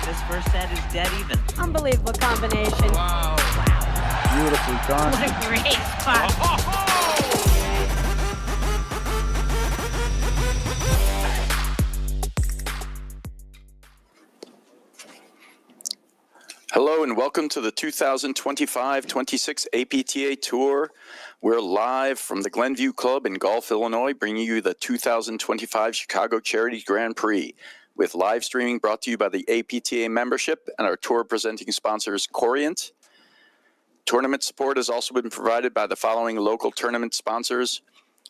This first set is dead even. Unbelievable combination. Wow. Beautifully done. What a great spot. Hello and welcome to the 2025-26 APTA Tour. We're live from the Glenview Club in Gulf, Illinois, bringing you the 2025 Chicago Charities Grand Prix, with live streaming brought to you by the APTA membership and our tour presenting sponsors, Corient. Tournament support has also been provided by the following local tournament sponsors: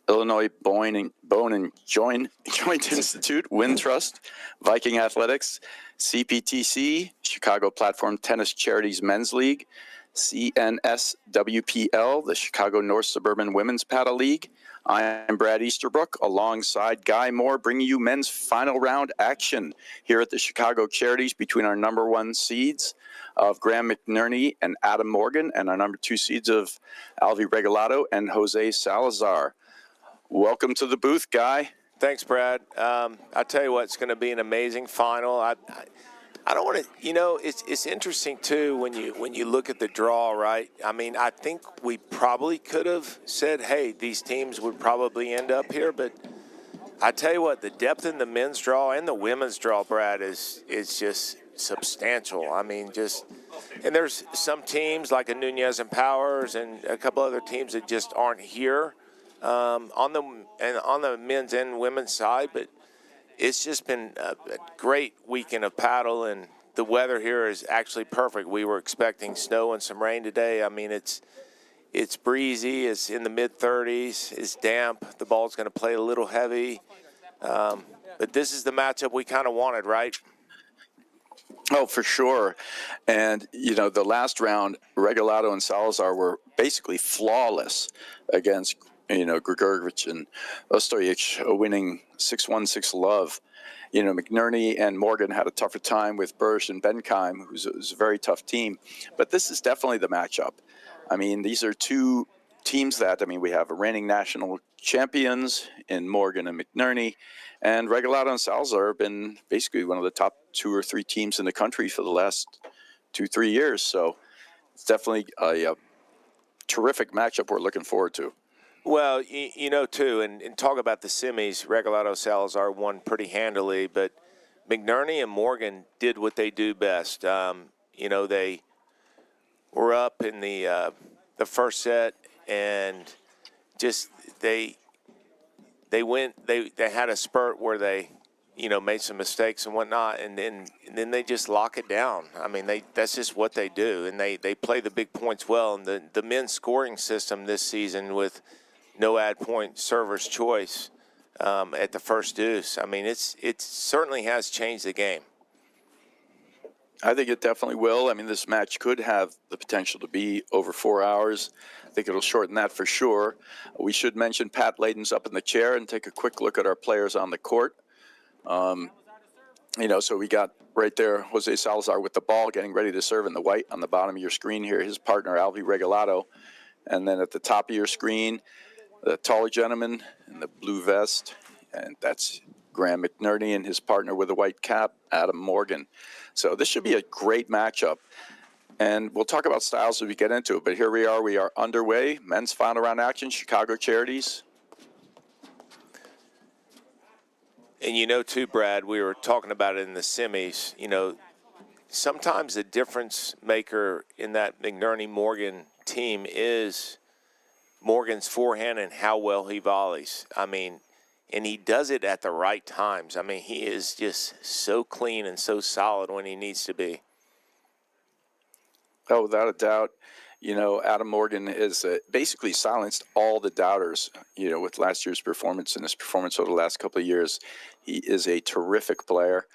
Illinois Bone and Joint Institute, Wintrust, Viking Athletics, CPTC, Chicago Platform Tennis Charities Men's League, CNSWPL, the Chicago North Suburban Women's Paddle League. I'm Brad Easterbrook, alongside Guy Moore, bringing you men's final round action here at the Chicago Charities between our number one seeds of Graham McNerney and Adam Morgan, and our number two seeds of Alvi Regalado and Jose Salazar. Welcome to the booth, Guy. Thanks, Brad. I tell you what, it's going to be an amazing final. I don't want to, it's interesting too when you look at the draw, right? I mean, I think we probably could have said, hey, these teams would probably end up here, but I tell you what, the depth in the men's draw and the women's draw, Brad, is just substantial. I mean, and there's some teams like a Nunez and Powers and a couple other teams that just aren't here on the men's and women's side, but it's just been a great weekend of paddle, and the weather here is actually perfect. We were expecting snow and some rain today. I mean, it's breezy. It's in the mid-30s. It's damp. The ball's going to play a little heavy. But this is the matchup we kind of wanted, right? Oh, for sure. And, the last round, Regalado and Salazar were basically flawless against Grigorevich and Ostojic, winning 6-1, 6-love. McNerney and Morgan had a tougher time with Bursch and Bentheim, who's a very tough team. But this is definitely the matchup. I mean, these are two teams that, we have reigning national champions in Morgan and McNerney, and Regalado and Salazar have been basically one of the top two or three teams in the country for the last 2-3 years. So it's definitely a terrific matchup we're looking forward to. Well, too, and talk about the semis, Regalado Salazar won pretty handily, but McNerney and Morgan did what they do best. They were up in the first set, and just they had a spurt where they made some mistakes and whatnot, and then they just lock it down. I mean, that's just what they do, and they play the big points well. And the men's scoring system this season with no ad point server's choice at the first deuce. I mean, it certainly has changed the game. I think it definitely will. I mean, this match could have the potential to be over 4 hours. I think it'll shorten that for sure. We should mention Pat Layden's up in the chair and take a quick look at our players on the court. So we got right there Jose Salazar with the ball, getting ready to serve in the white on the bottom of your screen here. His partner, Alvi Regalado. And then at the top of your screen, the taller gentleman in the blue vest, and that's Graham McNerney and his partner with a white cap, Adam Morgan. So this should be a great matchup. And we'll talk about styles as we get into it, but here we are underway. Men's final round action, Chicago Charities. And too, Brad, we were talking about it in the semis, sometimes the difference maker in that McNerney-Morgan team is Morgan's forehand and how well he volleys. I mean, and he does it at the right times. I mean, he is just so clean and so solid when he needs to be. Oh, without a doubt. Adam Morgan has basically silenced all the doubters, with last year's performance and his performance over the last couple of years. He is a terrific player.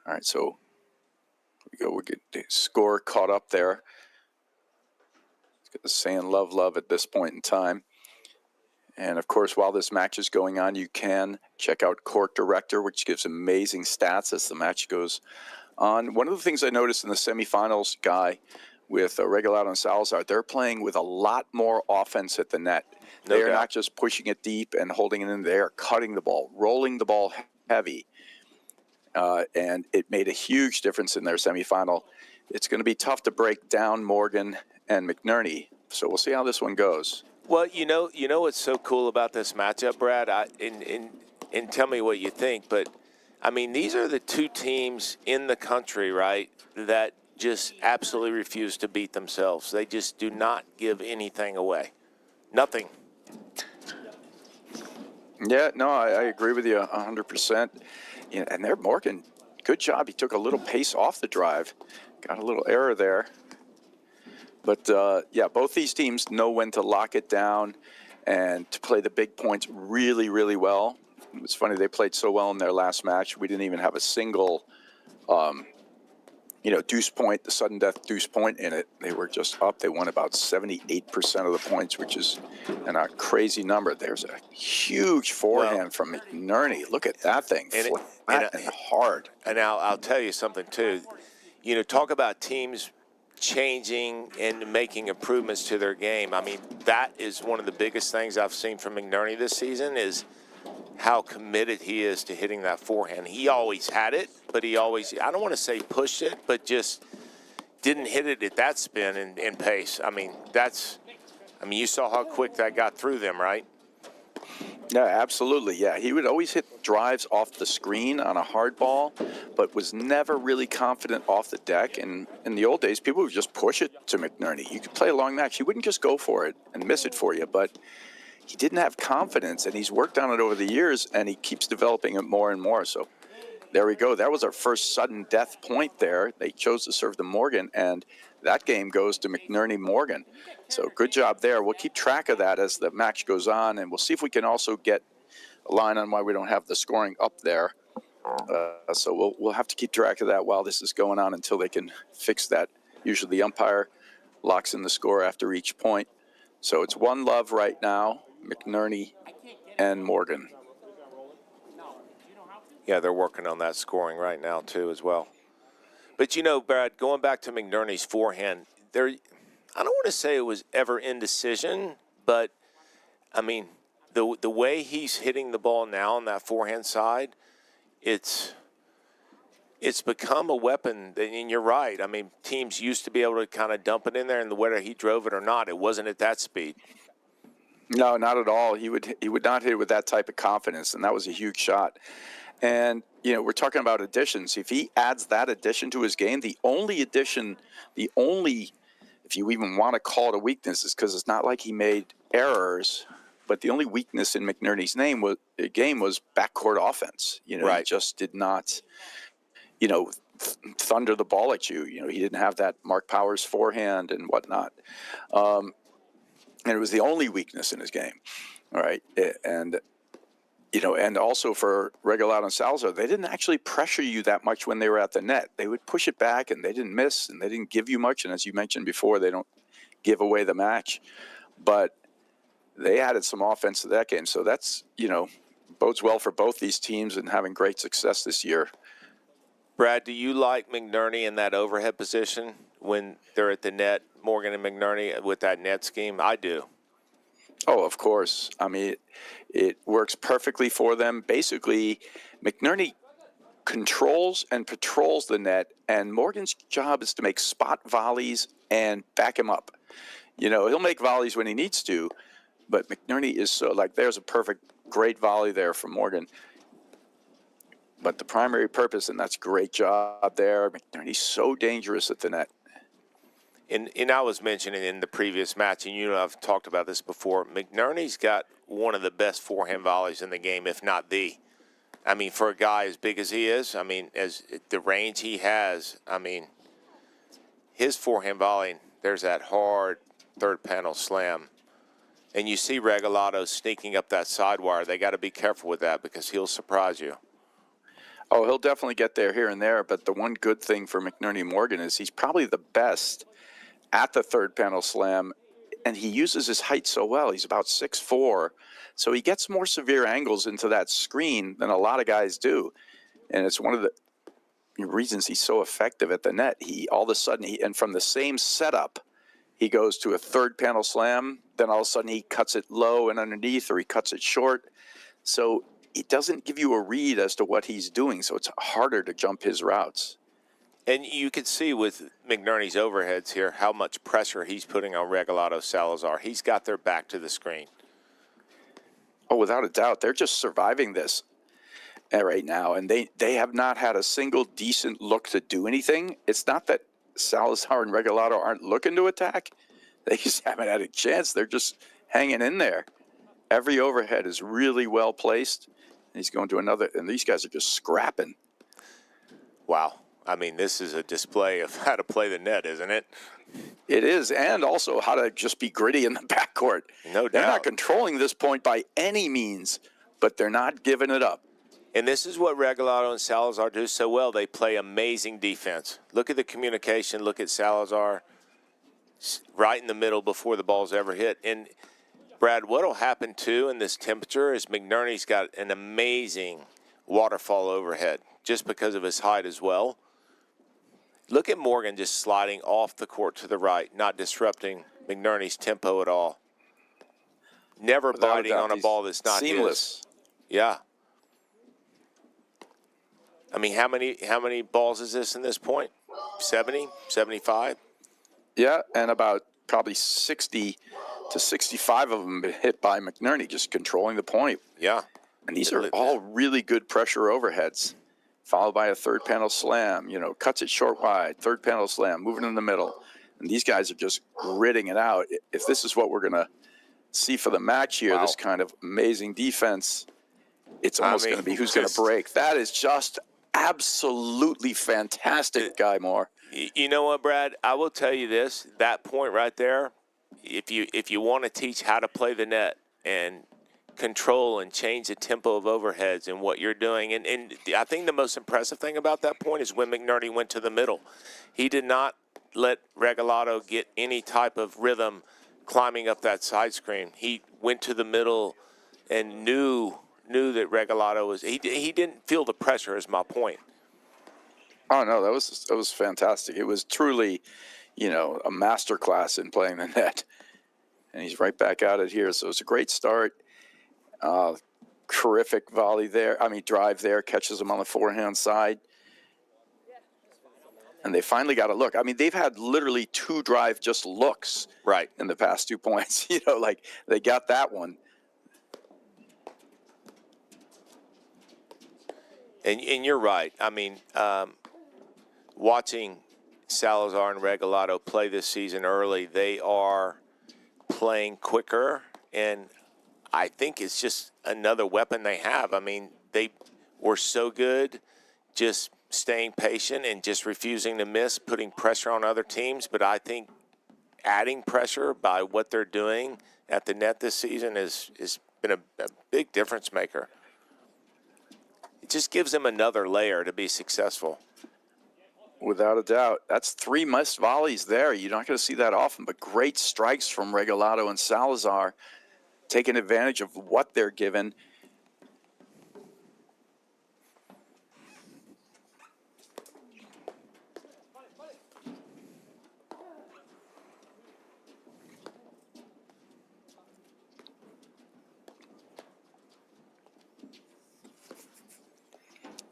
All right, so we get the score caught up there. Saying love at this point in time. And of course, while this match is going on, you can check out Court Director, which gives amazing stats as the match goes on. One of the things I noticed in the semifinals, Guy, with Regalado and Salazar, they're playing with a lot more offense at the net. They're not just pushing it deep and holding it in there, cutting the ball, rolling the ball heavy. and it made a huge difference in their semifinal. It's going to be tough to break down Morgan and McNerney, so we'll see how this one goes. Well, you know what's so cool about this matchup, Brad? And tell me what you think. But I mean, these are the two teams in the country, right, that just absolutely refuse to beat themselves. They just do not give anything away. Nothing. Yeah, no, I agree with you 100%. And there, Morgan, good job. He took a little pace off the drive. Got a little error there. But, yeah, both these teams know when to lock it down and to play the big points really, really well. It's funny, they played so well in their last match. We didn't even have a single, deuce point, the sudden death deuce point in it. They were just up. They won about 78% of the points, which is a crazy number. There's a huge forehand from McNerney. Look at that thing, flat and hard. And I'll tell you something, too. Talk about teams changing and making improvements to their game. I mean, that is one of the biggest things I've seen from McNerney this season is how committed he is to hitting that forehand. He always had it, but he always, I don't want to say pushed it, but just didn't hit it at that spin and pace. I mean, you saw how quick that got through them, right? Yeah, absolutely. Yeah, he would always hit drives off the screen on a hard ball, but was never really confident off the deck. And in the old days, people would just push it to McNerney. You could play a long match. He wouldn't just go for it and miss it for you, but he didn't have confidence, and he's worked on it over the years, and he keeps developing it more and more. So there we go. That was our first sudden death point there. They chose to serve the Morgan, and that game goes to McNerney-Morgan. So good job there. We'll keep track of that as the match goes on, and we'll see if we can also get a line on why we don't have the scoring up there. So we'll have to keep track of that while this is going on until they can fix that. Usually the umpire locks in the score after each point. So it's 1-1 right now, McNerney and Morgan. Yeah, they're working on that scoring right now, too, as well. But, Brad, going back to McNerney's forehand, I don't want to say it was ever indecision, but, I mean, the way he's hitting the ball now on that forehand side, it's become a weapon. And you're right. I mean, teams used to be able to kind of dump it in there, and whether he drove it or not, it wasn't at that speed. No, not at all. He would not hit it with that type of confidence, and that was a huge shot. And, we're talking about additions. If he adds that addition to his game, the only, if you even want to call it a weakness, is because it's not like he made errors, but the only weakness in McNerney's game was backcourt offense. Right. He just did not, thunder the ball at you. He didn't have that Mark Powers forehand and whatnot. And it was the only weakness in his game. All right. And also for Regalado and Salazar, they didn't actually pressure you that much when they were at the net. They would push it back, and they didn't miss, and they didn't give you much. And as you mentioned before, they don't give away the match. But they added some offense to that game. So that's, bodes well for both these teams and having great success this year. Brad, do you like McNerney in that overhead position when they're at the net, Morgan and McNerney, with that net scheme? I do. Oh, of course. I mean, it works perfectly for them. Basically, McNerney controls and patrols the net, and Morgan's job is to make spot volleys and back him up. He'll make volleys when he needs to, but McNerney is so, there's a great volley there from Morgan. But the primary purpose, and that's a great job there, McNerney's so dangerous at the net. And I was mentioning in the previous match, and I've talked about this before, McNerney's got one of the best forehand volleys in the game, if not the. I mean, for a guy as big as he is, I mean, as the range he has, I mean, his forehand volley, there's that hard third panel slam. And you see Regalado sneaking up that side wire. They got to be careful with that because he'll surprise you. Oh, he'll definitely get there here and there, but the one good thing for McNerney Morgan is he's probably the best at the third panel slam, and he uses his height so well. He's about 6'4", so he gets more severe angles into that screen than a lot of guys do, and it's one of the reasons he's so effective at the net. He all of a sudden, and from the same setup, he goes to a third panel slam, then all of a sudden he cuts it low and underneath, or he cuts it short. So it doesn't give you a read as to what he's doing, so it's harder to jump his routes. And you can see with McNerney's overheads here how much pressure he's putting on Regalado Salazar. He's got their back to the screen. Oh, without a doubt. They're just surviving this right now, and they have not had a single decent look to do anything. It's not that Salazar and Regalado aren't looking to attack. They just haven't had a chance. They're just hanging in there. Every overhead is really well placed. He's going to another, and these guys are just scrapping. Wow. I mean, this is a display of how to play the net, isn't it? It is, and also how to just be gritty in the backcourt. No doubt. They're not controlling this point by any means, but they're not giving it up. And this is what Regalado and Salazar do so well. They play amazing defense. Look at the communication. Look at Salazar right in the middle before the ball's ever hit. And, Brad, what will happen, too, in this temperature is McNerney's got an amazing waterfall overhead just because of his height as well. Look at Morgan just sliding off the court to the right, not disrupting McNerney's tempo at all. Never biting on a ball that's not seamless. his. Yeah. I mean, how many balls is this in this point? 70, 75? Yeah, and about probably 60 to 65 of them hit by McNerney, just controlling the point. Yeah. And these are all really good pressure overheads, followed by a third panel slam, cuts it short wide, third panel slam, moving in the middle. And these guys are just gritting it out. If this is what we're going to see for the match here, this kind of amazing defense, it's almost going to be who's going to break. That is just absolutely fantastic, Guy Moore. You know what, Brad? I will tell you this, that point right there, if you want to teach how to play the net and control and change the tempo of overheads and what you're doing. And I think the most impressive thing about that point is when McNerney went to the middle. He did not let Regalado get any type of rhythm climbing up that side screen. He went to the middle and knew that Regalado was – he didn't feel the pressure is my point. Oh, no, that was fantastic. It was truly, a master class in playing the net. And he's right back at it here. So it's a great start. Terrific volley there. Drive there, catches him on the forehand side. And they finally got a look. They've had literally two drive just looks in the past 2 points. They got that one. And you're right. Watching Salazar and Regalado play this season early, they are playing quicker, and I think it's just another weapon they have. They were so good just staying patient and just refusing to miss, putting pressure on other teams. But I think adding pressure by what they're doing at the net this season has been a big difference maker. It just gives them another layer to be successful. Without a doubt. That's 3 missed volleys there. You're not going to see that often, but great strikes from Regalado and Salazar, taking advantage of what they're given.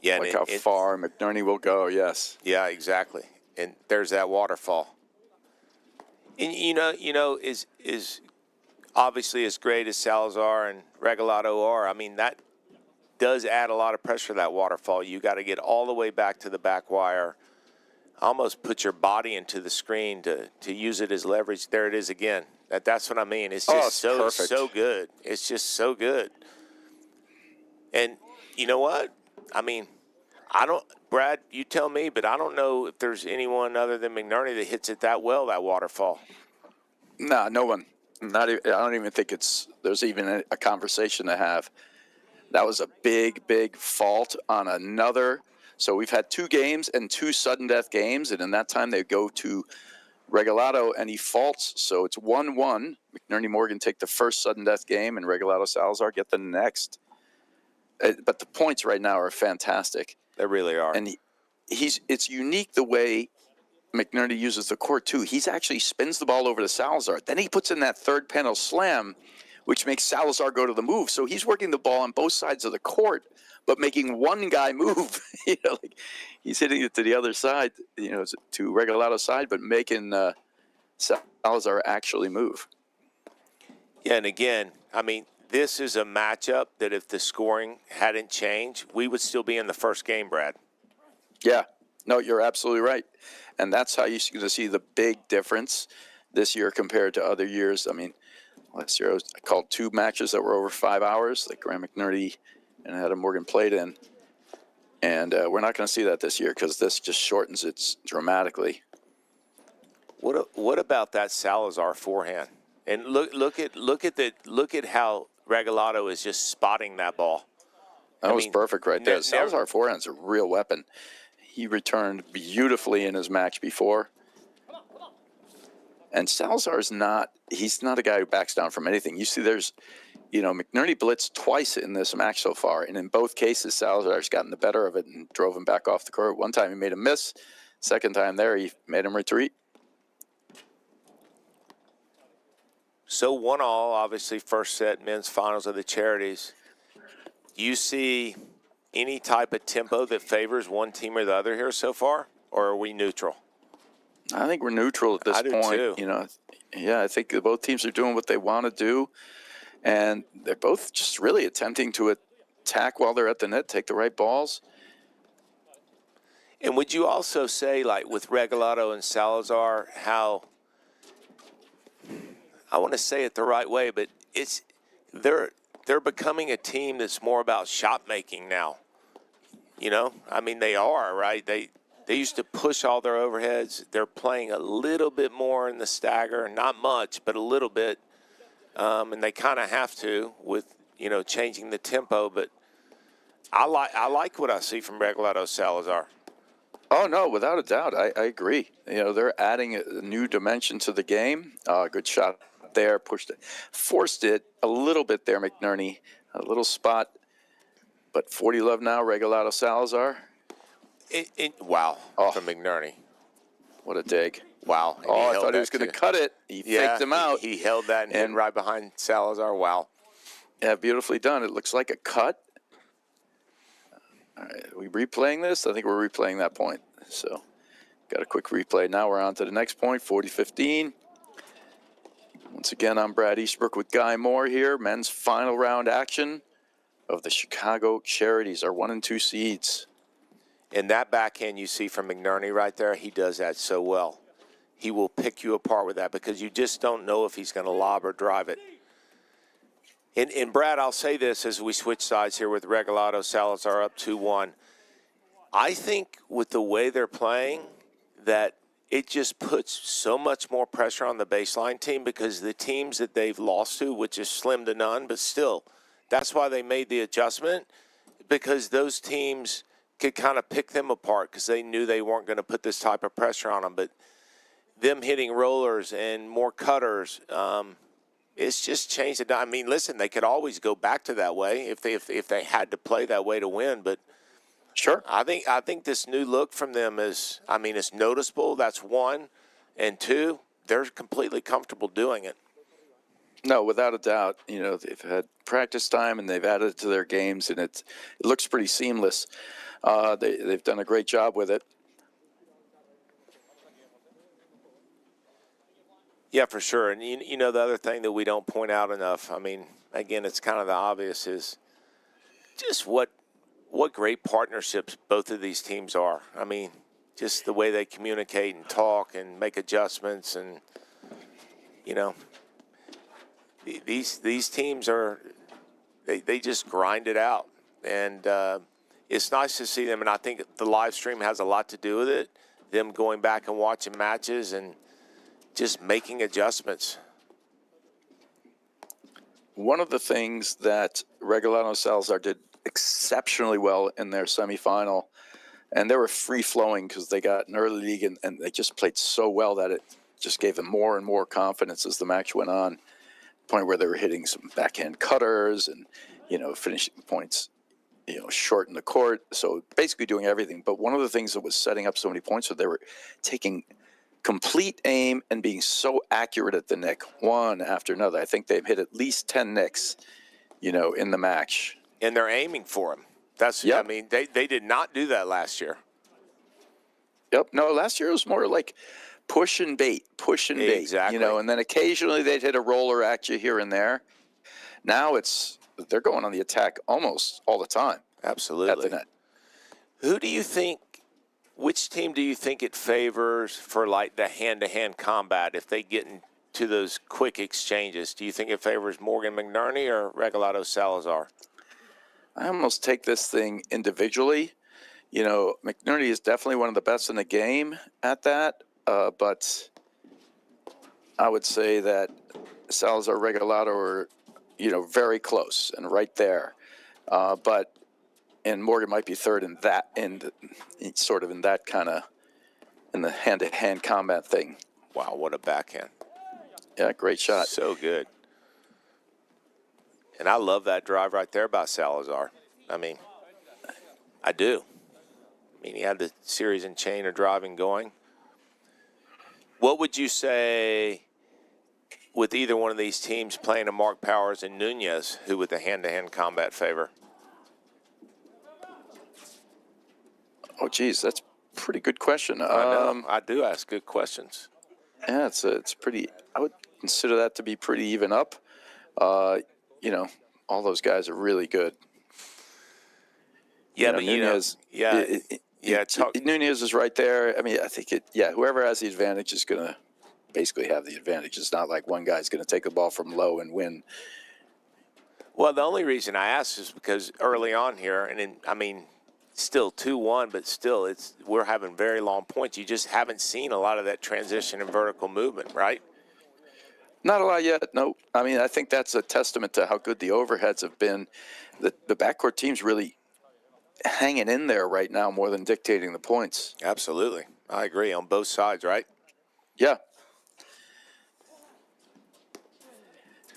Yeah, like how far McNerney will go, yes. Yeah, exactly. And there's that waterfall. And is obviously as great as Salazar and Regalado are, that does add a lot of pressure to that waterfall. You got to get all the way back to the back wire, almost put your body into the screen to use it as leverage. There it is again. That's what I mean. It's just so good. It's just so good. And you know what? Brad, you tell me, but I don't know if there's anyone other than McNerney that hits it that well, that waterfall. No, no one. I don't even think there's even a conversation to have. That was a big, big fault on another. So we've had 2 games and 2 sudden death games, and in that time they go to Regalado, and he faults. So it's 1-1. McNerney Morgan take the first sudden death game, and Regalado Salazar get the next. But the points right now are fantastic. They really are. And it's unique the way McNerney uses the court, too. He's actually spins the ball over to Salazar. Then he puts in that third panel slam, which makes Salazar go to the move. So he's working the ball on both sides of the court, but making one guy move. Like he's hitting it to the other side, to Regalado's side, but making Salazar actually move. Yeah, and again, I mean, this is a matchup that if the scoring hadn't changed, we would still be in the first game, Brad. Yeah, no, you're absolutely right. And that's how you're going to see the big difference this year compared to other years. I mean, last year I called 2 matches that were over 5 hours, like Graham McNerney and Adam Morgan played in. And we're not going to see that this year because this just shortens it dramatically. What about that Salazar forehand? And look at how Regalado is just spotting that ball. That was perfect right there. Salazar forehand's a real weapon. He returned beautifully in his match before. And Salazar's he's not a guy who backs down from anything. You see McNerney blitzed twice in this match so far, and in both cases, Salazar's gotten the better of it and drove him back off the court. One time he made him miss. Second time there, he made him retreat. So 1-1, obviously, first set, men's finals of the Charities. Do you see any type of tempo that favors one team or the other here so far, or are we neutral? I think we're neutral at this point. Too. Yeah, I think both teams are doing what they want to do, and they're both just really attempting to attack while they're at the net, take the right balls. And would you also say, like with Regalado and Salazar, how I want to say it the right way, but they're becoming a team that's more about shot making now. I mean, they are, right? They used to push all their overheads. They're playing a little bit more in the stagger, not much, but a little bit. And they kind of have to with, changing the tempo. But I like what I see from Regalado Salazar. Oh, no, without a doubt. I agree. They're adding a new dimension to the game. Good shot there, forced it a little bit there, McNerney. A little spot. But 40-love now, Regalado Salazar. Wow, from McNerney. What a dig. Wow. And I thought he was going to cut it. He faked him out. He held that and hit right behind Salazar. Wow. Yeah, beautifully done. It looks like a cut. All right, are we replaying this? I think we're replaying that point. So, got a quick replay. Now we're on to the next point, 40-15. Once again, I'm Brad Eastbrook with Guy Moore here. Men's final round action of the Chicago Charities, our 1 and 2 seeds. And that backhand you see from McNerney right there, he does that so well. He will pick you apart with that because you just don't know if he's going to lob or drive it. And Brad, I'll say this as we switch sides here with Regalado Salazar up 2-1. I think with the way they're playing that it just puts so much more pressure on the baseline team because the teams that they've lost to, which is slim to none, but still, that's why they made the adjustment, because those teams could kind of pick them apart because they knew they weren't going to put this type of pressure on them. But them hitting rollers and more cutters, it's just changed it. I mean, listen, they could always go back to that way if they had to play that way to win. But sure, I think this new look from them is, I mean, it's noticeable. That's one, and two, they're completely comfortable doing it. No, without a doubt. They've had practice time and they've added it to their games, and it looks pretty seamless. They've done a great job with it. Yeah, for sure. And, the other thing that we don't point out enough, I mean, again, it's kind of the obvious, is just what great partnerships both of these teams are. I mean, just the way they communicate and talk and make adjustments and, these teams they just grind it out. And it's nice to see them, and I think the live stream has a lot to do with it, them going back and watching matches and just making adjustments. One of the things that Regalado Salazar did exceptionally well in their semifinal, and they were free-flowing because they got an early lead, and they just played so well that it just gave them more and more confidence as the match went on, point where they were hitting some backhand cutters and, finishing points, short in the court. So basically doing everything. But one of the things that was setting up so many points was they were taking complete aim and being so accurate at the nick, one after another. I think they've hit at least 10 nicks, in the match. And they're aiming for him. Yep. I mean, they did not do that last year. Yep. No, last year it was more like push and bait. Exactly. And then occasionally they'd hit a roller at you here and there. Now they're going on the attack almost all the time. Absolutely. At the net. Which team do you think it favors for like the hand-to-hand combat if they get into those quick exchanges? Do you think it favors Morgan McNerney or Regalado Salazar? I almost take this thing individually. McNerney is definitely one of the best in the game at that, but I would say that Salazar, Regalado are, very close and right there. And Morgan might be third in that, sort of in that kind of, in the hand-to-hand combat thing. Wow, what a backhand. Yeah, great shot. So good. And I love that drive right there by Salazar. I mean, I do. I mean, he had the series and chain of driving going. What would you say with either one of these teams playing a Mark Powers and Nunez, who would the hand-to-hand combat favor? Oh, geez, that's a pretty good question. I know. I do ask good questions. Yeah, it's pretty. I would consider that to be pretty even up. All those guys are really good. Yeah, Nunez. Nunez is right there. I mean, I think whoever has the advantage is going to basically have the advantage. It's not like one guy's going to take the ball from low and win. Well, the only reason I asked is because early on here, still 2-1, but still we're having very long points. You just haven't seen a lot of that transition and vertical movement, right? Not a lot yet, no. I mean, I think that's a testament to how good the overheads have been. The backcourt team's really hanging in there right now more than dictating the points. Absolutely. I agree on both sides, right? Yeah.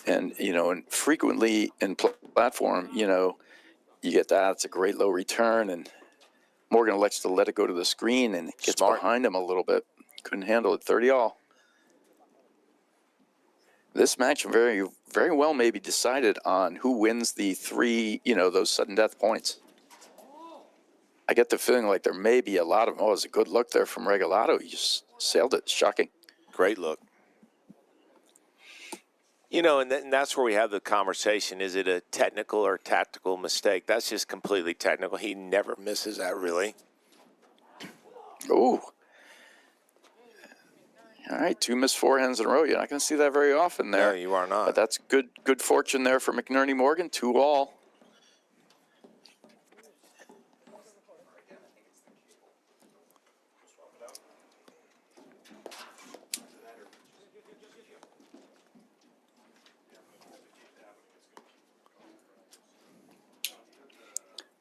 And, and frequently in platform, you get that. It's a great low return, and Morgan elects to let it go to the screen, and it gets behind him a little bit. Couldn't handle it. 30-all. This match very, very well may be decided on who wins the three, those sudden death points. I get the feeling like there may be a lot of them. Oh, it was a good look there from Regalado. He just sailed it. Shocking. Great look. And that's where we have the conversation. Is it a technical or tactical mistake? That's just completely technical. He never misses that, really. Ooh. All right, 2 missed forehands in a row. You're not going to see that very often there. No, you are not. But that's good fortune there for McNerney Morgan. 2-all.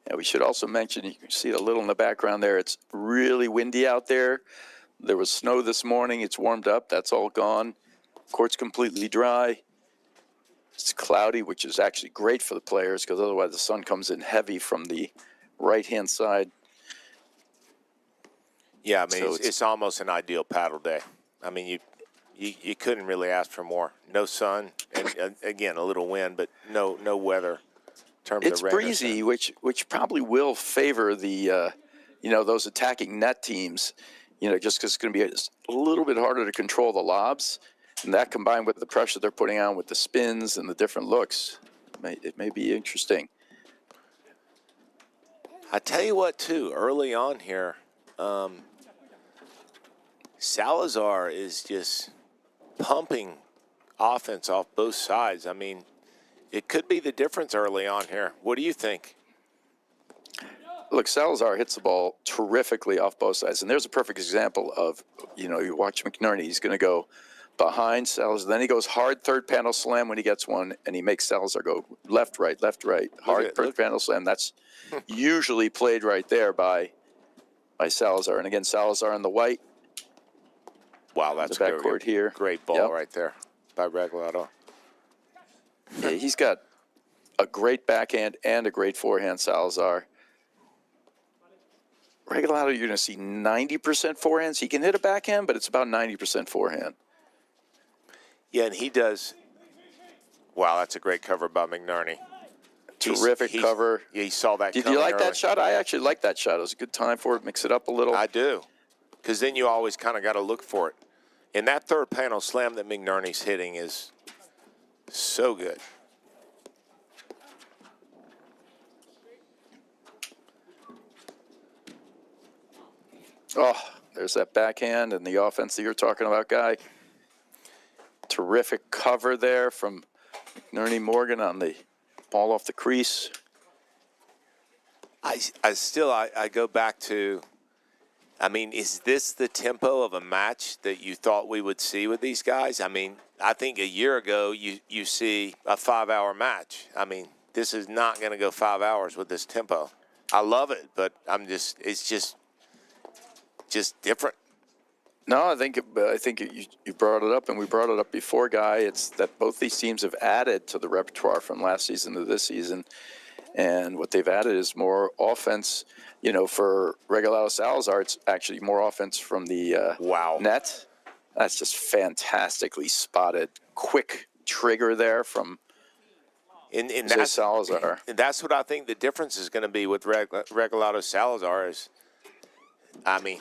Yeah, we should also mention, you can see it a little in the background there, it's really windy out there. There was snow this morning. It's warmed up. That's all gone. Court's completely dry. It's cloudy, which is actually great for the players because otherwise the sun comes in heavy from the right-hand side. Yeah, it's almost an ideal paddle day. I mean, you couldn't really ask for more. No sun, and again, a little wind, but no weather. It's breezy, which probably will favor the, those attacking net teams, just because it's going to be a little bit harder to control the lobs. And that combined with the pressure they're putting on with the spins and the different looks, it may be interesting. I tell you what, too, early on here, Salazar is just pumping offense off both sides. I mean, it could be the difference early on here. What do you think? Look, Salazar hits the ball terrifically off both sides. And there's a perfect example of, you watch McNerney. He's going to go behind Salazar. Then he goes hard third panel slam when he gets one, and he makes Salazar go left, right, hard third panel slam. That's usually played right there by Salazar. And again, Salazar in the white. Wow, that's the backcourt here. Great ball right there by Regalado. Yeah, he's got a great backhand and a great forehand, Salazar. Regalado, you're going to see 90% forehands. He can hit a backhand, but it's about 90% forehand. Yeah, and he does. Wow, that's a great cover by McNerney. Terrific cover. Yeah, he saw that. Did coming you like early. that shot? I actually like that shot. It was a good time for it. Mix it up a little. I do, because then you always kind of got to look for it. And that third panel slam that McNerney's hitting is so good. Oh, there's that backhand and the offense that you're talking about, Guy. Terrific cover there from McNerney Morgan on the ball off the crease. I go back to, I mean, is this the tempo of a match that you thought we would see with these guys? I mean, I think a year ago you see a 5-hour match. I mean, this is not going to go 5 hours with this tempo. I love it, but it's just different. No, I think you brought it up, and we brought it up before, Guy. It's that both these teams have added to the repertoire from last season to this season, and what they've added is more offense. You know, for Regalado Salazar, it's actually more offense from the net. That's just fantastically spotted. Quick trigger there from that's Salazar. And that's what I think the difference is going to be with Regalado Salazar is, I mean,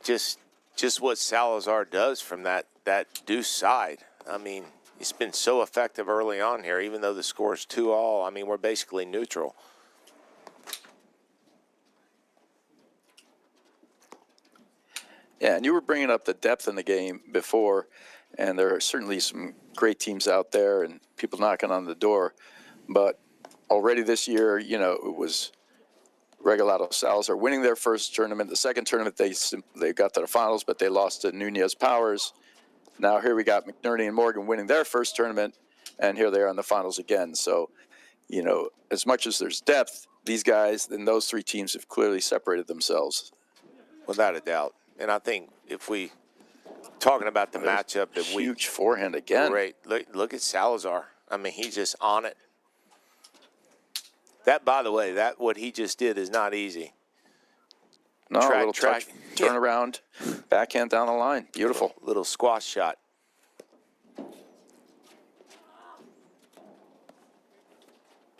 just what Salazar does from that deuce side. I mean, it's been so effective early on here, even though the score is 2-all. I mean, we're basically neutral. Yeah, and you were bringing up the depth in the game before, and there are certainly some great teams out there and people knocking on the door. But already this year, you know, it was Regalado Salazar winning their first tournament. The second tournament, they got to the finals, but they lost to Nunez Powers. Now here we got McNerney and Morgan winning their first tournament, and here they are in the finals again. So, you know, as much as there's depth, these guys and those three teams have clearly separated themselves. Without a doubt. And I think if we talking about the matchup that huge forehand again. Great. Look at Salazar. I mean, he's just on it. That, by the way, what he just did is not easy. No, a little touch, turn around, backhand down the line. Beautiful. Little squash shot.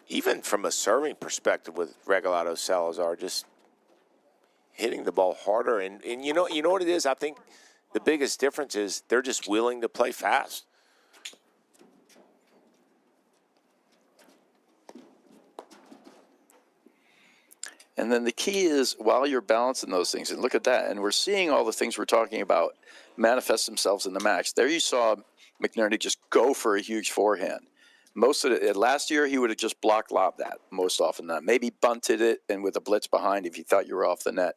Even from a serving perspective with Regalado Salazar, just hitting the ball harder. And you know what it is? I think the biggest difference is they're just willing to play fast. And then the key is while you're balancing those things, and look at that, and we're seeing all the things we're talking about manifest themselves in the match. There you saw McNerney just go for a huge forehand. Most of it, last year he would have just block lobbed that most often than not. Maybe bunted it and with a blitz behind if you thought you were off the net.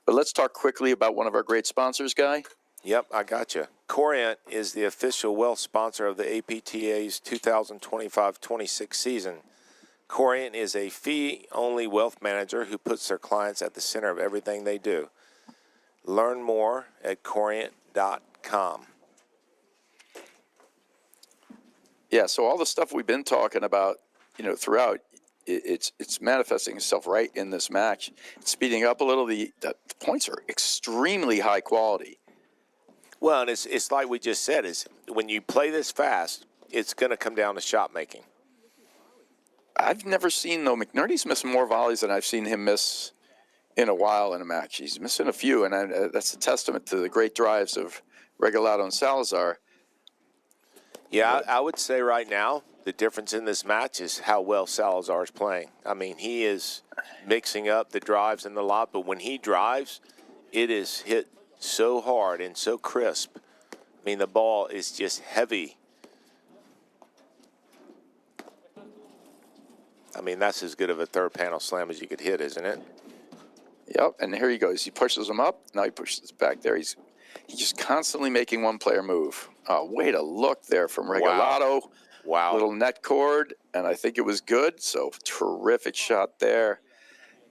But let's talk quickly about one of our great sponsors, Guy. Yep, I got you. Corient is the official wealth sponsor of the APTA's 2025-26 season. Corient is a fee-only wealth manager who puts their clients at the center of everything they do. Learn more at corient.com. Yeah, so all the stuff we've been talking about, you know, throughout, it's manifesting itself right in this match. It's speeding up a little. The points are extremely high quality. Well, and it's like we just said, is when you play this fast, it's going to come down to shot making. I've never seen, though, McNerney's missed more volleys than I've seen him miss in a while in a match. He's missing a few, and that's a testament to the great drives of Regalado and Salazar. Yeah, I would say right now the difference in this match is how well Salazar is playing. I mean, he is mixing up the drives and the lob, but when he drives, it is hit so hard and so crisp. I mean, the ball is just heavy. I mean, that's as good of a third panel slam as you could hit, isn't it? Yep, and here he goes. He pushes him up. Now he pushes it back there. He's just constantly making one player move. Way to look there from Regalado. Wow. Little net cord, and I think it was good. So terrific shot there.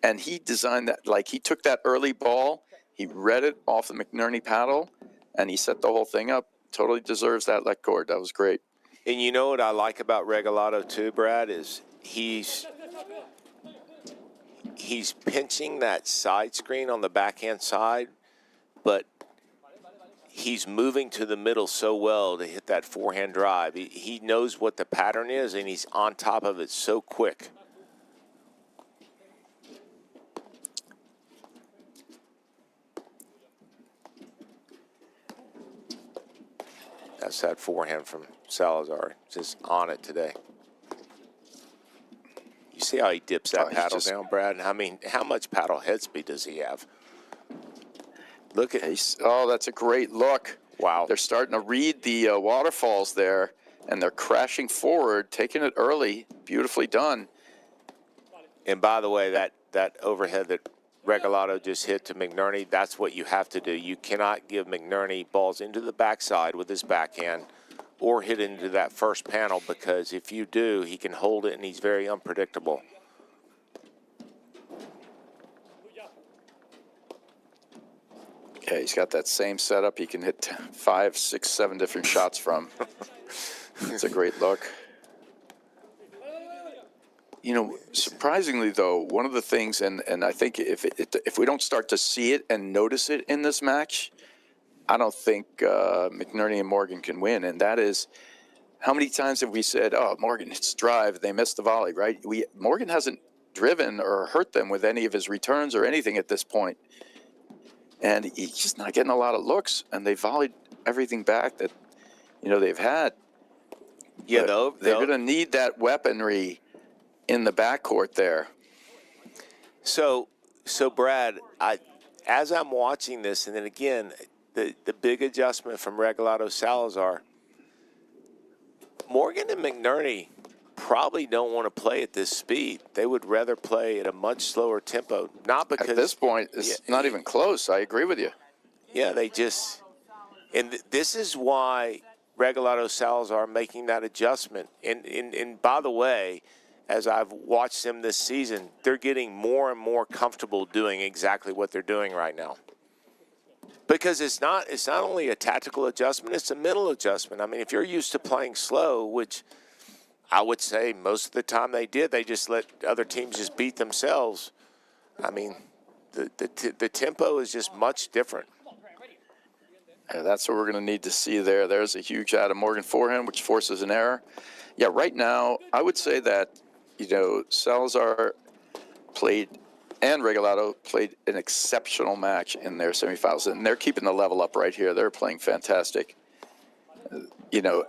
And he designed that, like he took that early ball, he read it off the McNerney paddle, and he set the whole thing up. Totally deserves that let cord. That was great. And you know what I like about Regalado too, Brad, is he he's pinching that side screen on the backhand side, but he's moving to the middle so well to hit that forehand drive. He knows what the pattern is, and he's on top of it so quick. That's that forehand from Salazar. Just on it today. You see how he dips that paddle down, Brad? I mean, how much paddle head speed does he have? Look at Oh, that's a great look. Wow. They're starting to read the waterfalls there, and they're crashing forward, taking it early. Beautifully done. And by the way, that overhead that Regalado just hit to McNerney, that's what you have to do. You cannot give McNerney balls into the backside with his backhand or hit into that first panel, because if you do, he can hold it, and he's very unpredictable. Okay, he's got that same setup. He can hit 5, 6, 7 different shots from. It's a great look. You know, surprisingly, though, one of the things, and I think if we don't start to see it and notice it in this match, I don't think McNerney and Morgan can win. And that is, how many times have we said, oh, Morgan hits drive, they missed the volley, right? Morgan hasn't driven or hurt them with any of his returns or anything at this point. And he's just not getting a lot of looks, and they volleyed everything back that, they've had. Yeah, they're going to need that weaponry in the backcourt there. So Brad, as I'm watching this, and then again, the big adjustment from Regalado Salazar, Morgan and McNerney probably don't want to play at this speed. They would rather play at a much slower tempo. Not because at this point it's not even close. I agree with you. Yeah, they just, and this is why Regalado Salazar making that adjustment. And by the way, as I've watched them this season, they're getting more and more comfortable doing exactly what they're doing right now. Because it's not only a tactical adjustment, it's a mental adjustment. I mean, if you're used to playing slow, which I would say most of the time they did, they just let other teams just beat themselves. I mean, the tempo is just much different. Yeah, that's what we're going to need to see there. There's a huge Adam Morgan forehand, which forces an error. Yeah, right now, I would say that, Salazar played and Regalado played an exceptional match in their semifinals, and they're keeping the level up right here. They're playing fantastic.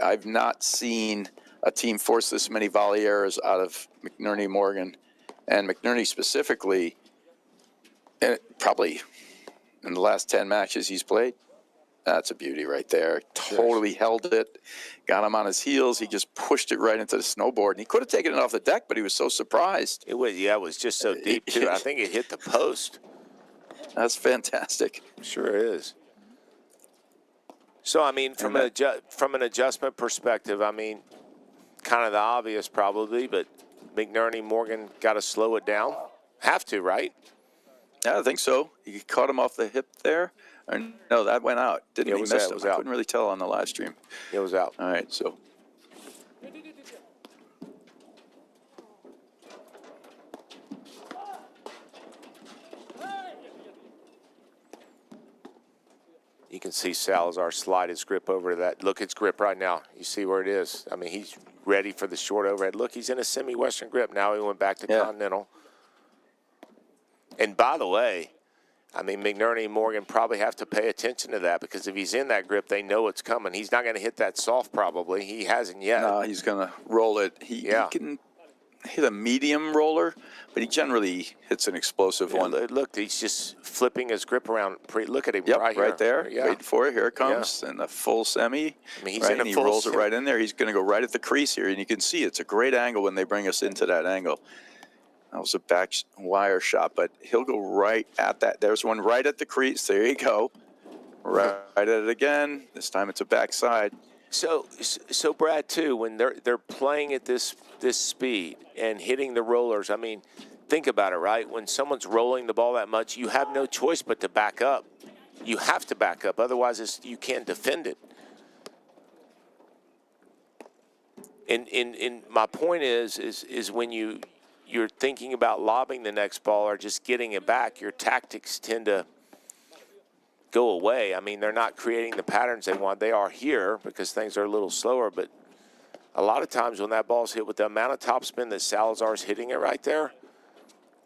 I've not seen a team force this many volley errors out of McNerney, Morgan, and McNerney specifically, probably in the last 10 matches he's played. That's a beauty right there. Totally held it, got him on his heels. He just pushed it right into the snowboard. And he could have taken it off the deck, but he was so surprised. It was just so deep, too. I think it hit the post. That's fantastic. Sure is. So, I mean, from an adjustment perspective, I mean, kind of the obvious probably, but McNerney, Morgan got to slow it down. Have to, right? Yeah, I think so. He caught him off the hip there. Or, no, that went out. Didn't he miss it? I couldn't really tell on the live stream. It was out. All right, so. You can see Salazar slide his grip over to that. Look, it's grip right now. You see where it is. I mean, he's ready for the short overhead. Look, he's in a semi-Western grip. Now he went back to Continental. And by the way, I mean, McNerney and Morgan probably have to pay attention to that, because if he's in that grip, they know it's coming. He's not going to hit that soft probably. He hasn't yet. No, he's going to roll it. He can hit a medium roller, but he generally hits an explosive one. Look, he's just flipping his grip around. Look at him right here. Right there. Waiting for it. Here it comes. And the full semi. I mean, he's in a he full rolls it right in there. He's going to go right at the crease here, and you can see it's a great angle when they bring us into that angle. That was a back wire shot, but he'll go right at that. There's one right at the crease. There you go. Right at it again. This time it's a backside. So Brad, too, when they're playing at this speed and hitting the rollers, I mean, think about it, right? When someone's rolling the ball that much, you have no choice but to back up. You have to back up, otherwise you can't defend it. And my point is when you you're thinking about lobbing the next ball or just getting it back, your tactics tend to go away. I mean, they're not creating the patterns they want. They are here because things are a little slower, but a lot of times when that ball's hit with the amount of topspin that Salazar's hitting it right there,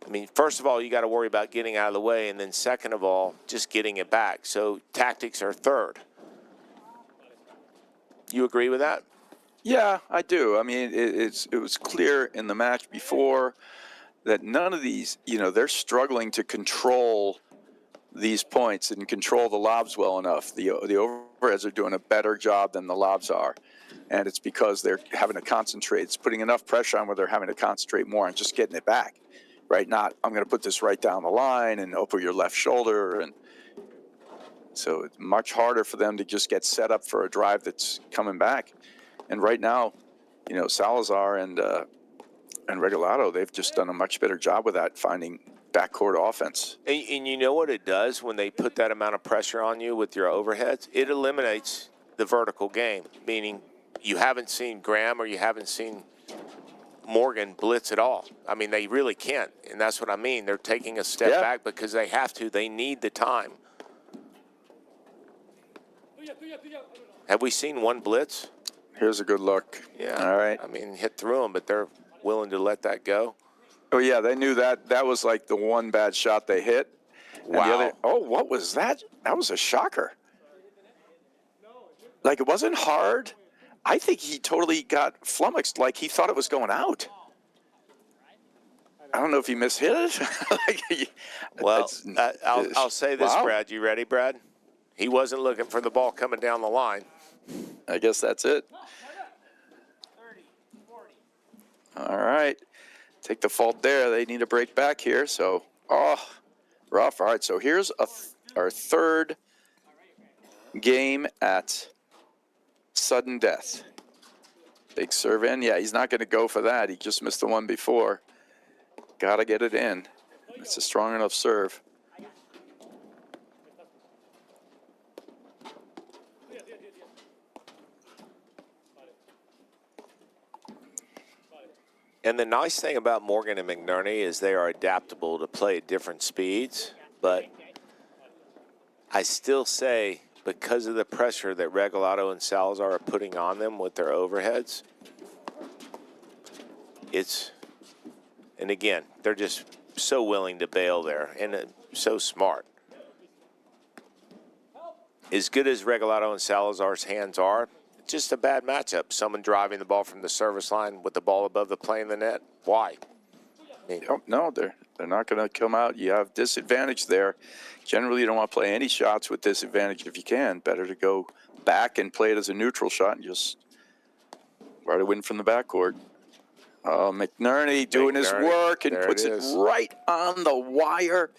I mean, first of all, you got to worry about getting out of the way, and then second of all, just getting it back. So tactics are third. You agree with that? Yeah, I do. I mean, it was clear in the match before that none of these, they're struggling to control these points and control the lobs well enough. The overheads are doing a better job than the lobs are. And it's because they're having to concentrate. It's putting enough pressure on where they're having to concentrate more on just getting it back, right? Not, I'm going to put this right down the line and open your left shoulder. And so it's much harder for them to just get set up for a drive that's coming back. And right now, Salazar and Regalado, they've just done a much better job with that, finding backcourt offense. And you know what it does when they put that amount of pressure on you with your overheads? It eliminates the vertical game, meaning you haven't seen Graham or you haven't seen Morgan blitz at all. I mean, they really can't, and that's what I mean. They're taking a step back because they have to. They need the time. Have we seen one blitz? Here's a good look. Yeah. All right. I mean, hit through them, but they're willing to let that go. Oh, yeah, they knew that was like the one bad shot they hit. Wow. And the other, what was that? That was a shocker. Like, it wasn't hard. I think he totally got flummoxed, like he thought it was going out. I don't know if he mishit it. Well, I'll say this, wow. Brad. You ready, Brad? He wasn't looking for the ball coming down the line. I guess that's it. All right. Take the fault there. They need a break back here. So, rough. All right, so here's our third game at sudden death. Big serve in. Yeah, he's not going to go for that. He just missed the one before. Got to get it in. It's a strong enough serve. And the nice thing about Morgan and McNerney is they are adaptable to play at different speeds. But I still say, because of the pressure that Regalado and Salazar are putting on them with their overheads, and again, they're just so willing to bail there and so smart. As good as Regalado and Salazar's hands are, just a bad matchup. Someone driving the ball from the service line with the ball above the plane in the net. Why? No, they're not going to come out. You have disadvantage there. Generally, you don't want to play any shots with disadvantage if you can. Better to go back and play it as a neutral shot and just try to win from the backcourt. McNerney doing his work and puts it right on the wire.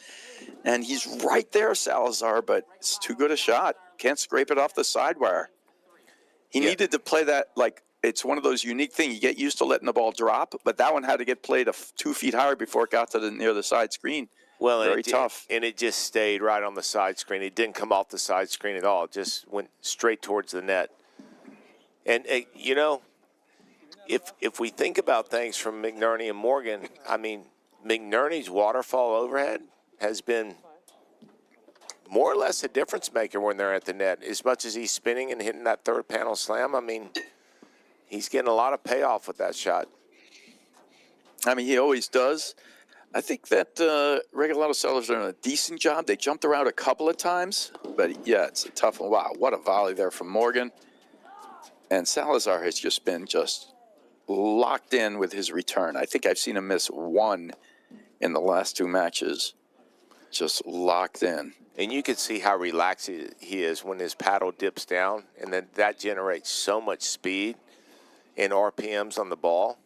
And he's right there, Salazar, but it's too good a shot. Can't scrape it off the side wire. He needed to play that like it's one of those unique things. You get used to letting the ball drop, but that one had to get played 2 feet higher before it got to near the side screen. Well, very tough. And it just stayed right on the side screen. It didn't come off the side screen at all. It just went straight towards the net. And, if we think about things from McNerney and Morgan, I mean, McNerney's waterfall overhead has been more or less a difference maker when they're at the net. As much as he's spinning and hitting that third panel slam, I mean, he's getting a lot of payoff with that shot. I mean, he always does. I think that Regalado Salazar done a decent job. They jumped around a couple of times, but yeah, it's a tough one. Wow, what a volley there from Morgan. And Salazar has just been locked in with his return. I think I've seen him miss one in the last 2 matches. Just locked in. And you can see how relaxed he is when his paddle dips down, and then that generates so much speed and RPMs on the ball.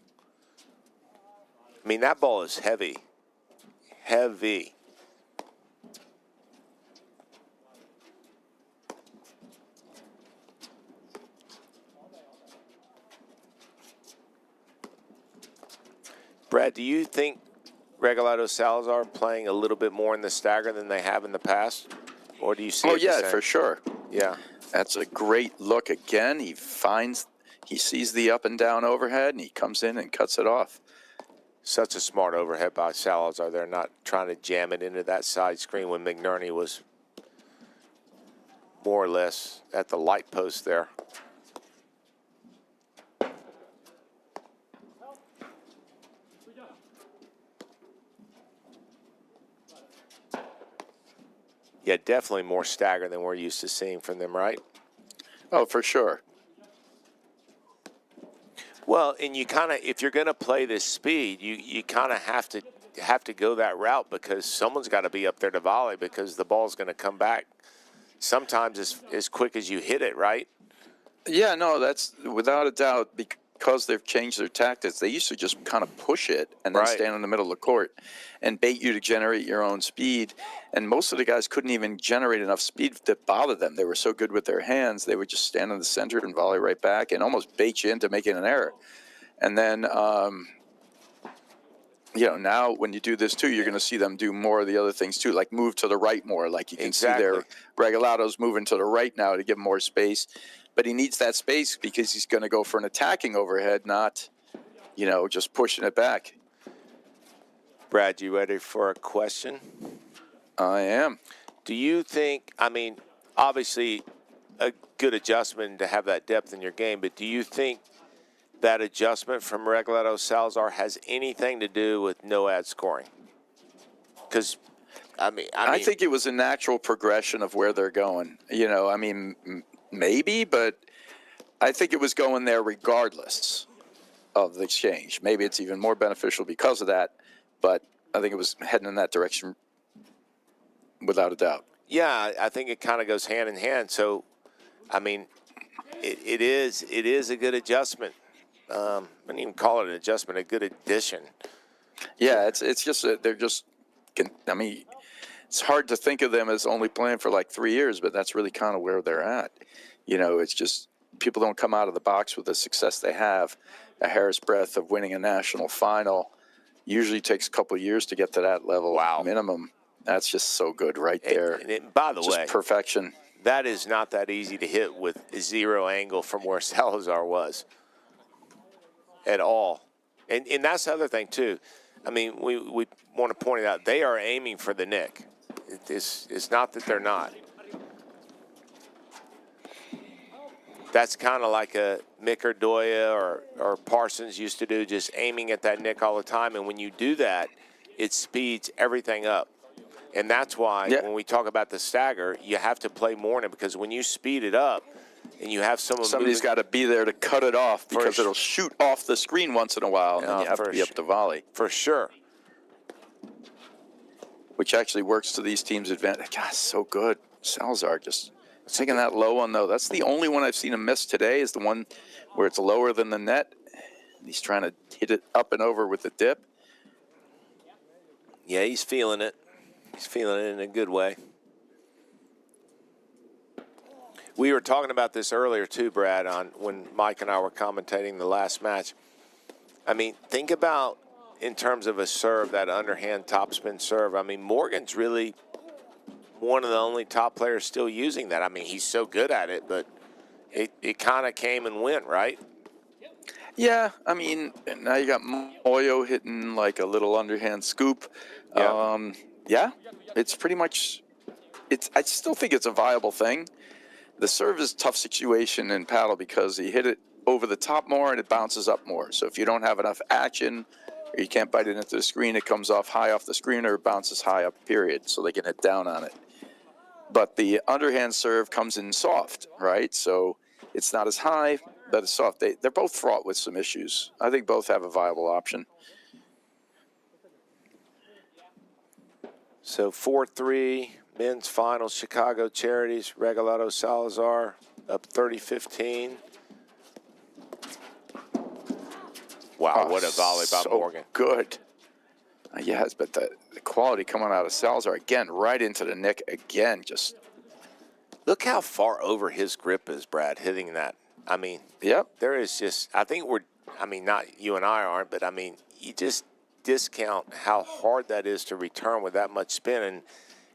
I mean, that ball is heavy. Heavy. Brad, do you think Regalado Salazar playing a little bit more in the stagger than they have in the past? Or do you see it the same? For sure. Yeah. That's a great look again. He sees the up and down overhead, and he comes in and cuts it off. Such a smart overhead by Salazar. They're not trying to jam it into that side screen when McNerney was more or less at the light post there. Yeah, definitely more stagger than we're used to seeing from them, right? Oh, for sure. Well, and you kind of, if you're going to play this speed, you kind of have to go that route because someone's got to be up there to volley because the ball's going to come back sometimes as quick as you hit it, right? Yeah, no, that's without a doubt because they've changed their tactics. They used to just kind of push it and then Right. stand in the middle of the court and bait you to generate your own speed. And most of the guys couldn't even generate enough speed to bother them. They were so good with their hands, they would just stand in the center and volley right back and almost bait you into making an error. And then, now when you do this too, you're going to see them do more of the other things too, like move to the right more. Like you can see their Regalado's moving to the right now to give him more space. But he needs that space because he's going to go for an attacking overhead, not, just pushing it back. Brad, you ready for a question? I am. Do you think, obviously a good adjustment to have that depth in your game, but do you think that adjustment from Regalado Salazar has anything to do with no ad scoring? Because, I think it was a natural progression of where they're going. Maybe, but I think it was going there regardless of the exchange. Maybe it's even more beneficial because of that, but I think it was heading in that direction without a doubt. Yeah, I think it kind of goes hand in hand. So, it is a good adjustment. I wouldn't even call it an adjustment, a good addition. Yeah, it's just they're just. It's hard to think of them as only playing for like 3 years, but that's really kind of where they're at. It's just people don't come out of the box with the success they have. A hair's breadth of winning a national final usually takes a couple of years to get to that level minimum. That's just so good right there. And by the way, just perfection. That is not that easy to hit with zero angle from where Salazar was at all. And that's the other thing, too. We want to point it out. They are aiming for the nick. It's not that they're not. That's kind of like a Mick or Doya or Parsons used to do, just aiming at that nick all the time. And when you do that, it speeds everything up. And that's why when we talk about the stagger, you have to play more in it because when you speed it up and you have somebody's got to be there to cut it off because it'll shoot off the screen once in a while, and then you have to be up to volley. For sure. Which actually works to these teams' advantage. God, so good. Salazar just taking that low one, though. That's the only one I've seen him miss today is the one where it's lower than the net. He's trying to hit it up and over with the dip. Yeah, he's feeling it. He's feeling it in a good way. We were talking about this earlier, too, Brad, on when Mike and I were commentating the last match. Think about in terms of a serve, that underhand topspin serve. Morgan's really one of the only top players still using that. He's so good at it, but it kind of came and went, right? Yeah, now you got Moyo hitting like a little underhand scoop. Yeah. It's pretty much – I still think it's a viable thing. The serve is a tough situation in paddle because you hit it over the top more and it bounces up more. So if you don't have enough action or you can't bite it into the screen, it comes off high off the screen or it bounces high up, period, so they can hit down on it. But the underhand serve comes in soft, right? So it's not as high, but it's soft. They're both fraught with some issues. I think both have a viable option. So 4-3, men's finals, Chicago Charities, Regalado Salazar up 30-15. Wow, what a volley by Morgan. Good. Yes, but the quality coming out of Salazar again, right into the nick again. Just look how far over his grip is, Brad, hitting that. Yep. There is just, I think not you and I aren't, but you just discount how hard that is to return with that much spin. And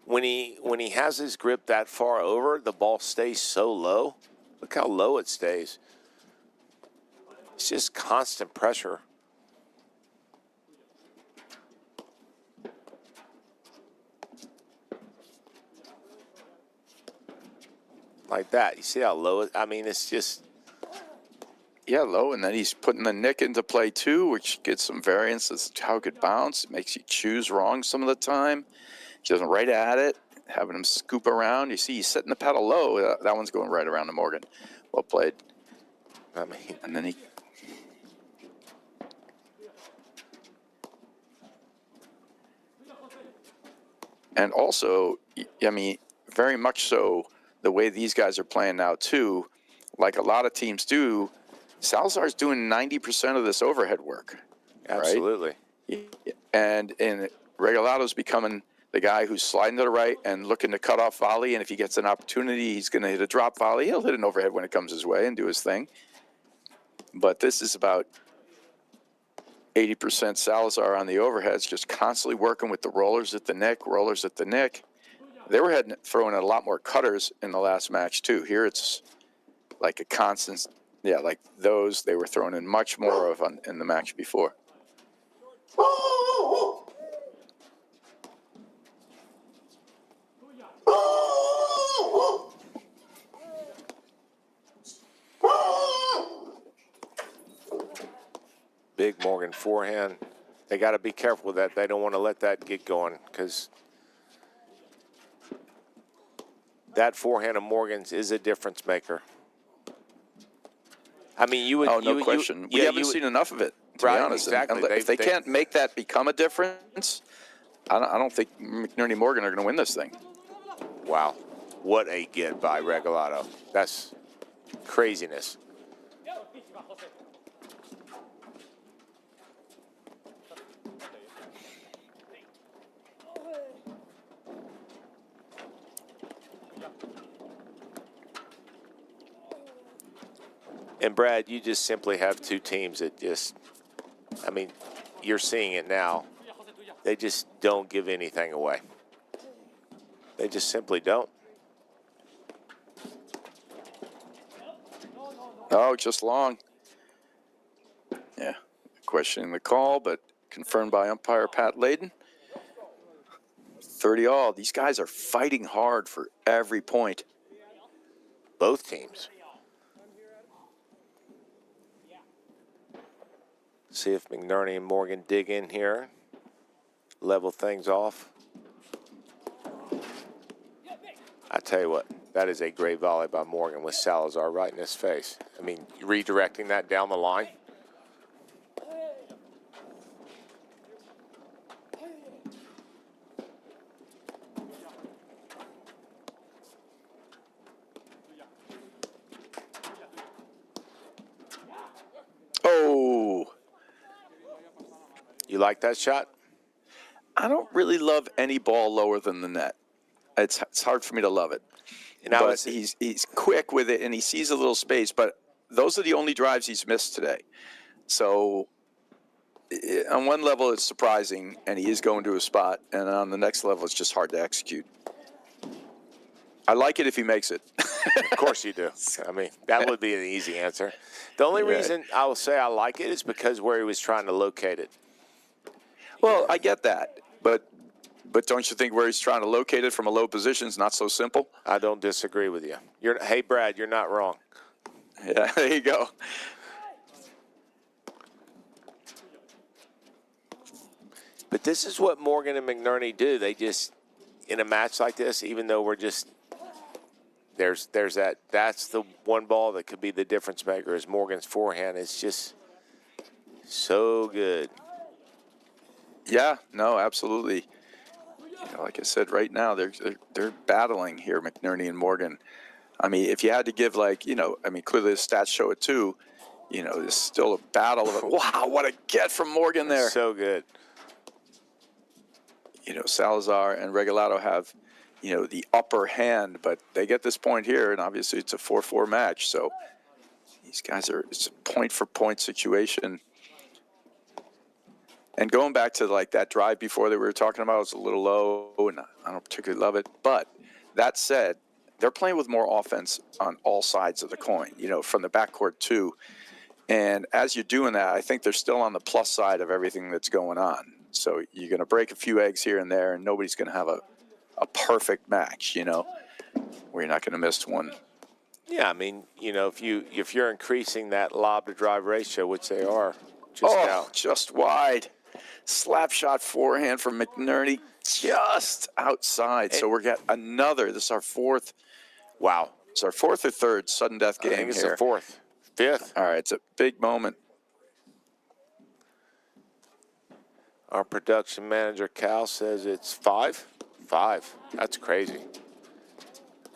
when he has his grip that far over, the ball stays so low. Look how low it stays. It's just constant pressure. like that. You see how low it, I mean, it's just. Yeah, low, and then he's putting the nick into play too, which gets some variance. It's how it could bounce. It makes you choose wrong some of the time. He doesn't right at it, having him scoop around. You see he's setting the paddle low. That one's going right around to Morgan. Well played. I mean, And then he. And also, I mean, very much so, the way these guys are playing now too, like a lot of teams do, Salazar's doing 90% of this overhead work. absolutely. Right? And Regalado's becoming the guy who's sliding to the right and looking to cut off volley. And if he gets an opportunity, he's going to hit a drop volley. He'll hit an overhead when it comes his way and do his thing. But this is about 80% Salazar on the overheads, just constantly working with the rollers at the neck. They were throwing a lot more cutters in the last match too. Here it's like a constant, like those they were throwing in much more of in the match before. Big Morgan forehand. They got to be careful with that. They don't want to let that get going because that forehand of Morgan's is a difference maker. I mean, you would. Oh, no question. We haven't seen enough of it, to be honest. Exactly. And if they can't make that become a difference, I don't think McNerney and Morgan are going to win this thing. Wow. What a get by Regalado. That's craziness. And Brad, you just simply have two teams that just, I mean, you're seeing it now. They just don't give anything away. They just simply don't. Oh, just long. Yeah, questioning the call, but confirmed by umpire Pat Layden. 30 all. These guys are fighting hard for every point. Both teams. See if McNerney and Morgan dig in here, level things off. I tell you what, that is a great volley by Morgan with Salazar right in his face. I mean, redirecting that down the line. Oh. You like that shot? I don't really love any ball lower than the net. It's hard for me to love it. But he's quick with it, and he sees a little space. But those are the only drives he's missed today. So on one level, it's surprising, and he is going to a spot. And on the next level, it's just hard to execute. I like it if he makes it. Of course you do. I mean, that would be an easy answer. The only reason I will say I like it is because where he was trying to locate it. Well, I get that. But don't you think where he's trying to locate it from a low position is not so simple? I don't disagree with you. Hey, Brad, you're not wrong. Yeah, there you go. But this is what Morgan and McNerney do. They just, in a match like this, even though we're just, there's that's the one ball that could be the difference maker is Morgan's forehand. It's just so good. Yeah, no, absolutely. Like I said, right now they're battling here, McNerney and Morgan. I mean, if you had to give clearly the stats show it too. There's still a battle of it. Wow, what a get from Morgan there. So good. Salazar and Regalado have, the upper hand, but they get this point here, and obviously it's a 4-4 match. So these guys it's a point-for-point situation. And going back to that drive before that we were talking about, it's a little low, and I don't particularly love it. But that said, they're playing with more offense on all sides of the coin, from the backcourt too. And as you're doing that, I think they're still on the plus side of everything that's going on. So you're going to break a few eggs here and there, and nobody's going to have a perfect match, where you're not going to miss one Yeah, I mean, if you're increasing that lob to drive ratio, which they are, just wide. Slap shot forehand from McNerney, just outside. So we're getting another. This is our fourth. Wow. It's our fourth or third sudden death game I think it's here. the fourth, fifth. All right, it's a big moment. Our production manager, Cal, says it's 5. 5. That's crazy.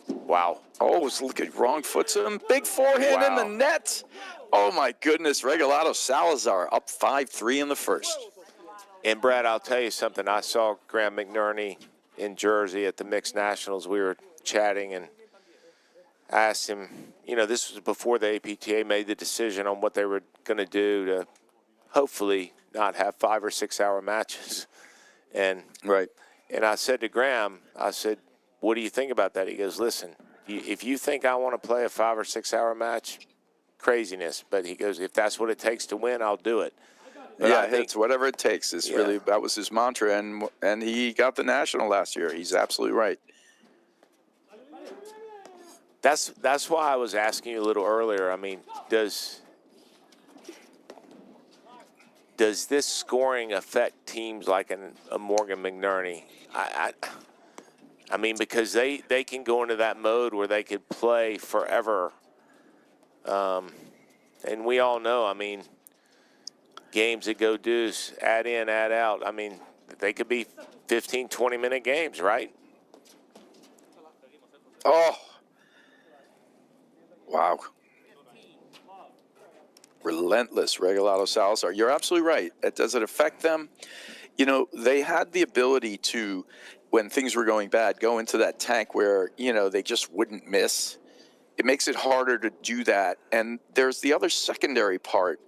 Wow. Oh, look at wrong foot. Some big forehand in the net. Oh, my goodness. Regalado Salazar up 5-3 in the first. And, Brad, I'll tell you something. I saw Graham McNerney in Jersey at the Mixed Nationals. We were chatting, and I asked him, this was before the APTA made the decision on what they were going to do to hopefully not have 5 or 6 hour matches. And I said to Graham, I said, what do you think about that? He goes, listen, if you think I want to play a 5 or 6 hour match, craziness. But he goes, if that's what it takes to win, I'll do it. But it's whatever it takes. It's really, that was his mantra, and he got the national last year. He's absolutely right. That's why I was asking you a little earlier. I mean, does this scoring affect teams like a Morgan McNerney? I mean, because they can go into that mode where they could play forever. And we all know, I mean, games that go deuce, add in, add out. I mean, they could be 15, 20-minute games, right? Oh. Wow. Relentless, Regalado Salazar. You're absolutely right. Does it affect them? They had the ability to, when things were going bad, go into that tank where, they just wouldn't miss. It makes it harder to do that. And there's the other secondary part,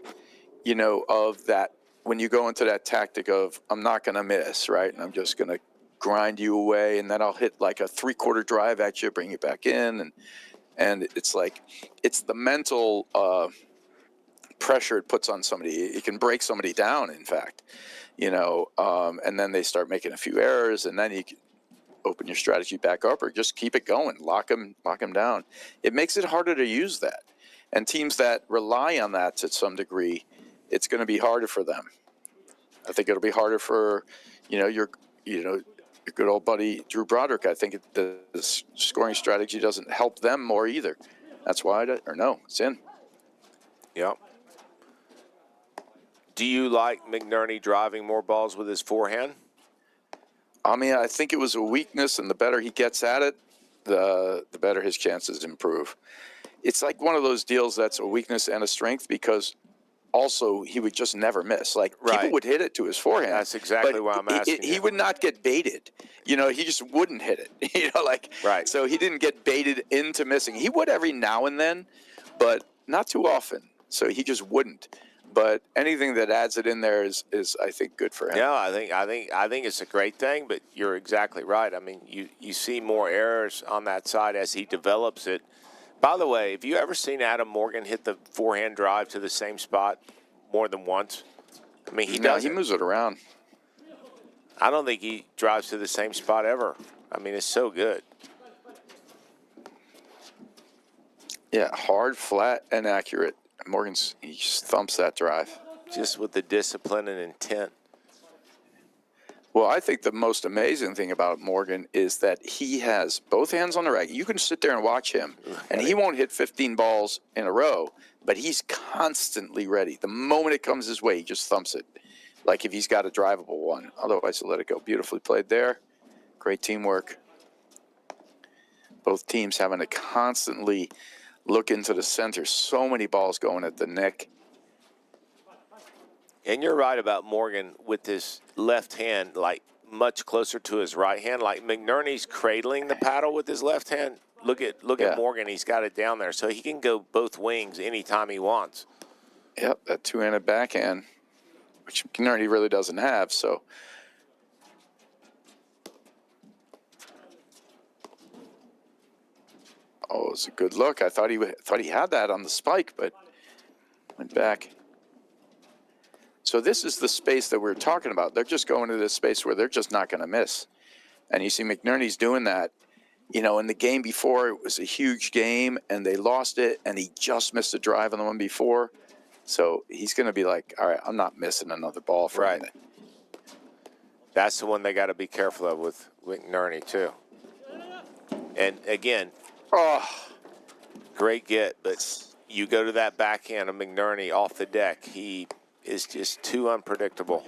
of that when you go into that tactic of, I'm not going to miss, right? And I'm just going to grind you away, and then I'll hit like a 3/4 drive at you, bring you back in. And it's like, it's the mental pressure it puts on somebody. It can break somebody down, in fact, and then they start making a few errors, and then you can open your strategy back up or just keep it going, lock them down. It makes it harder to use that. And teams that rely on that to some degree, it's going to be harder for them. I think it'll be harder for, your good old buddy Drew Broderick. I think the scoring strategy doesn't help them more either. That's why it's in. Yeah. Do you like McNerney driving more balls with his forehand? I mean, I think it was a weakness, and the better he gets at it, the better his chances improve. It's like one of those deals that's a weakness and a strength, because also he would just never miss. Like, people would hit it to his forehand. That's exactly why I'm asking He would not get baited. He just wouldn't hit it. So he didn't get baited into missing. He would every now and then, but not too often. So he just wouldn't. But anything that adds it in there is I think, good for him. Yeah, I think it's a great thing, but you're exactly right. I mean, you see more errors on that side as he develops it. By the way, have you ever seen Adam Morgan hit the forehand drive to the same spot more than once? I mean, he moves it around. I don't think he drives to the same spot ever. I mean, it's so good. Yeah, hard, flat, and accurate. He just thumps that drive. Just with the discipline and intent. Well, I think the most amazing thing about Morgan is that he has both hands on the racket. You can sit there and watch him, and he won't hit 15 balls in a row, but he's constantly ready. The moment it comes his way, he just thumps it, like if he's got a drivable one. Otherwise, he'll let it go. Beautifully played there. Great teamwork. Both teams having to constantly look into the center. So many balls going at the neck. And you're right about Morgan with his left hand, like much closer to his right hand. Like McNerney's cradling the paddle with his left hand. Look at Morgan. He's got it down there, so he can go both wings anytime he wants. Yep, that two-handed backhand, which McNerney really doesn't have. So. Oh, it was a good look. I thought he had that on the spike, but went back. So this is the space that we're talking about. They're just going to this space where they're just not going to miss. And you see McNerney's doing that You know, in the game before, it was a huge game, and they lost it, and he just missed a drive on the one before. So he's going to be like, all right, I'm not missing another ball from Right. it. That's the one they got to be careful of with McNerney, too. And, again, great get, but you go to that backhand of McNerney off the deck, he is just too unpredictable.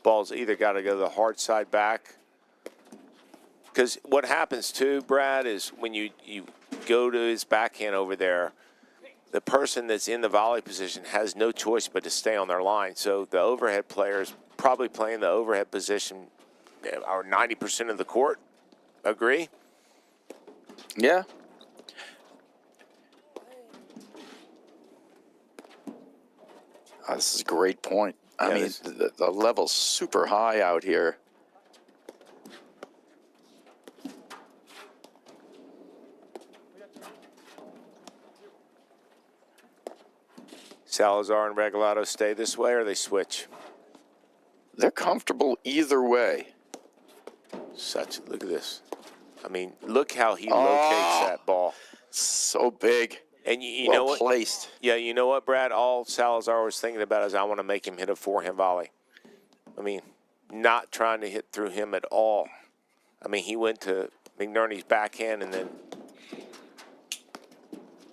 Ball's either got to go the hard side back. Because what happens, too, Brad, is when you go to his backhand over there, the person that's in the volley position has no choice but to stay on their line. So the overhead players probably playing the overhead position or 90% of the court. Agree? Yeah. This is a great point. I mean, the level's super high out here. Salazar and Regalado stay this way or they switch? They're comfortable either way. Look at this. I mean, look how he locates that ball. So big. And you well know what? Placed. Yeah, you know what, Brad? All Salazar was thinking about is I want to make him hit a forehand volley. I mean, not trying to hit through him at all. I mean, he went to McNerney's backhand and then,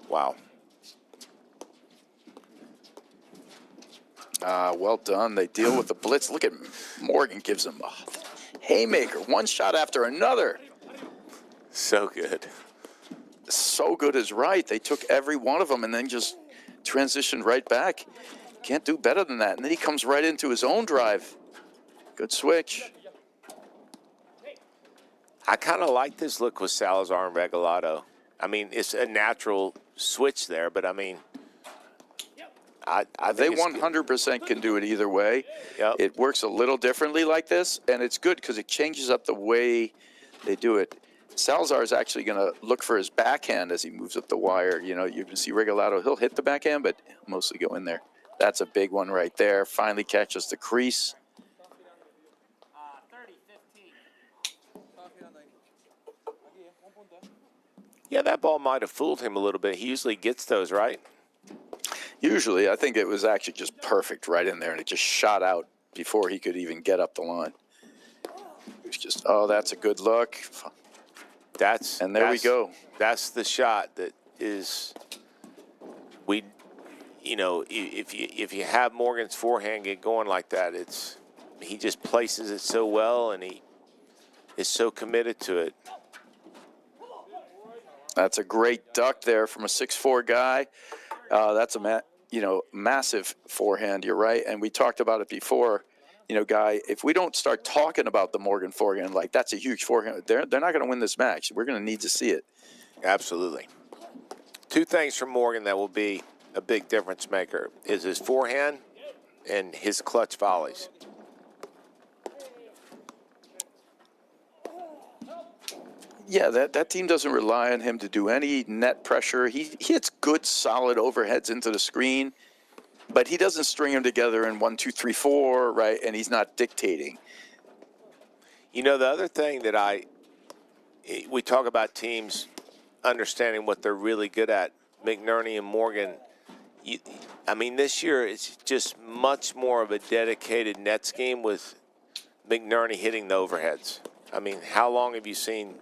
wow. Well done. They deal with the blitz. Look at Morgan gives him a haymaker. One shot after another. So good. So good is right. They took every one of them and then just transitioned right back. Can't do better than that. And then he comes right into his own drive. Good switch. I kind of like this look with Salazar and Regalado. I mean, it's a natural switch there, but I mean, I they think 100% can do it either way. Yep. It works a little differently like this, and it's good because it changes up the way they do it. Salazar is actually going to look for his backhand as he moves up the wire. You know, you can see Regalado, he'll hit the backhand, but he'll mostly go in there. That's a big one right there. Finally catches the crease. Yeah, that ball might have fooled him a little bit. He usually gets those, right? Usually, I think it was actually just perfect right in there, and it just shot out before he could even get up the line. It was just, oh, that's a good look. And there we go. That's the shot that is, you know, if you have Morgan's forehand get going like that, he just places it so well, and he is so committed to it. That's a great duck there from a 6'4" guy. That's a massive forehand. You're right, and we talked about it before. You know, Guy, if we don't start talking about the Morgan forehand, like that's a huge forehand, they're not going to win this match. We're going to need to see it. Absolutely. Two things from Morgan that will be a big difference maker is his forehand and his clutch volleys. Yeah, that team doesn't rely on him to do any net pressure. He hits good, solid overheads into the screen, but he doesn't string them together in 1, 2, 3, 4, right? And he's not dictating. You know, the other thing that we talk about teams understanding what they're really good at. McNerney and Morgan, I mean, this year it's just much more of a dedicated net scheme with McNerney hitting the overheads. I mean, how long have you seen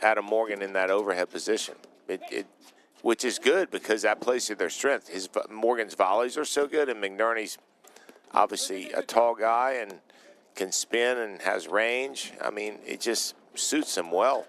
Adam Morgan in that overhead position? Which is good because that plays to their strength. Morgan's volleys are so good, and McNerney's obviously a tall guy and can spin and has range. I mean, it just suits him well.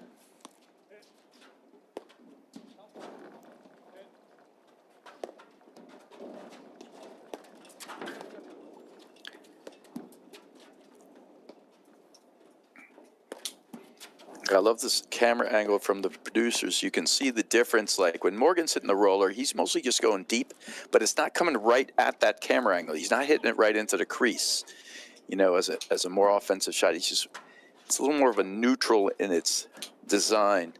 I love this camera angle from the producers. You can see the difference. Like when Morgan's hitting the roller, he's mostly just going deep, but it's not coming right at that camera angle. He's not hitting it right into the crease. You know, as a more offensive shot, it's a little more of a neutral in its design.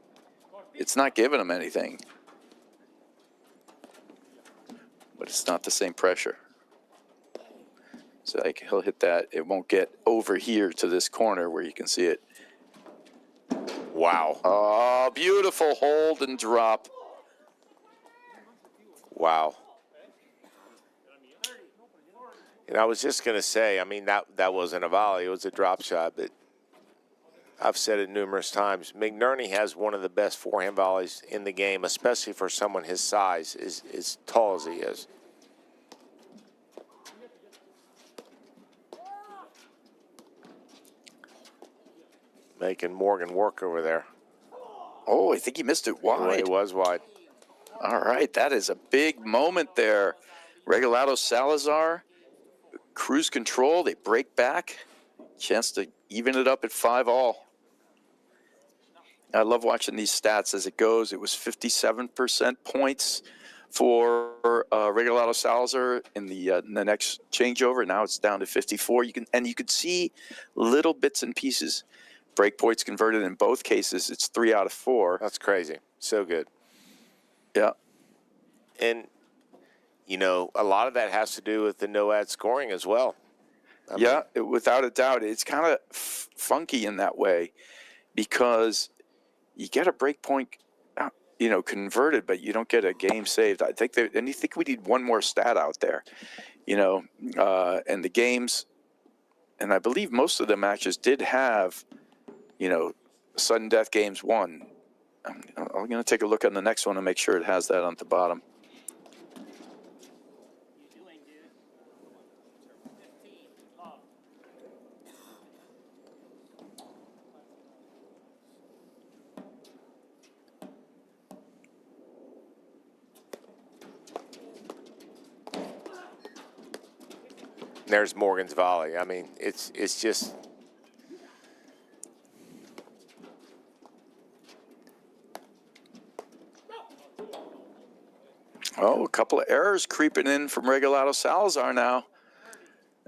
It's not giving him anything, but it's not the same pressure. So like he'll hit that. It won't get over here to this corner where you can see it. Wow. Oh, beautiful hold and drop. Wow. And I was just going to say, I mean, that wasn't a volley. It was a drop shot. But I've said it numerous times. McNerney has one of the best forehand volleys in the game, especially for someone his size, as tall as he is. Making Morgan work over there. Oh, I think he missed it wide. It was wide. All right, that is a big moment there. Regalado Salazar, cruise control. They break back. Chance to even it up at 5-all. I love watching these stats as it goes. It was 57% points for Regalado Salazar in the next changeover. Now it's down to 54. You could see little bits and pieces. Break points converted in both cases. It's 3 out of 4. That's crazy. So good. Yeah. And, you know, a lot of that has to do with the no-ad scoring as well. Without a doubt. It's kind of funky in that way because you get a break point, converted, but you don't get a game saved. I think we need one more stat out there, and the games, and I believe most of the matches did have, sudden death games won. I'm going to take a look on the next one and make sure it has that on the bottom. There's Morgan's volley. I mean, it's just. Oh, a couple of errors creeping in from Regalado Salazar now.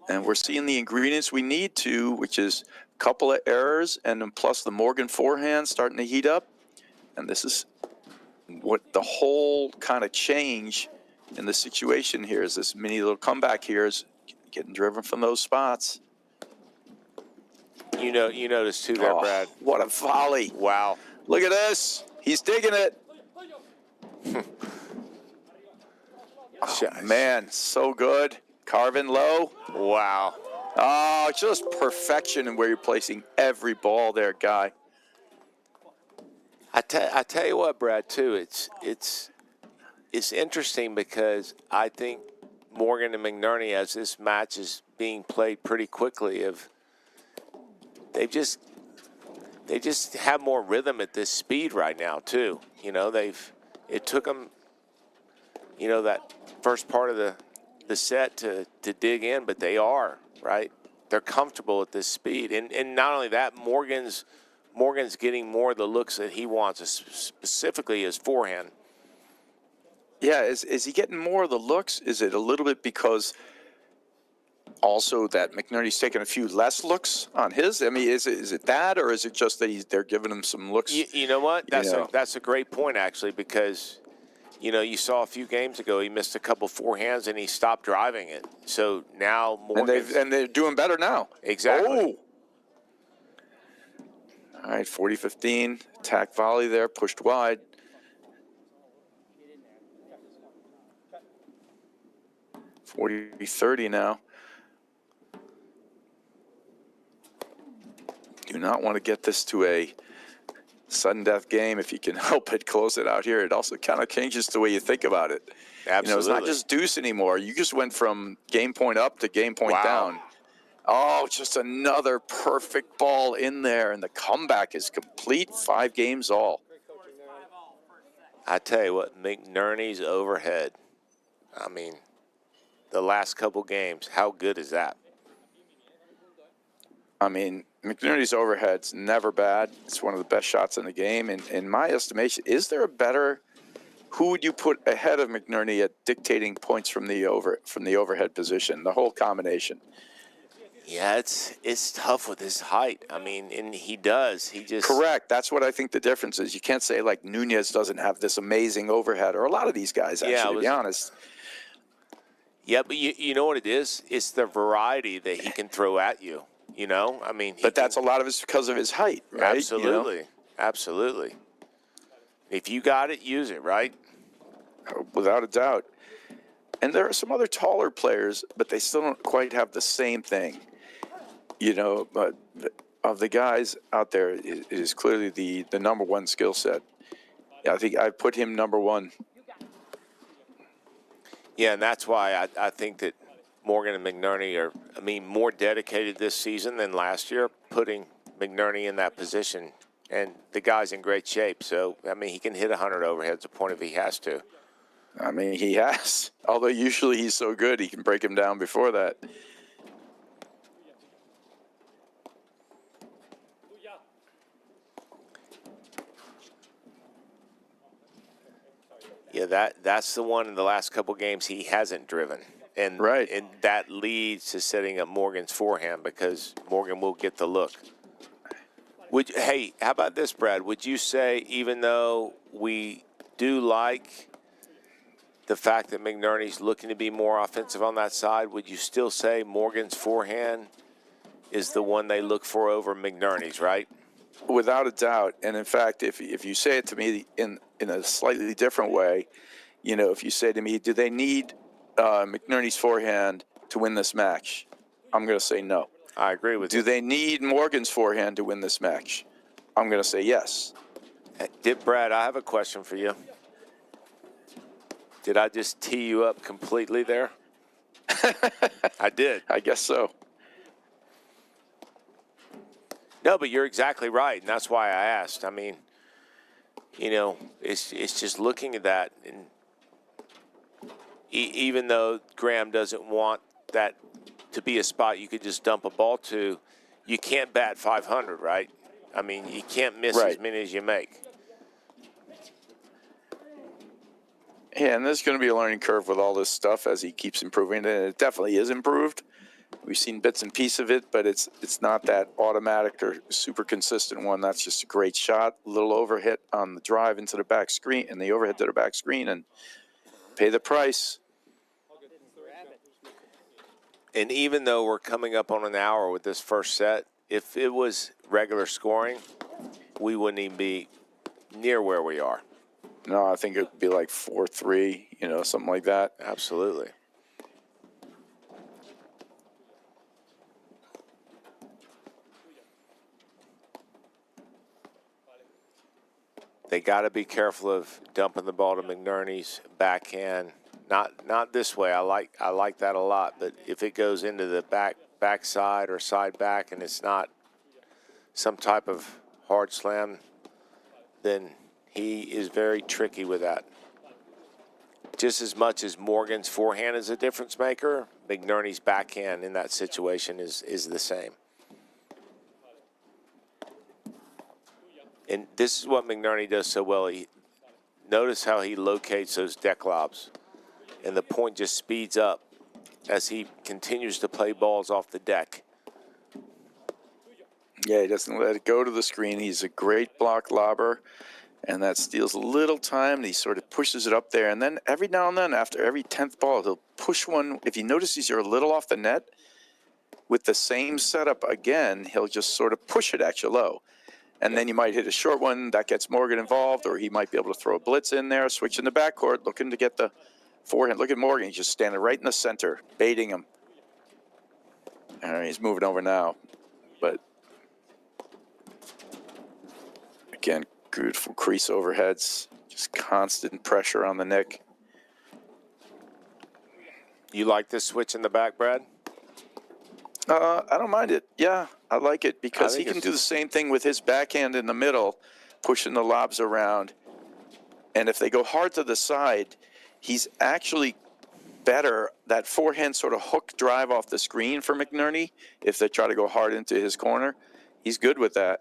And we're seeing the ingredients we need to, which is a couple of errors and then plus the Morgan forehand starting to heat up. And this is what the whole kind of change in the situation here is. This mini little comeback here is getting driven from those spots. You notice too there, Brad. What a volley. Wow. Look at this. He's digging it. Oh, man, so good. Carving low. Wow. Oh, just perfection in where you're placing every ball there, Guy. I tell you what, Brad, too, it's interesting because I think Morgan and McNerney, as this match is being played pretty quickly, they just have more rhythm at this speed right now, too. It took them, that first part of the set to dig in, but they are, right? They're comfortable at this speed. And not only that, Morgan's getting more of the looks that he wants, specifically his forehand. Yeah, is he getting more of the looks? Is it a little bit because also that McNerney's taking a few less looks on his? I mean, is it that, or is it just that they're giving him some looks? You know what? That's a great point, actually, because you saw a few games ago he missed a couple forehands and he stopped driving it. So now Morgan and they're doing better now. Exactly. Oh. All right, 40-15 attack volley there, pushed wide. .40-30 now. Do not want to get this to a sudden death game if you can help it. Close it out here. It also kind of changes the way you think about it. Absolutely. It's not just deuce anymore. You just went from game point up to game point Wow. down. Oh, just another perfect ball in there, and the comeback is complete. 5 games all. I tell you what, McNerney's overhead. I mean, the last couple games, how good is that? I mean, McNerney's overhead's never bad. It's one of the best shots in the game. And in my estimation, is there a better? Who would you put ahead of McNerney at dictating points from the overhead position? The whole combination. Yeah, it's tough with his height. I mean, and he does. He just correct. That's what I think the difference is. You can't say like Nunez doesn't have this amazing overhead, or a lot of these guys actually. To be honest. Yeah, but you know what it is? It's the variety that he can throw at you. I mean. But that's a lot of it's because of his height, right? Absolutely, Absolutely. If you got it, use it, right? Without a doubt. And there are some other taller players, but they still don't quite have the same thing. But of the guys out there, it is clearly the number one skill set. Yeah, I think I put him number one. Yeah, and that's why I think that Morgan and McNerney are, more dedicated this season than last year, putting McNerney in that position. And the guy's in great shape, so, he can hit 100 overheads a point if he has to. He has. Although usually he's so good, he can break him down before that. Yeah, that's the one in the last couple games he hasn't driven. And, right. And that leads to setting up Morgan's forehand because Morgan will get the look. Hey, how about this, Brad? Would you say, even though we do like the fact that McNerney's looking to be more offensive on that side, would you still say Morgan's forehand is the one they look for over McNerney's, right? Without a doubt. And in fact, if you say it to me in a slightly different way, if you say to me, do they need McNerney's forehand to win this match? I'm going to say no. I agree with you. Do they need Morgan's forehand to win this match? I'm going to say yes. Brad, I have a question for you. Did I just tee you up completely there? I did. I guess so. No, but you're exactly right, and that's why I asked. It's just looking at that, and even though Graham doesn't want that to be a spot you could just dump a ball to, you can't bat 500, right? You can't miss as many as you make. Yeah, and there's going to be a learning curve with all this stuff as he keeps improving, and it definitely is improved. We've seen bits and pieces of it, but it's not that automatic or super consistent one. That's just a great shot, a little overhit on the drive into the back screen, and the overhit to the back screen, and pay the price. And even though we're coming up on an hour with this first set, if it was regular scoring, we wouldn't even be near where we are. No, I think it would be like 4-3, something like that. Absolutely. They got to be careful of dumping the ball to McNerney's backhand. Not this way. I like that a lot. But if it goes into the backside or side back and it's not some type of hard slam, then he is very tricky with that. Just as much as Morgan's forehand is a difference maker, McNerney's backhand in that situation is the same. And this is what McNerney does so well. Notice how he locates those deck lobs. And the point just speeds up as he continues to play balls off the deck. Yeah, he doesn't let it go to the screen. He's a great block lobber, and that steals a little time. And he sort of pushes it up there. And then every now and then, after every 10th ball, he'll push one. If he notices you're a little off the net, with the same setup again, he'll just sort of push it at you low. And then you might hit a short one. That gets Morgan involved, or he might be able to throw a blitz in there, switch in the backcourt, looking to get the forehand. Look at Morgan. He's just standing right in the center, baiting him. All right, he's moving over now. But, again, beautiful crease overheads. Just constant pressure on the neck. You like this switch in the back, Brad? I don't mind it. Yeah, I like it because he can do the same thing with his backhand in the middle, pushing the lobs around. And if they go hard to the side, he's actually better. That forehand sort of hook drive off the screen for McNerney, if they try to go hard into his corner, he's good with that.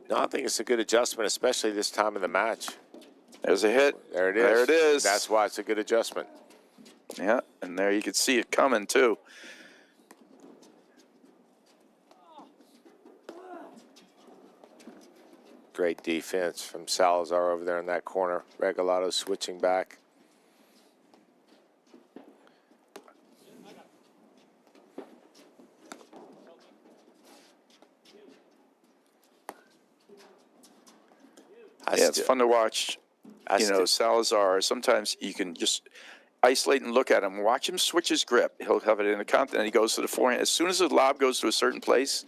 No, I think it's a good adjustment, especially this time of the match. There's a hit. There it is. There it is. That's why it's a good adjustment. Yeah, and there you can see it coming, too. Great defense from Salazar over there in that corner. Regalado switching back. It's fun to watch. Salazar, sometimes you can just isolate and look at him. Watch him switch his grip. He'll have it in a count, and he goes to the forehand. As soon as the lob goes to a certain place,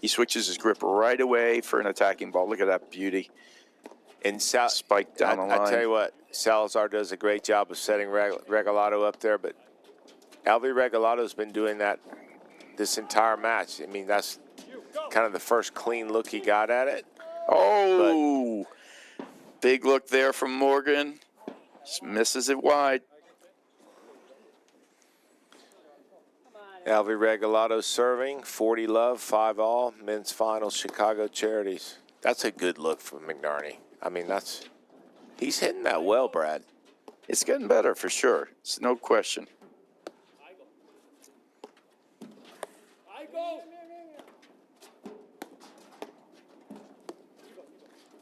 he switches his grip right away for an attacking ball. Look at that beauty. And spike down the line. I tell you what, Salazar does a great job of setting Regalado up there, but Alvy Regalado's been doing that this entire match. I mean, that's kind of the first clean look he got at it. Oh, big look there from Morgan. Just misses it wide. Alvy Regalado serving, 40 love, 5-all, men's finals, Chicago Charities. That's a good look from McNerney. I mean, he's hitting that well, Brad. It's getting better for sure. It's no question.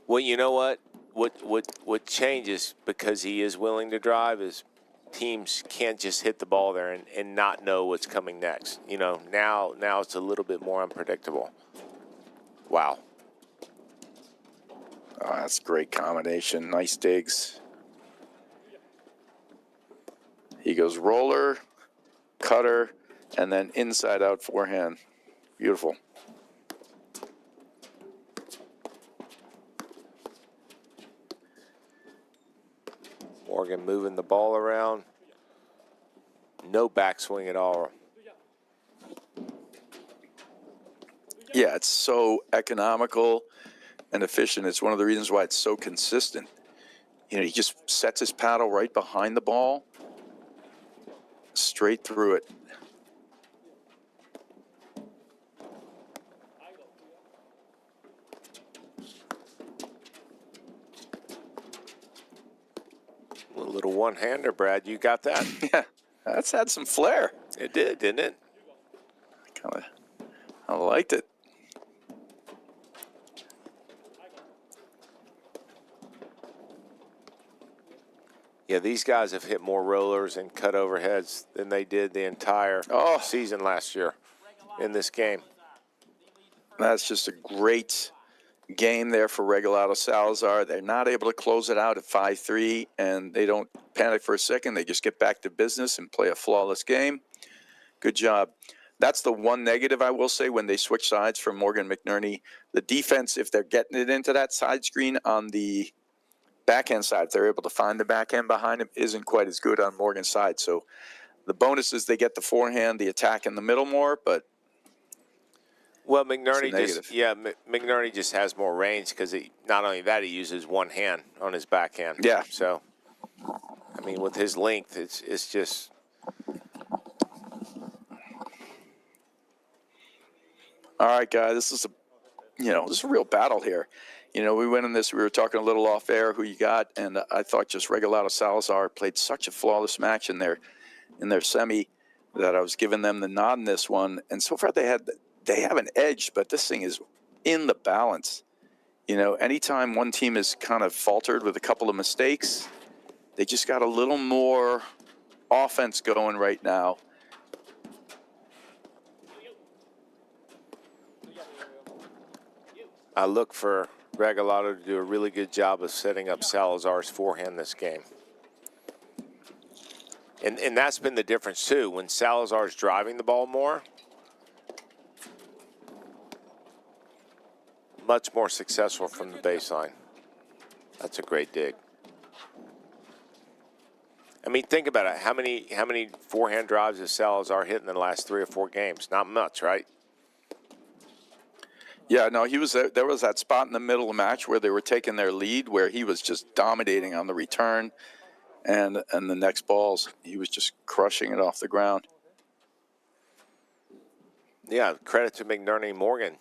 Well, you know what? What changes because he is willing to drive is teams can't just hit the ball there and not know what's coming next. You know, now it's a little bit more unpredictable. Wow. Oh, that's a great combination. Nice digs. He goes roller, cutter, and then inside out forehand. Beautiful. Morgan moving the ball around. No backswing at all. Yeah, it's so economical and efficient. It's one of the reasons why it's so consistent. You know, he just sets his paddle right behind the ball, straight through it. A little one-hander, Brad. You got that? Yeah, that's had some flair. It did, didn't it? I liked it. Yeah, these guys have hit more rollers and cut overheads than they did the entire season last year in this game. That's just a great game there for Regalado Salazar. They're not able to close it out at 5-3, and they don't panic for a second. They just get back to business and play a flawless game. Good job. That's the one negative I will say when they switch sides from Morgan McNerney. The defense, if they're getting it into that side screen on the backhand side, if they're able to find the backhand behind him, isn't quite as good on Morgan's side. So the bonus is they get the forehand, the attack in the middle more, but well, McNerney just has more range because not only that, he uses one hand on his backhand. Yeah. So, I mean, with his length, it's just. All right, guys, this is a real battle here. You know, we went in this, we were talking a little off air who you got, and I thought just Regalado Salazar played such a flawless match in their semi that I was giving them the nod in this one. And so far they have an edge, but this thing is in the balance. You know, anytime one team is kind of faltered with a couple of mistakes, they just got a little more offense going right now. I look for Regalado to do a really good job of setting up Salazar's forehand this game. And that's been the difference, too. When Salazar's driving the ball more, much more successful from the baseline. That's a great dig. I mean, think about it. How many forehand drives has Salazar hit in the last 3 or 4 games? Not much, right? Yeah, no, there was that spot in the middle of the match where they were taking their lead, where he was just dominating on the return, and the next balls, he was just crushing it off the ground. Yeah, credit to McNerney Morgan,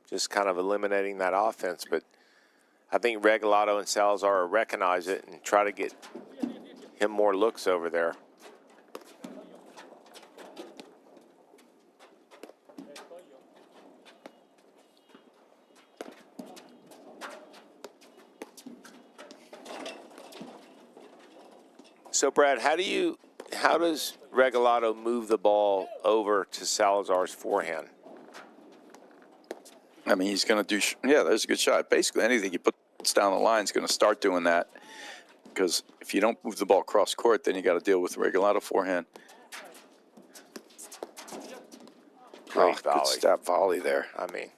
just kind of eliminating that offense. But I think Regalado and Salazar recognize it and try to get him more looks over there. So, Brad, how does Regalado move the ball over to Salazar's forehand? I mean, he's going to do, there's a good shot. Basically, anything you put gets down the line is going to start doing that. Because if you don't move the ball cross court, then you got to deal with the Regalado forehand. Great volley. Good step volley there. I mean,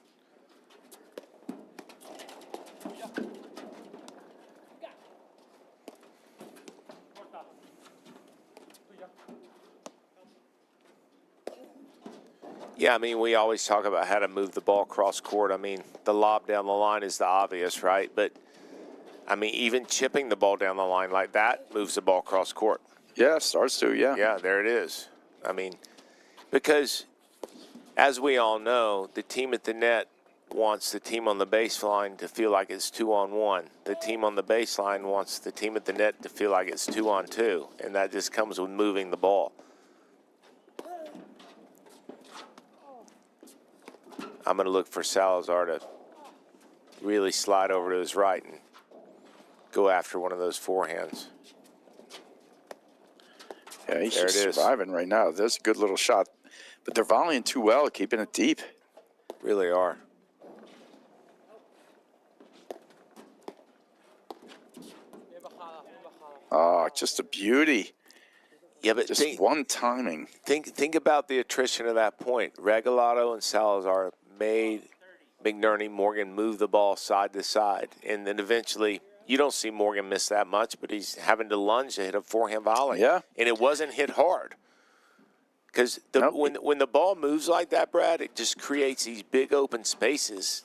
yeah, I mean, we always talk about how to move the ball cross court. I mean, the lob down the line is the obvious, right? But, I mean, even chipping the ball down the line like that moves the ball cross court. Yeah, starts to, yeah. Yeah, there it is. I mean, because as we all know, the team at the net wants the team on the baseline to feel like it's 2-on-1. The team on the baseline wants the team at the net to feel like it's 2-on-2. And that just comes with moving the ball. I'm going to look for Salazar to really slide over to his right and go after one of those forehands. Yeah, he's just surviving right now. There's a good little shot. But they're volleying too well, keeping it deep. Really are. Oh, just a beauty. Yeah, but just one timing. Think about the attrition of that point. Regalado and Salazar made McNerney, Morgan move the ball side to side. And then eventually, you don't see Morgan miss that much, but he's having to lunge to hit a forehand volley. Yeah. And it wasn't hit hard. Because when the ball moves like that, Brad, it just creates these big open spaces,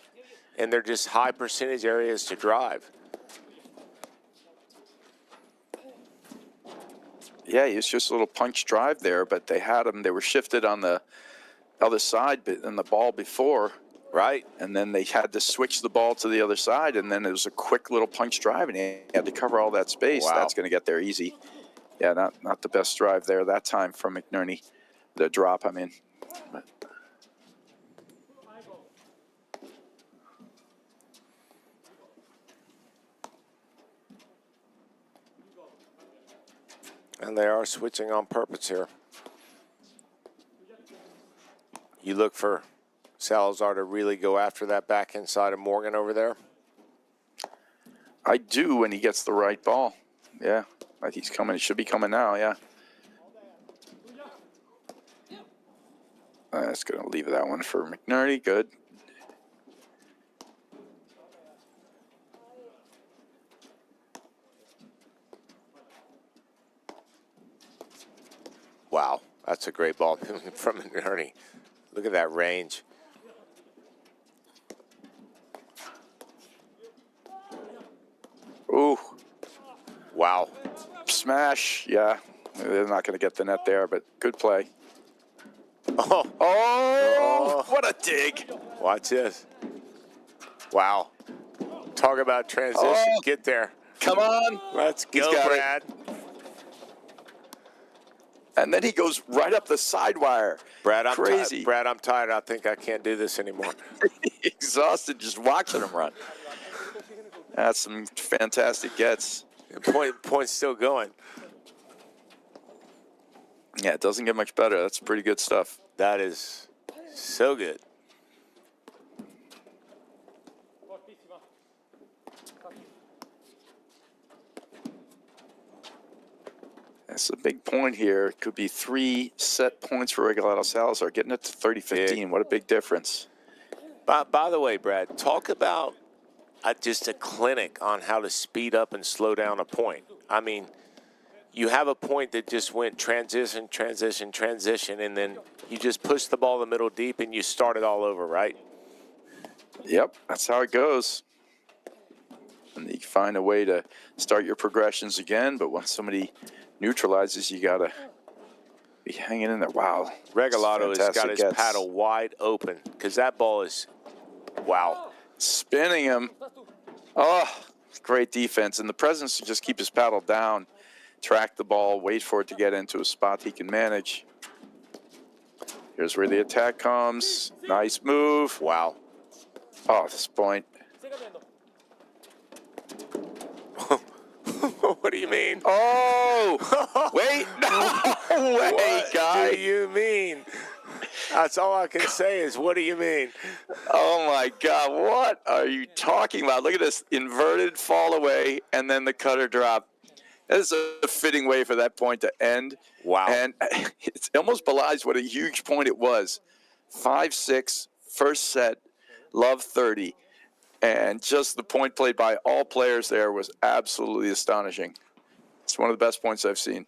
and they're just high percentage areas to drive. Yeah, it was just a little punch drive there, but they had them. They were shifted on the other side than the ball before. Right. And then they had to switch the ball to the other side, and then it was a quick little punch drive, and he had to cover all that space. Wow. That's going to get there easy. Yeah, not the best drive there that time from McNerney. The drop, I mean. And they are switching on purpose here. You look for Salazar to really go after that back inside of Morgan over there? I do when he gets the right ball. Yeah, he's coming. He should be coming now, yeah. That's going to leave that one for McNerney. Good. Wow, that's a great ball from McNerney. Look at that range. Ooh. Wow. Smash. Yeah, they're not going to get the net there, but good play. Oh, what a dig. Watch this. Wow. Talk about transition. Oh. Get there. Come on. Let's go, Brad. And then he goes right up the side wire. Brad, I'm crazy. Brad, I'm tired. I think I can't do this anymore. Exhausted just watching him run. That's some fantastic gets. Point's still going. Yeah, it doesn't get much better. That's pretty good stuff. That is so good. That's a big point here. It could be 3 set points for Regalado Salazar, getting it to 30-15. What a big difference. By the way, Brad, talk about just a clinic on how to speed up and slow down a point. I mean, you have a point that just went transition, transition, transition, and then you just push the ball in the middle deep and you start it all over, right? Yep, that's how it goes. And you find a way to start your progressions again, but when somebody neutralizes, you got to be hanging in there. Wow. Regalado has got his gets. paddle wide open because that ball is, wow. Spinning him. Oh, great defense. And the presence to just keep his paddle down, track the ball, wait for it to get into a spot he can manage. Here's where the attack comes. Nice move. Wow. Oh, this point. What do you mean? Oh, wait. No way, what guy. do you mean? That's all I can say is, what do you mean? Oh my God, what are you talking about? Look at this inverted fall away and then the cutter drop. That is a fitting way for that point to end. Wow. And it almost belies what a huge point it was. 5-6, first set, love 30. And just the point played by all players there was absolutely astonishing. It's one of the best points I've seen.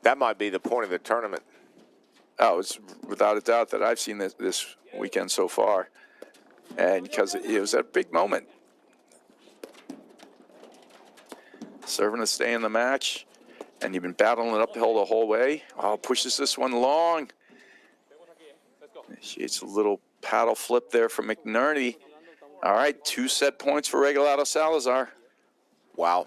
That might be the point of the tournament. Oh, it's without a doubt that I've seen this weekend so far. And because it was a big moment. Serving to stay in the match. And you've been battling it uphill the whole way. Oh, pushes this one long. It's a little paddle flip there from McNerney. All right, 2 set points for Regalado Salazar. Wow.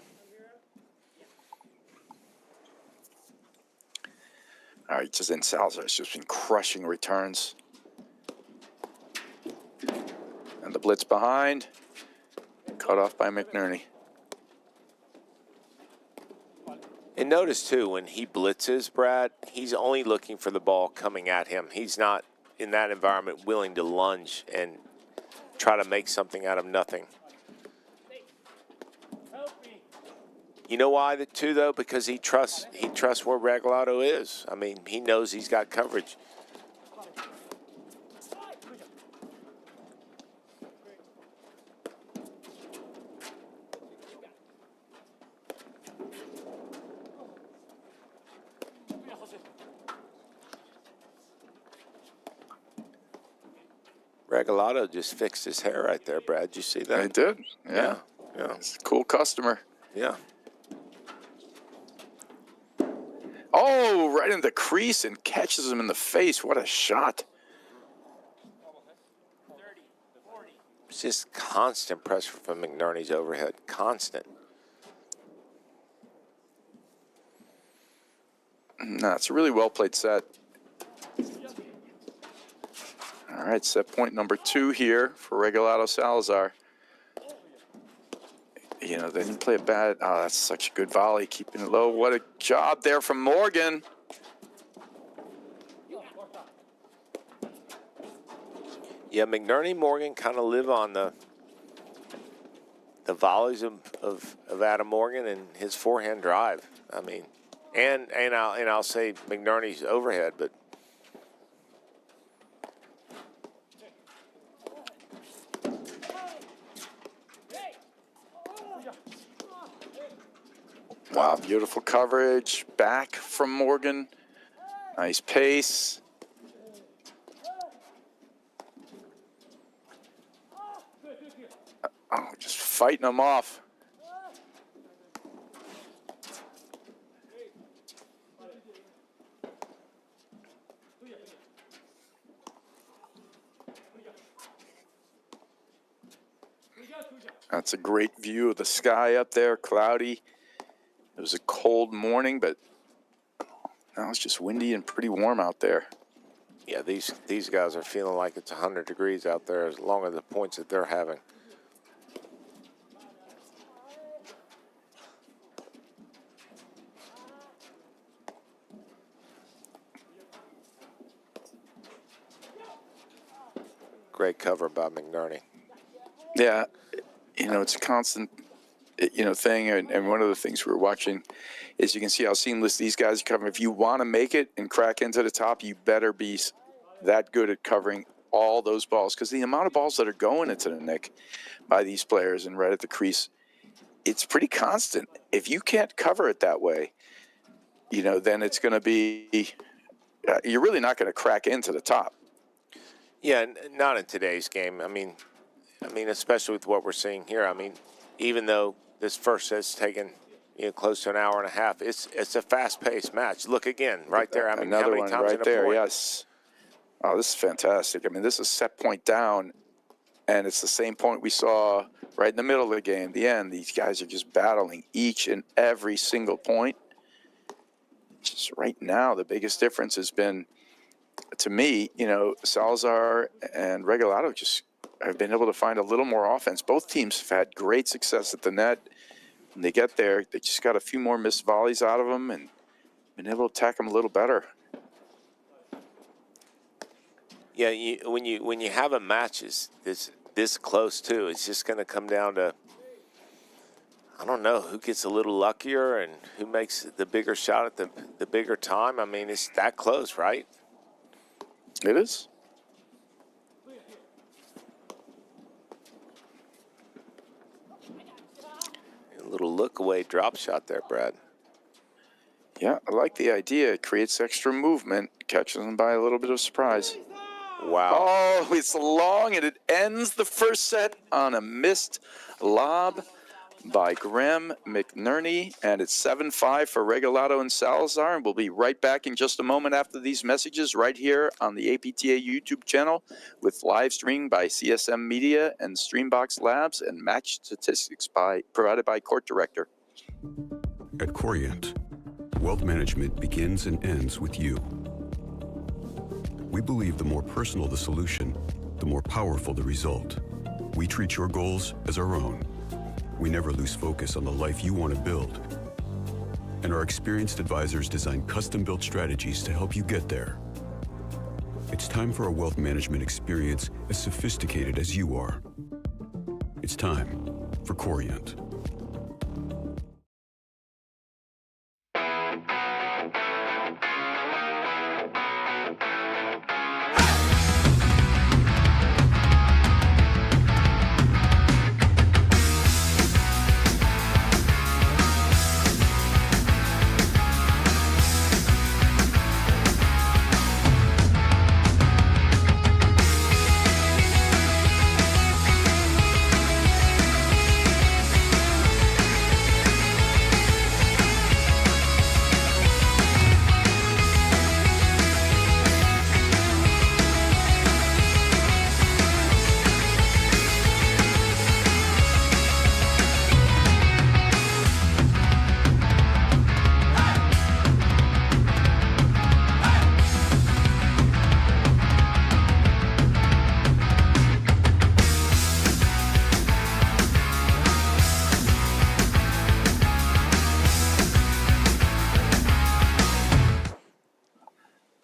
All right, just in Salazar's just been crushing returns. And the blitz behind. Cut off by McNerney. And notice, too, when he blitzes, Brad, he's only looking for the ball coming at him. He's not, in that environment, willing to lunge and try to make something out of nothing. You know why, too, though? Because he trusts where Regalado is. I mean, he knows he's got coverage. Regalado just fixed his hair right there, Brad. Did you see that? I did, yeah. Yeah. He's a cool customer. Yeah. Oh, right in the crease and catches him in the face. What a shot. It's just constant pressure from McNerney's overhead. Constant. No, it's a really well-played set. All right, set point number 2 here for Regalado Salazar. You know, they didn't play a bad. Oh, that's such a good volley, keeping it low. What a job there from Morgan. Yeah, McNerney, Morgan kind of live on the volleys of Adam Morgan and his forehand drive. I mean, and I'll say McNerney's overhead, but wow, beautiful coverage. Back from Morgan. Nice pace. Oh, just fighting them off. That's a great view of the sky up there, cloudy. It was a cold morning, but now it's just windy and pretty warm out there. yeah, these guys are feeling like it's 100 degrees out there as long as the points that they're having. Great cover by McNerney. Yeah, you know, it's a constant, you know, thing. And one of the things we're watching is you can see how seamless these guys are covering. If you want to make it and crack into the top, you better be that good at covering all those balls. Because the amount of balls that are going into the nick by these players and right at the crease, it's pretty constant. If you can't cover it that way, you know, then it's going to be, you're really not going to crack into the top. Yeah, not in today's game. I mean, especially with what we're seeing here. I mean, even though this first set's taken, you know, close to an hour and a half, it's a fast-paced match. Look again, right there. I mean, another how many one times right in a there. point? Yes. Oh, this is fantastic. I mean, this is set point down, and it's the same point we saw right in the middle of the game, the end. These guys are just battling each and every single point. Just right now, the biggest difference has been, to me, you know, Salazar and Regalado just have been able to find a little more offense. Both teams have had great success at the net. When they get there, they just got a few more missed volleys out of them and been able to attack them a little better. Yeah, when you have a match is this close too, it's just going to come down to, I don't know, who gets a little luckier and who makes the bigger shot at the bigger time. I mean, it's that close, right? It is. A little look away drop shot there, Brad. Yeah, I like the idea. It creates extra movement, catches them by a little bit of surprise. Wow. Oh, it's long, and it ends the first set on a missed lob by Graham McNerney, and it's 7-5 for Regalado and Salazar, and we'll be right back in just a moment after these messages right here on the APTA YouTube channel with live streaming by CSM Media and Streambox Labs and match statistics provided by Court Director. At Corient, wealth management begins and ends with you. We believe the more personal the solution, the more powerful the result. We treat your goals as our own. We never lose focus on the life you want to build. And our experienced advisors design custom-built strategies to help you get there. It's time for a wealth management experience as sophisticated as you are. It's time for Corient.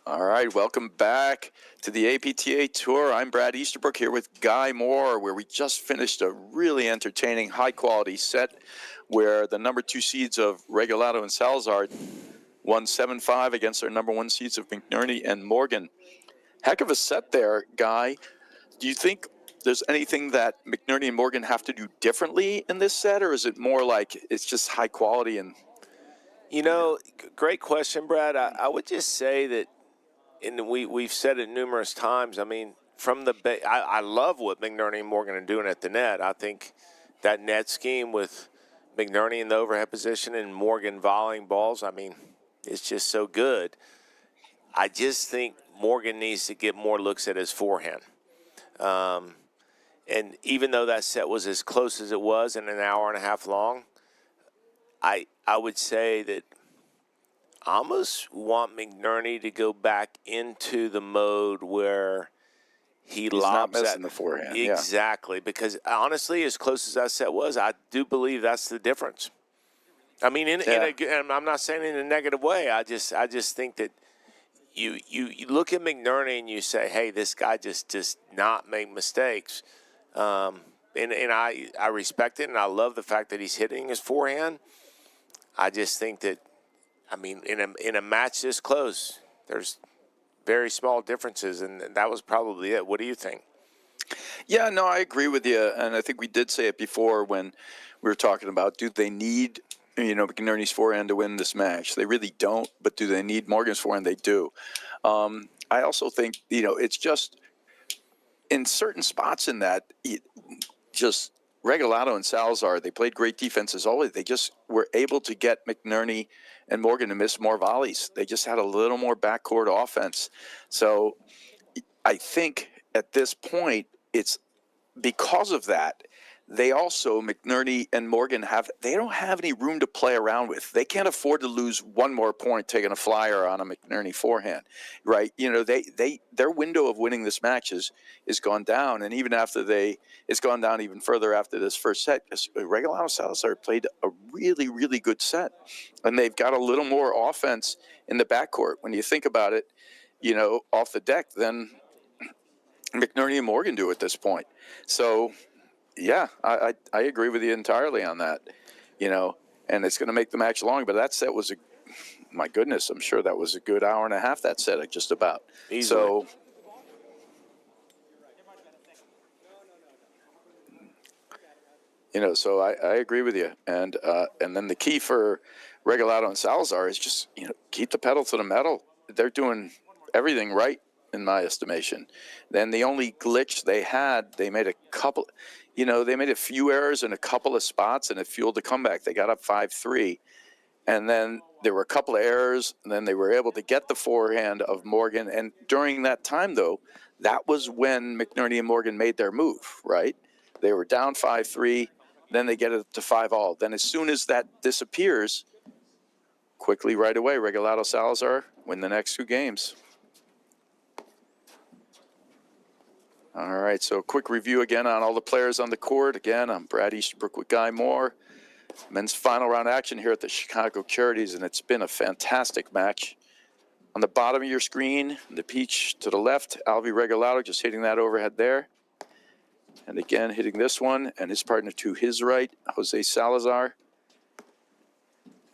All right, welcome back to the APTA Tour. I'm Brad Easterbrook here with Guy Moore, where we just finished a really entertaining, high-quality set where the number 2 seeds of Regalado and Salazar won 7-5 against their number 1 seeds of McNerney and Morgan. Heck of a set there, Guy. Do you think there's anything that McNerney and Morgan have to do differently in this set, or is it more like it's just high quality? And You know, great question, Brad. I would just say that, and we've said it numerous times, I mean, from the I love what McNerney and Morgan are doing at the net. I think that net scheme with McNerney in the overhead position and Morgan volleying balls, I mean, it's just so good. I just think Morgan needs to get more looks at his forehand. And even though that set was as close as it was and an hour and a half long, I would say that I almost want McNerney to go back into the mode where he lobs not missing at the forehand. Exactly, because honestly, as close as that set was, I do believe that's the difference. I mean, and I'm not saying in a negative way. I just think that you look at McNerney and you say, hey, this guy just does not make mistakes. And I respect it, and I love the fact that he's hitting his forehand. I just think that, I mean, in a match this close, there's very small differences, and that was probably it. What do you think? Yeah, no, I agree with you, and I think we did say it before when we were talking about, do they need, McNerney's forehand to win this match? They really don't, but do they need Morgan's forehand? They do. I also think, it's just in certain spots in that, just Regalado and Salazar, they played great defense as always. They just were able to get McNerney and Morgan to miss more volleys. They just had a little more backcourt offense. So I think at this point, it's because of that. They also, McNerney and Morgan, they don't have any room to play around with. They can't afford to lose one more point taking a flyer on a McNerney forehand, right? Their window of winning this match is gone down, and even after it's gone down even further after this first set, because Regalado Salazar played a really, really good set, and they've got a little more offense in the backcourt. When you think about it, off the deck, then McNerney and Morgan do at this point. So, yeah, I agree with you entirely on that. And it's going to make the match long. But that set was my goodness, I'm sure that was a good hour and a half. That set, just about. Easily. So. So I agree with you, and then the key for Regalado and Salazar is just keep the pedal to the metal. They're doing everything right in my estimation. Then the only glitch they made a couple, they made a few errors in a couple of spots, and it fueled the comeback. They got up 5-3, and then there were a couple of errors, and then they were able to get the forehand of Morgan. And during that time, though, that was when McNerney and Morgan made their move, right? They were down 5-3. Then they get it to 5-all. Then as soon as that disappears, quickly right away, Regalado Salazar win the next 2 games. All right, so a quick review again on all the players on the court. Again, I'm Brad Easterbrook with Guy Moore. Men's final round action here at the Chicago Charities, and it's been a fantastic match. On the bottom of your screen, the peach to the left, Alvi Regalado just hitting that overhead there. And again, hitting this one, and his partner to his right, Jose Salazar.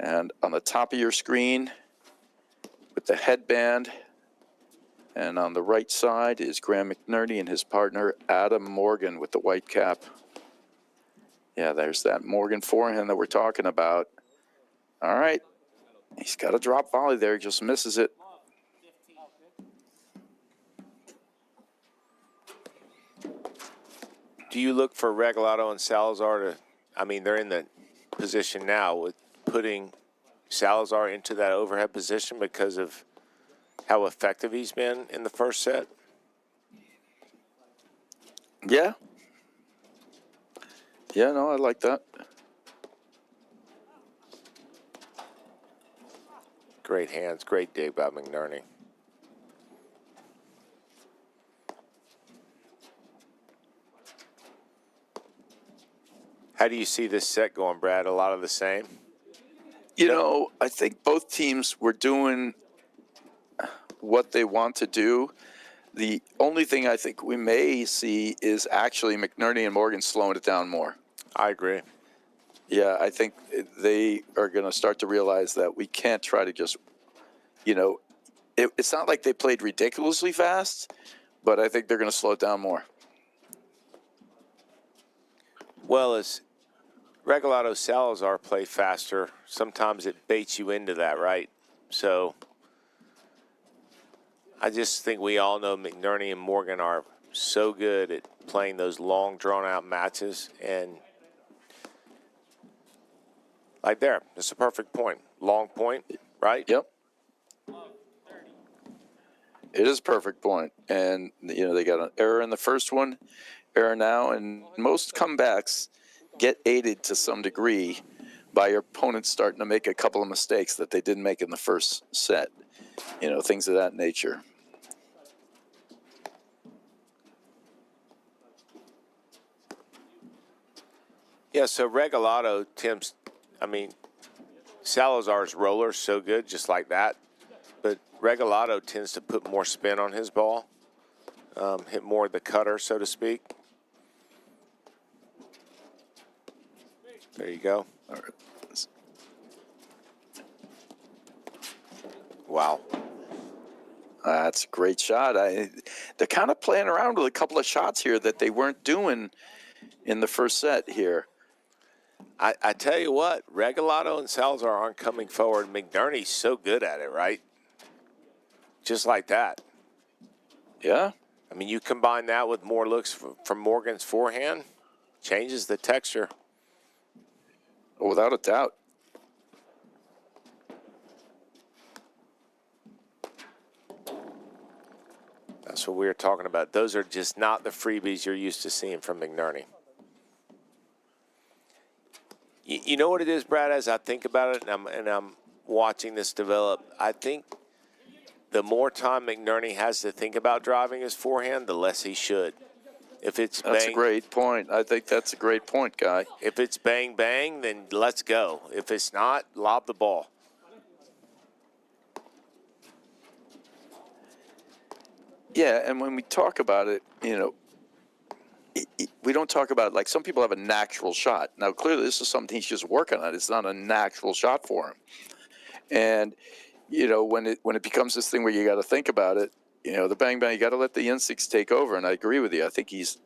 And on the top of your screen, with the headband, and on the right side is Graham McNerney and his partner, Adam Morgan, with the white cap. Yeah, there's that Morgan forehand that we're talking about. All right. He's got a drop volley there. He just misses it. Do you look for Regalado and Salazar they're in the position now with putting Salazar into that overhead position because of how effective he's been in the first set? Yeah. Yeah, no, I like that. Great hands, great dig by McNerney. How do you see this set going, Brad? A lot of the same? I think both teams were doing what they want to do. The only thing I think we may see is actually McNerney and Morgan slowing it down more. I agree. Yeah, I think they are going to start to realize that we can't try to just, it's not like they played ridiculously fast, but I think they're going to slow it down more. Well, as Regalado Salazar play faster, sometimes it baits you into that, right? So I just think we all know McNerney and Morgan are so good at playing those long, drawn-out matches. And like there, it's a perfect point. Long point, right? Yep. It is a perfect point. And, they got an error in the first one, error now, and most comebacks get aided to some degree by your opponent starting to make a couple of mistakes that they didn't make in the first set, things of that nature. Yeah, so Regalado, Salazar's roller's so good just like that, but Regalado tends to put more spin on his ball, hit more of the cutter, so to speak. There you go. All right. Wow. That's a great shot. They're kind of playing around with a couple of shots here that they weren't doing in the first set here. I tell you what, Regalado and Salazar aren't coming forward. McNerney's so good at it, right? Just like that. Yeah. You combine that with more looks from Morgan's forehand, changes the texture. Without a doubt. That's what we were talking about. Those are just not the freebies you're used to seeing from McNerney. You know what it is, Brad, as I think about it, and I'm watching this develop, I think the more time McNerney has to think about driving his forehand, the less he should. If it's That's a great point. I think that's a great point, Guy. If it's bang, bang, then let's go. If it's not, lob the ball. Yeah, and when we talk about it, we don't talk about, like, some people have a natural shot. Now, clearly, this is something he's just working on. It's not a natural shot for him. And, when it becomes this thing where you got to think about it, the bang bang, you got to let the instincts take over. And I agree with you. I think he's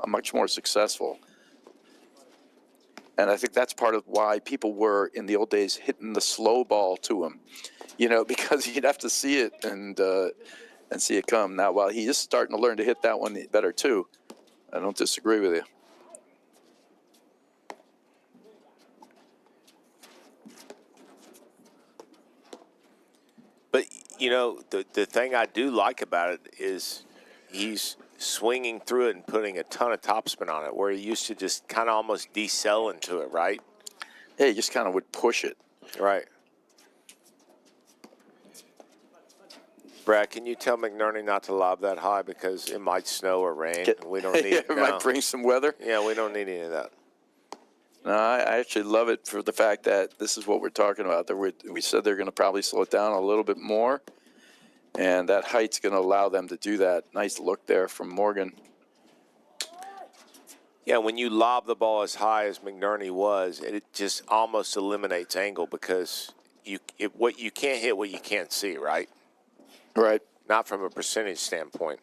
much more successful. And I think that's part of why people were, in the old days, hitting the slow ball to him, because you'd have to see it and see it come. Now, while he is starting to learn to hit that one better, too, I don't disagree with you. But, the thing I do like about it is he's swinging through it and putting a ton of topspin on it, where he used to just kind of almost decel into it, right? Yeah, he just kind of would push it. Right. Brad, can you tell McNerney not to lob that high because it might snow or rain? We don't need it. Might bring some weather. Yeah, we don't need any of that. No, I actually love it for the fact that this is what we're talking about. That we said they're going to probably slow it down a little bit more, and that height's going to allow them to do that. Nice look there from Morgan. Yeah, when you lob the ball as high as McNerney was, it just almost eliminates angle because you can't hit what you can't see, right? Right. Not from a percentage standpoint.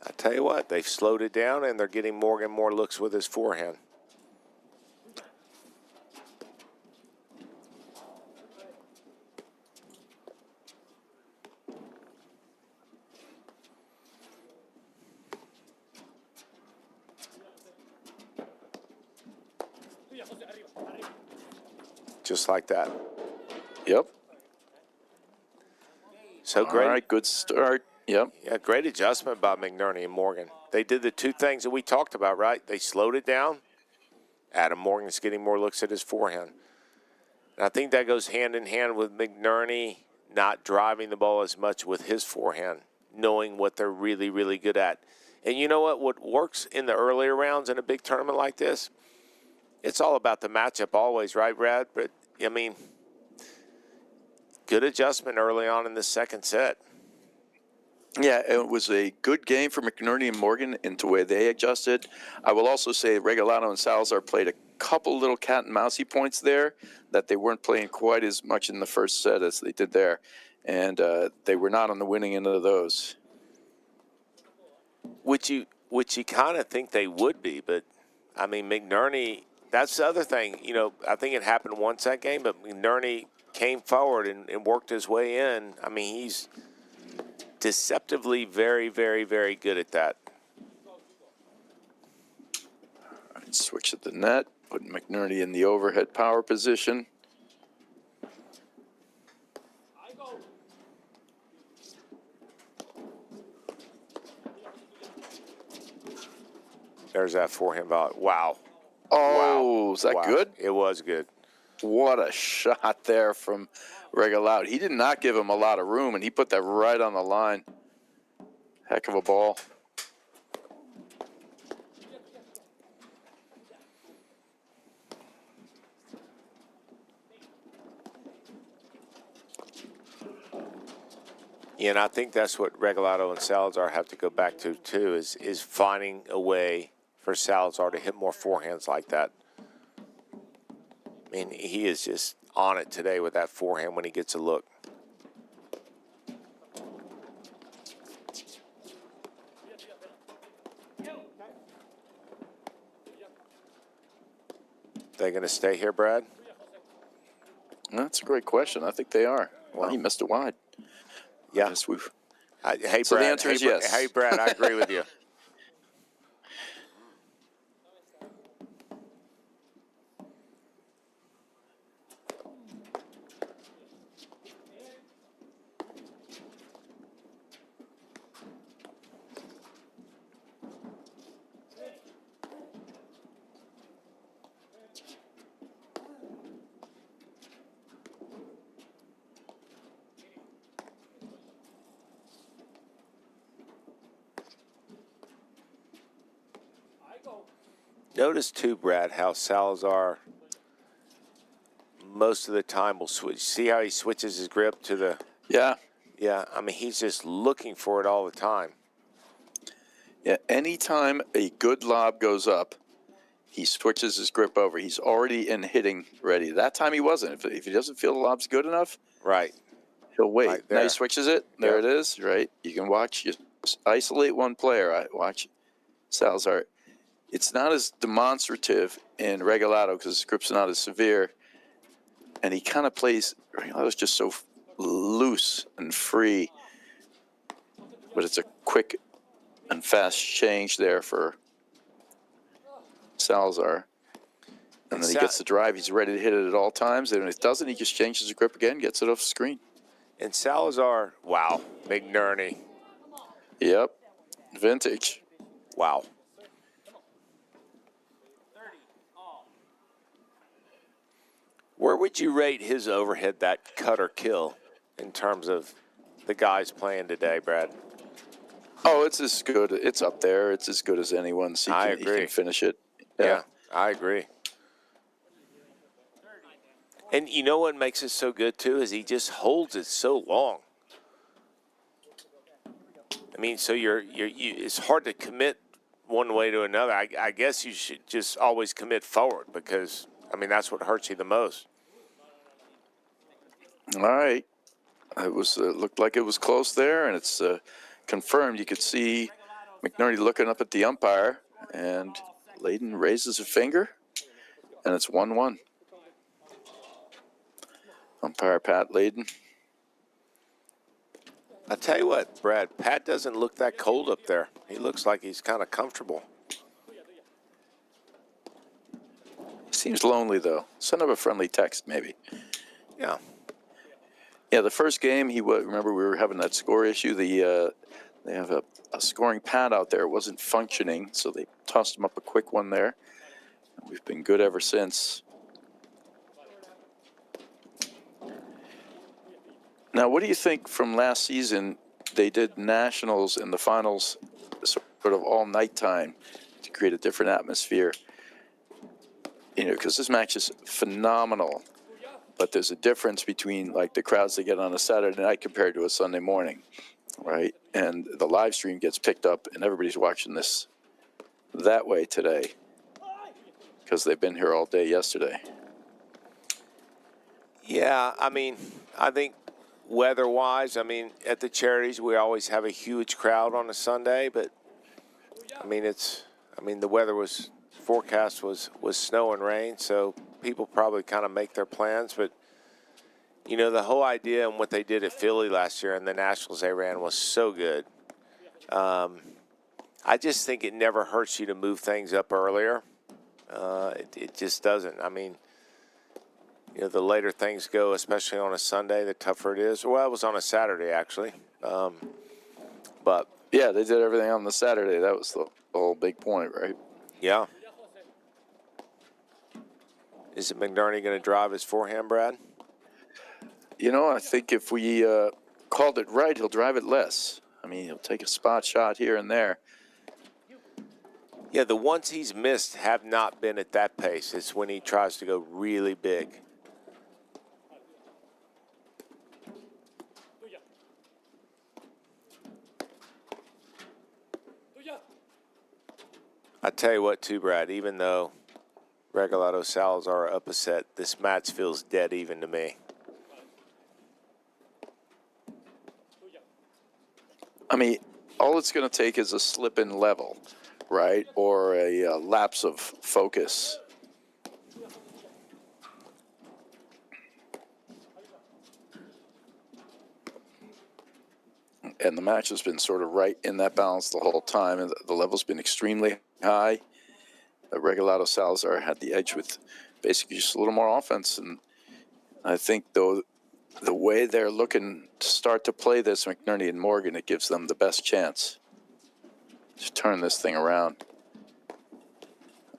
I tell you what, they've slowed it down and they're getting Morgan more looks with his forehand. Just like that. Yep. So great. All right, good start. Yep. Yeah, great adjustment by McNerney and Morgan. They did the two things that we talked about, right? They slowed it down. Adam Morgan's getting more looks at his forehand. And I think that goes hand in hand with McNerney not driving the ball as much with his forehand, knowing what they're really, really good at. And you know what? What works in the earlier rounds in a big tournament like this, it's all about the matchup always, right, Brad? But, I mean, good adjustment early on in the second set. Yeah, it was a good game for McNerney and Morgan into the way they adjusted. I will also say Regalado and Salazar played a couple little cat and mousey points there that they weren't playing quite as much in the first set as they did there. And they were not on the winning end of those. Which you kind of think they would be, but, I mean, McNerney, that's the other thing. I think it happened once that game, but McNerney came forward and worked his way in. I mean, he's deceptively very, very, very good at that. All right, switch at the net, putting McNerney in the overhead power position. There's that forehand ball. Wow. Oh, wow. Is that wow. good? It was good. What a shot there from Regalado. He did not give him a lot of room, and he put that right on the line. Heck of a ball. Yeah, and I think that's what Regalado and Salazar have to go back to, too, is finding a way for Salazar to hit more forehands like that. I mean, he is just on it today with that forehand when he gets a look. They going to stay here, Brad? That's a great question. I think they are. Well, he missed it wide. Yeah. Yes, we've. Hey, So Brad. the answer is yes. Hey, Brad, I agree with you. Notice too, Brad, how Salazar most of the time will switch. See how he switches his grip to the... Yeah. Yeah, I mean, he's just looking for it all the time. Yeah, anytime a good lob goes up, he switches his grip over. He's already in hitting ready. That time he wasn't. If he doesn't feel the lob's good enough, Right. he'll wait. Right now he there. switches it. There Yep. it is, right? You can watch. You isolate one player. Watch Salazar. It's not as demonstrative in Regalado because his grip's not as severe. And he kind of plays, Regalado's just so loose and free. But it's a quick and fast change there for Salazar. And then he gets the drive. He's ready to hit it at all times. And if it doesn't, he just changes the grip again, gets it off the screen. And Salazar, wow, McNerney. Yep, vintage. Wow. Where would you rate his overhead, that cut or kill, in terms of the guys playing today, Brad? Oh, it's as good. It's up there. It's as good as anyone's. I agree. He can finish it. Yeah, I agree. And you know what makes it so good, too, is he just holds it so long. I mean, so it's hard to commit one way to another. I guess you should just always commit forward because, I mean, that's what hurts you the most. All right. It was looked like it was close there, and it's confirmed. You could see McNerney looking up at the umpire, and Layden raises a finger, and it's 1-1. Umpire Pat Layden. I tell you what, Brad, Pat doesn't look that cold up there. He looks like he's kind of comfortable. Seems lonely, though. Send him a friendly text, maybe. Yeah. Yeah, the first game, remember we were having that score issue. They have a scoring pad out there. It wasn't functioning, so they tossed him up a quick one there. We've been good ever since. Now, what do you think from last season? They did nationals and the finals sort of all nighttime to create a different atmosphere. You know, because this match is phenomenal, but there's a difference between like the crowds they get on a Saturday night compared to a Sunday morning, right? And the live stream gets picked up, and everybody's watching this that way today because they've been here all day yesterday. Yeah, I mean, I think weather-wise, I mean, at the Charities, we always have a huge crowd on a Sunday, but, I mean, the weather forecast was snow and rain, so people probably kind of make their plans, but, you know, the whole idea and what they did at Philly last year and the nationals they ran was so good. I just think it never hurts you to move things up earlier. It just doesn't. I mean, you know, the later things go, especially on a Sunday, the tougher it is. Well, it was on a Saturday, actually. But yeah, they did everything on the Saturday. That was the whole big point, right? Yeah. Is it McNerney going to drive his forehand, Brad? You know, I think if we called it right, he'll drive it less. I mean, he'll take a spot shot here and there. Yeah, the ones he's missed have not been at that pace. It's when he tries to go really big. I tell you what, too, Brad, even though Regalado Salazar are up a set, this match feels dead even to me. I mean, all it's going to take is a slip in level, right? Or a lapse of focus. And the match has been sort of right in that balance the whole time. And the level's been extremely high. Regalado Salazar had the edge with basically just a little more offense. And I think, though, the way they're looking to start to play this, McNerney and Morgan, it gives them the best chance to turn this thing around.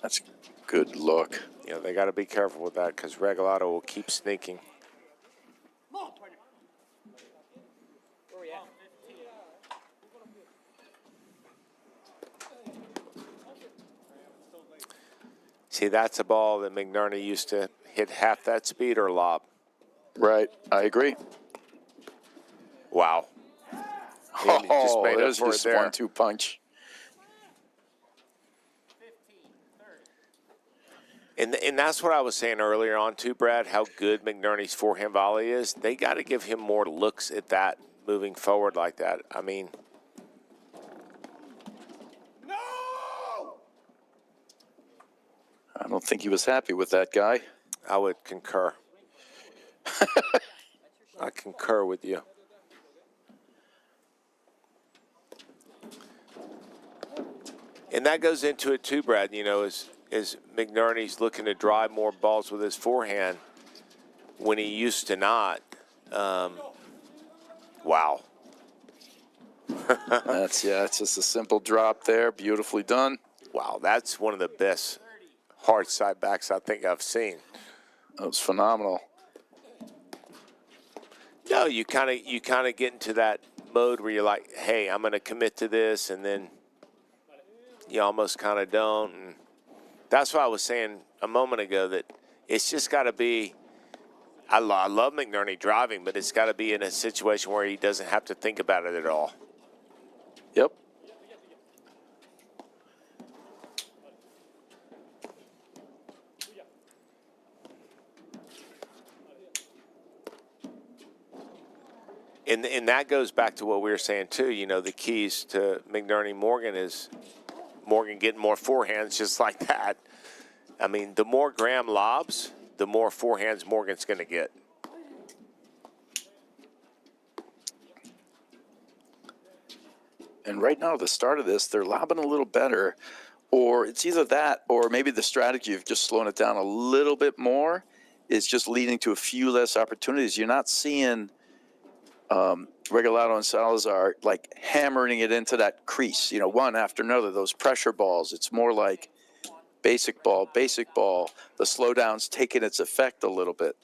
That's a good look. Yeah, they got to be careful with that because Regalado will keep sneaking. See, that's a ball that McNerney used to hit half that speed or lob. Right. I agree. Wow. He just made up there's for it just there. 1-2 punch. And that's what I was saying earlier on too, Brad, how good McNerney's forehand volley is. They got to give him more looks at that moving forward like that. I mean, I don't think he was happy with that guy. I would concur. I concur with you. And that goes into it too, Brad, you know, as McNerney's looking to drive more balls with his forehand when he used to not. Wow. It's just a simple drop there. Beautifully done. Wow, that's one of the best hard side backs I think I've seen. That was phenomenal. No, you kind of get into that mode where you're like, hey, I'm going to commit to this, and then you almost kind of don't. And that's why I was saying a moment ago that it's just got to be. I love McNerney driving, but it's got to be in a situation where he doesn't have to think about it at all. Yep. And that goes back to what we were saying too. You know, the keys to McNerney Morgan is Morgan getting more forehands just like that. I mean, the more Graham lobs, the more forehands Morgan's going to get. And right now, the start of this, they're lobbing a little better, or it's either that or maybe the strategy of just slowing it down a little bit more is just leading to a few less opportunities. You're not seeing Regalado and Salazar like hammering it into that crease, you know, one after another, those pressure balls. It's more like basic ball. The slowdown's taking its effect a little bit.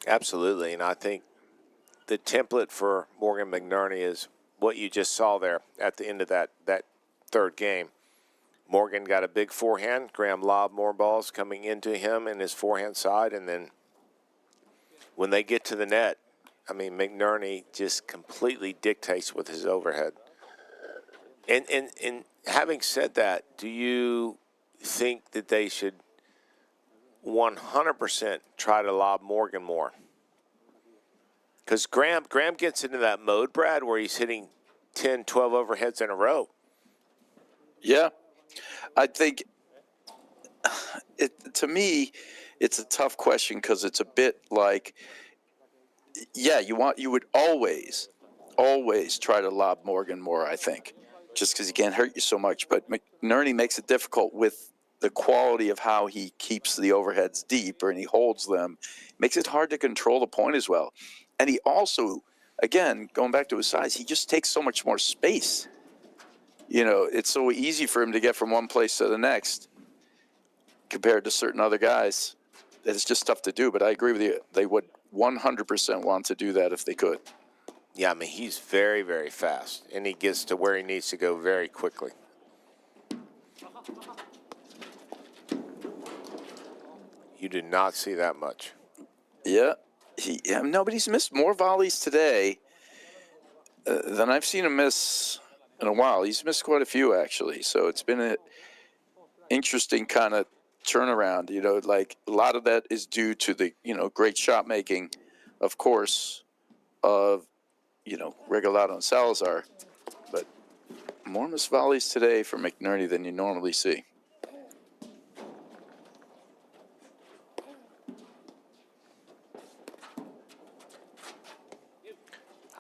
Absolutely, and I think the template for Morgan McNerney is what you just saw there at the end of that third game. Morgan got a big forehand. Graham lobbed more balls coming into him in his forehand side, and then when they get to the net, I mean, McNerney just completely dictates with his overhead. And having said that, do you think that they should 100% try to lob Morgan more? Because Graham gets into that mode, Brad, where he's hitting 10, 12 overheads in a row. Yeah. I think, to me, it's a tough question because it's a bit like, yeah, you would always try to lob Morgan more, I think, just because he can't hurt you so much. But McNerney makes it difficult with the quality of how he keeps the overheads deep and he holds them. Makes it hard to control the point as well. And he also, again, going back to his size, he just takes so much more space. You know, it's so easy for him to get from one place to the next compared to certain other guys. It's just tough to do, but I agree with you. They would 100% want to do that if they could. Yeah, I mean, he's very, very fast, and he gets to where he needs to go very quickly. You did not see that much. Yeah. No, but he's missed more volleys today than I've seen him miss in a while. He's missed quite a few, actually. So it's been an interesting kind of turnaround. You know, like a lot of that is due to the, you know, great shot making, of course, of, you know, Regalado and Salazar. But more missed volleys today for McNerney than you normally see.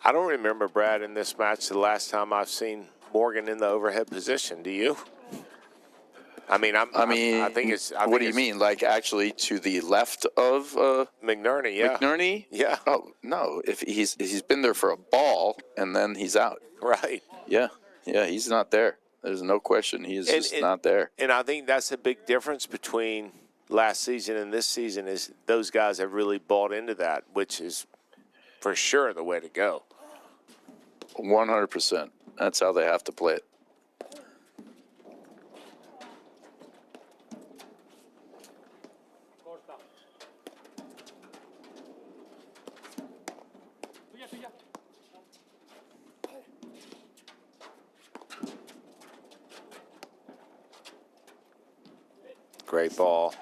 I don't remember, Brad, in this match the last time I've seen Morgan in the overhead position. Do you? I mean, I think it's. What do you mean? Like actually to the left of McNerney? Yeah. McNerney? Yeah. Oh no! If he's been there for a ball and then he's out. Right. Yeah. He's not there. There's no question. He is just not there. And I think that's a big difference between last season and this season is those guys have really bought into that, which is for sure the way to go. 100%. That's how they have to play it. Great ball.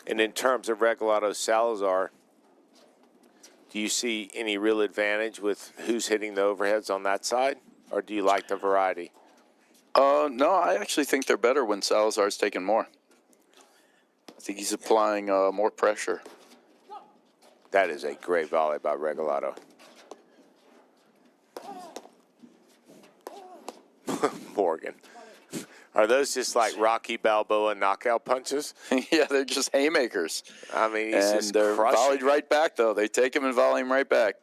And in terms of Regalado Salazar, do you see any real advantage with who's hitting the overheads on that side, or do you like the variety? No, I actually think they're better when Salazar's taking more. I think he's applying more pressure. That is a great volley by Regalado. Morgan. Are those just like Rocky Balboa knockout punches? Yeah, they're just haymakers. I mean, he's And just they're crushing volleyed it. right back, though. They take him and volley him right back.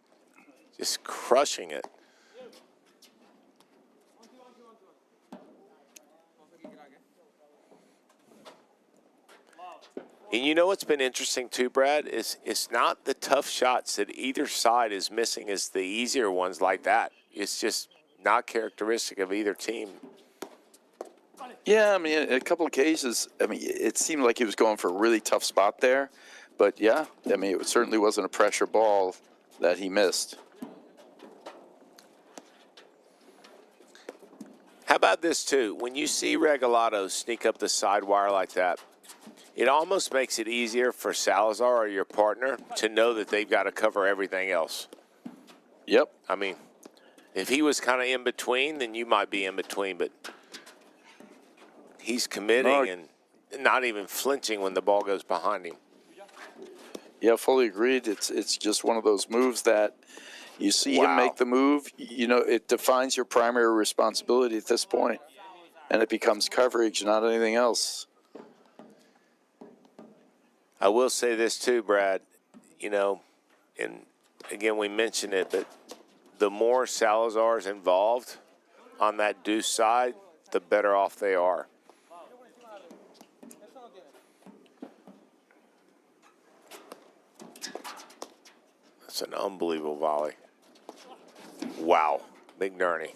Just crushing it. And you know what's been interesting too, Brad, is it's not the tough shots that either side is missing, it's the easier ones like that. It's just not characteristic of either team. Yeah, I mean, in a couple of cases, I mean, it seemed like he was going for a really tough spot there. But, yeah, I mean, it certainly wasn't a pressure ball that he missed. How about this, too? When you see Regalado sneak up the side wire like that, it almost makes it easier for Salazar or your partner to know that they've got to cover everything else. Yep. I mean, if he was kind of in between, then you might be in between, but he's committing and not even flinching when the ball goes behind him. Yeah, fully agreed. It's just one of those moves that you see him make the move, you know, it defines your primary responsibility at this point, and it becomes coverage, not anything else. I will say this too, Brad, you know, and again, we mentioned it, but the more Salazar's involved on that deuce side, the better off they are. That's an unbelievable volley. Wow, McNerney.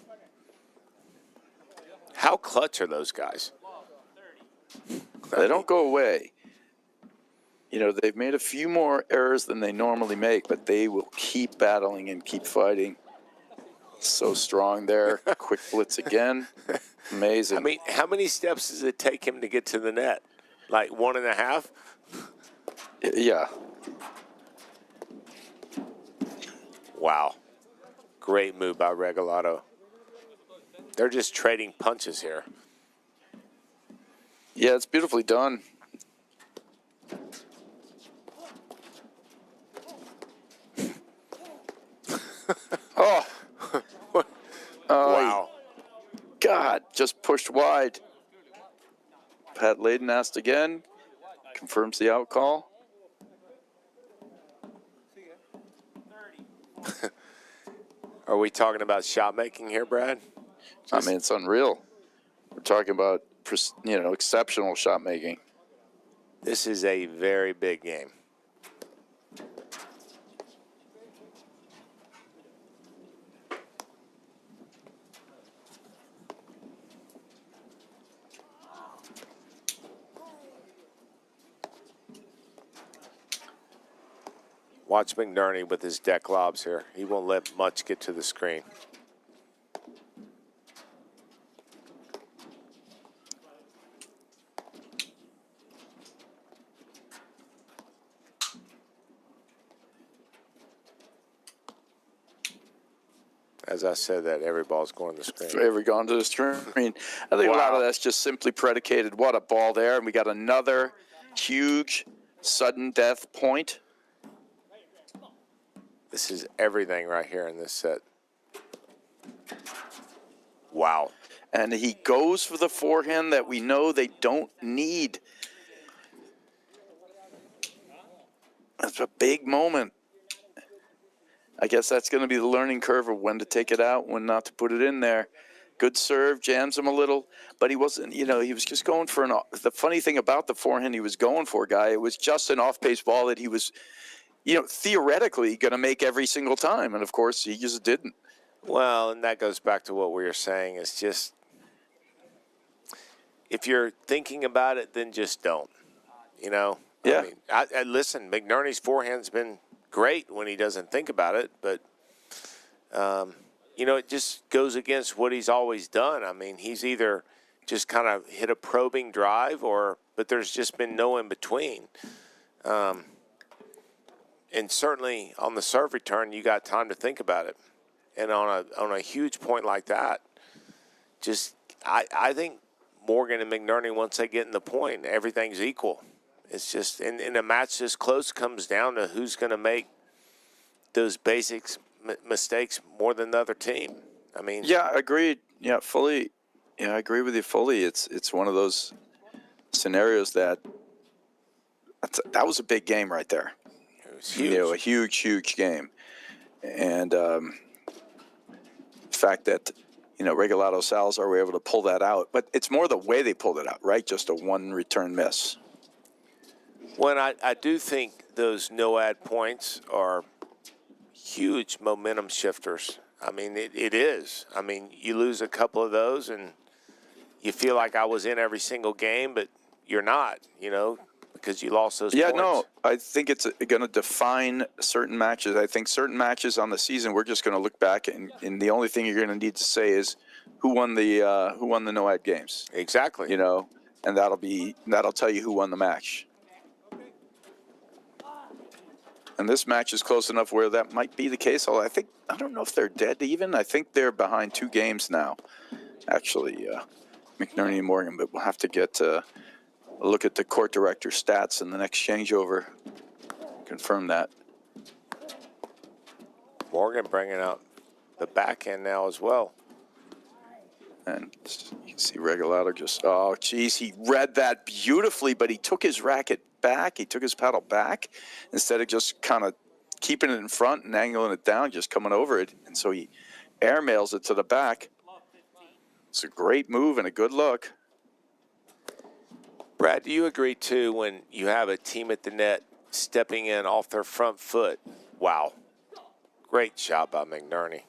How clutch are those guys? They don't go away. You know, they've made a few more errors than they normally make, but they will keep battling and keep fighting. So strong there. Quick blitz again. Amazing. I mean, how many steps does it take him to get to the net? Like 1.5? Yeah. Wow. Great move by Regalado. They're just trading punches here. Yeah, it's beautifully done. Oh. Wow. God, just pushed wide. Pat Layden asked again. Confirms the out call. Are we talking about shot making here, Brad? I mean, it's unreal. We're talking about, you know, exceptional shot making. This is a very big game. Watch McNerney with his deck lobs here. He won't let much get to the screen. As I said that, every ball's going to the screen. Every gone to the screen. I think a lot of that's just simply predicated. What a ball there. And we got another huge sudden death point. This is everything right here in this set. Wow. And he goes for the forehand that we know they don't need. That's a big moment. I guess that's going to be the learning curve of when to take it out, when not to put it in there. Good serve, jams him a little, but he wasn't, you know, he was just going for the funny thing about the forehand he was going for, Guy, it was just an off-pace ball that he was, you know, theoretically going to make every single time. And, of course, he just didn't. Well, and that goes back to what we were saying. It's just, if you're thinking about it, then just don't. Yeah. I mean, I listen, McNerney's forehand's been great when he doesn't think about it, but, it just goes against what he's always done. I mean, he's either just kind of hit a probing drive but there's just been no in between. And certainly on the serve return, you got time to think about it. And on a huge point like that, I think Morgan and McNerney, once they get in the point, everything's equal. It's just in a match this close comes down to who's going to make those basics mistakes more than the other team. I mean, Yeah, agreed. Yeah, fully. Yeah, I agree with you fully. It's one of those scenarios that was a big game right there. it was huge. A huge game, and the fact that Regalado, Salazar were able to pull that out, but it's more the way they pulled it out, right? Just a one return miss. When I do think those no-ad points are huge momentum shifters. I mean, it is. I mean, you lose a couple of those and you feel like I was in every single game, but you're not, because you lost those Yeah, points. no, I think it's going to define certain matches. I think certain matches on the season, we're just going to look back and the only thing you're going to need to say is who won the no-ad games. Exactly. And that'll tell you who won the match. And this match is close enough where that might be the case. Although I don't know if they're dead even. I think they're behind 2 games now, actually, McNerney and Morgan. But we'll have to get a look at the court director stats in the next changeover. Confirm that. Morgan bringing out the backhand now as well. And you can see Regalado he read that beautifully, but he took his racket back. He took his paddle back instead of just kind of keeping it in front and angling it down, just coming over it. And so he airmails it to the back. It's a great move and a good look. Brad, do you agree, too, when you have a team at the net stepping in off their front foot? Wow. Great job by McNerney.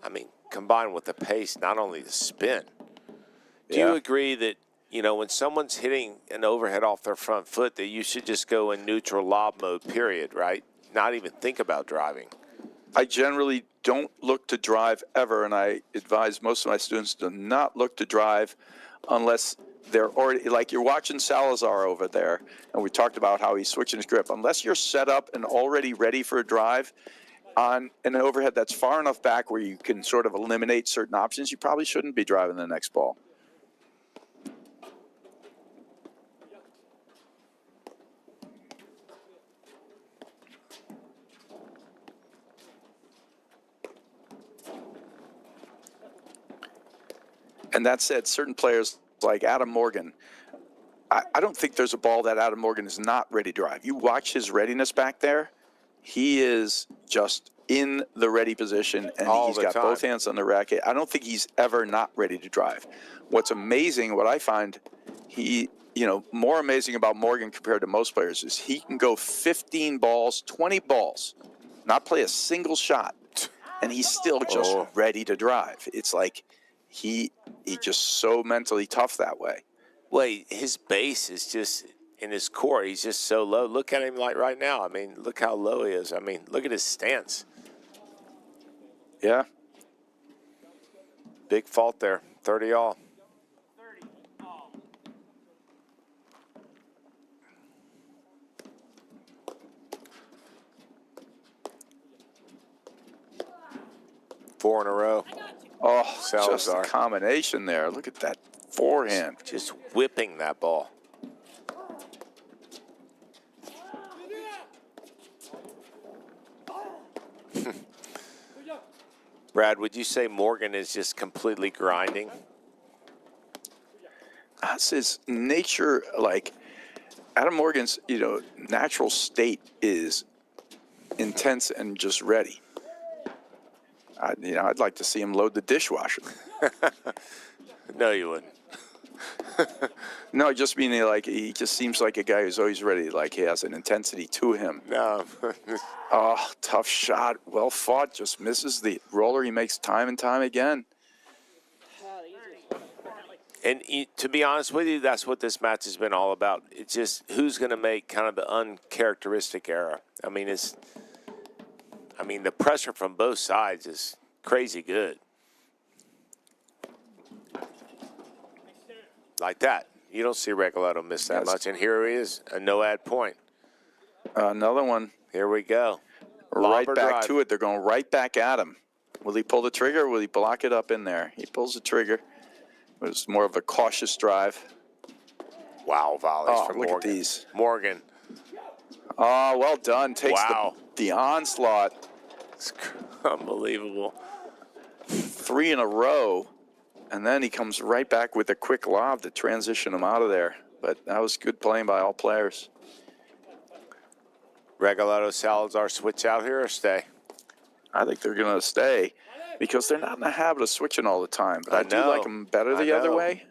I mean, combined with the pace, not only the spin. Do you agree that, when someone's hitting an overhead off their front foot, that you should just go in neutral lob mode, period, right? Not even think about driving. I generally don't look to drive ever, and I advise most of my students to not look to drive unless they're already, like you're watching Salazar over there, and we talked about how he's switching his grip. Unless you're set up and already ready for a drive on an overhead that's far enough back where you can sort of eliminate certain options, you probably shouldn't be driving the next ball. And that said, certain players like Adam Morgan, I don't think there's a ball that Adam Morgan is not ready to drive. You watch his readiness back there. He is just in the ready position, and he's got both hands on the racket. I don't think he's ever not ready to drive. What's amazing, what I find, more amazing about Morgan compared to most players is he can go 15 balls, 20 balls, not play a single shot, and he's still just ready to drive. It's like he just so mentally tough that way. Well, his base is just in his core. He's just so low. Look at him like right now. I mean, look how low he is. I mean, look at his stance. Yeah. Big fault there. 30 all. Four in a row. Oh, Salazar. just a combination there. Look at that forehand. Just whipping that ball. Brad, would you say Morgan is just completely grinding? That's his nature. Like Adam Morgan's, natural state is intense and just ready. I'd like to see him load the dishwasher. No, you wouldn't. No, just meaning like he just seems like a guy who's always ready. Like he has an intensity to him. No. Oh, tough shot. Well fought. Just misses the roller he makes time and time again. And to be honest with you, that's what this match has been all about. It's just who's going to make kind of the uncharacteristic error. I mean, the pressure from both sides is crazy good. Like that. You don't see Regalado miss that much. And here he is, a no-ad point. Another one. Here we go. Right Lob or back drive? to it. They're going right back at him. Will he pull the trigger or will he block it up in there? He pulls the trigger. It was more of a cautious drive. Wow, volleys from look Morgan. at these. Morgan. Oh, well done. Takes the onslaught. It's unbelievable. 3 in a row. And then he comes right back with a quick lob to transition him out of there. But that was good playing by all players. Regalado, Salazar switch out here or stay? I think they're going to stay because they're not in the habit of switching all the time. But I do like them better the other way.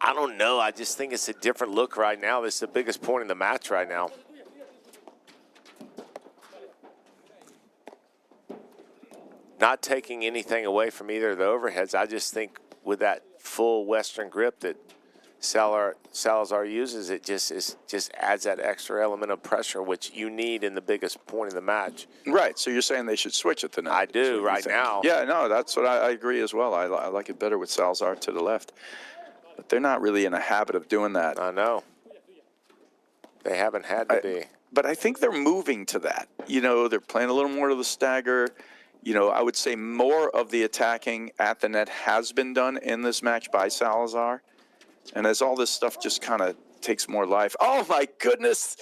I don't know. I just think it's a different look right now. This is the biggest point in the match right now. Not taking anything away from either of the overheads. I just think with that full Western grip that Salazar uses, it just adds that extra element of pressure, which you need in the biggest point of the match. Right. So you're saying they should switch it to now? I do right now. Yeah, no, that's what I agree as well. I like it better with Salazar to the left. But they're not really in a habit of doing that. I know. They haven't had to be. But I think they're moving to that. You know, they're playing a little more to the stagger. You know, I would say more of the attacking at the net has been done in this match by Salazar. And as all this stuff just kind of takes more life. Oh, my goodness.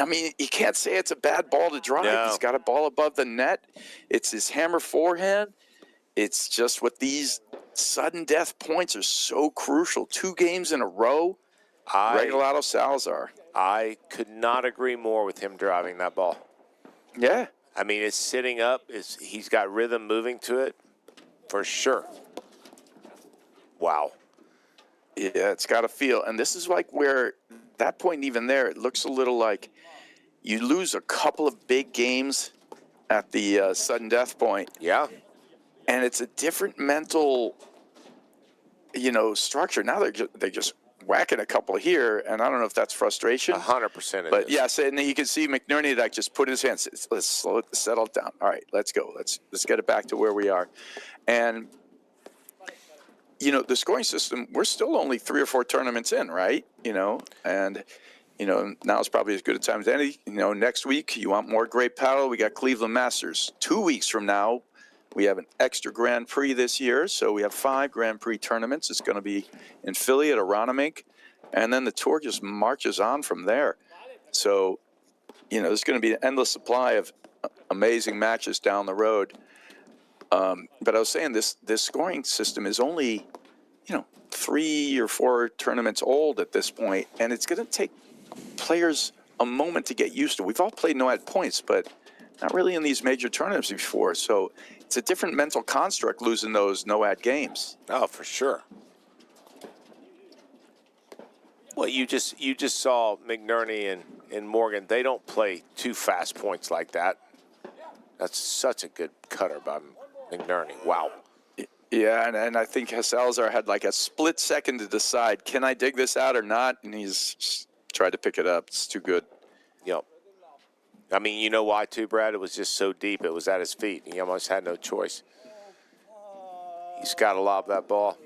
I mean, you can't say it's a bad ball to drive. No. He's got a ball above the net. It's his hammer forehand. It's just what these sudden death points are so crucial. 2 games in a row. Regalado Salazar. I could not agree more with him driving that ball. Yeah. I mean, it's sitting up. He's got rhythm moving to it for sure. Wow. Yeah, it's got a feel. And this is like where that point, even there, it looks a little like you lose a couple of big games at the sudden death point. Yeah. And it's a different mental, structure. Now they're just whacking a couple here, and I don't know if that's frustration. 100% But yes, and you can see McNerney that just put his hands. Let's slow it, settle it down. All right, let's go. Let's get it back to where we are. And the scoring system, we're still only 3 or 4 tournaments in, right? And now is probably as good a time as any. Next week you want more great paddle. We got Cleveland Masters. 2 weeks from now, we have an extra Grand Prix this year, so we have 5 Grand Prix tournaments. It's going to be in Philly at Aronimink, and then the tour just marches on from there. So, there's going to be an endless supply of amazing matches down the road. But I was saying this scoring system is only, 3 or 4 tournaments old at this point, and it's going to take players a moment to get used to. We've all played no-ad points, but not really in these major tournaments before. So it's a different mental construct losing those no-ad games. Oh, for sure. Well, you just saw McNerney and Morgan. They don't play 2 fast points like that. That's such a good cutter by McNerney. Wow. Yeah, and I think Salazar had like a split second to decide, can I dig this out or not? And he's just tried to pick it up. It's too good. Yep. I mean, you know why too, Brad? It was just so deep. It was at his feet. He almost had no choice. He's got to lob that ball.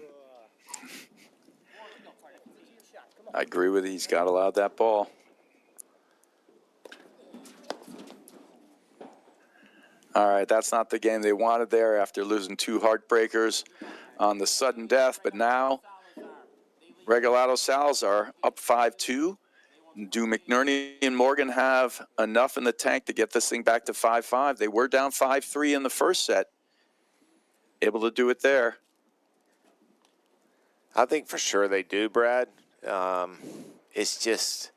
I agree with you. He's got to lob that ball. All right, that's not the game they wanted there after losing 2 heartbreakers on the sudden death. But now, Regalado Salazar up 5-2. Do McNerney and Morgan have enough in the tank to get this thing back to 5-5? They were down 5-3 in the first set. Able to do it there. I think for sure they do, Brad. It's just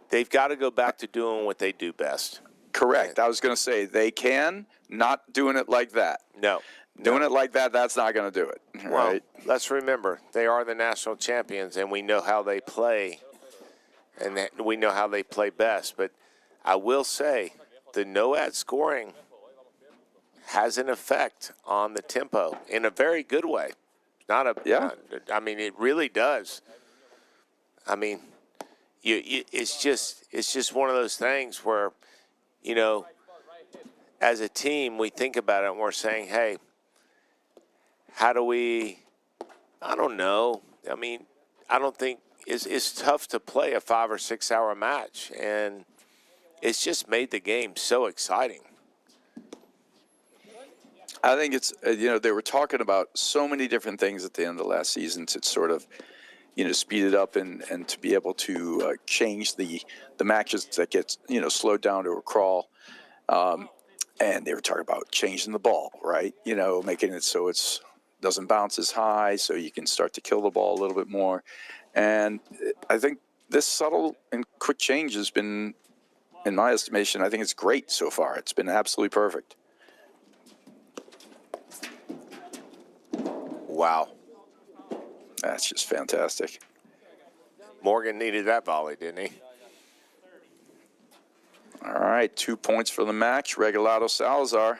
they've got to go back to doing what they do best. Correct. I was going to say they can, not doing it like that. No. Doing it like that, that's not going to do it. Well, Right? let's remember, they are the national champions, and we know how they play, and we know how they play best. But I will say the no-ad scoring has an effect on the tempo in a very good way. I mean, it really does. I mean, it's just one of those things where, you know, as a team, we think about it and we're saying, hey, how do we, I don't know. I mean, I don't think it's tough to play a 5 or 6 hour match, and it's just made the game so exciting. I think it's, they were talking about so many different things at the end of last season to sort of, speed it up and to be able to change the matches that get, slowed down to a crawl. And they were talking about changing the ball, right? Making it so it's doesn't bounce as high, so you can start to kill the ball a little bit more. And I think this subtle and quick change has been, in my estimation, I think it's great so far. It's been absolutely perfect. Wow. That's just fantastic. Morgan needed that volley, didn't he? All right, 2 points for the match. Regalado Salazar.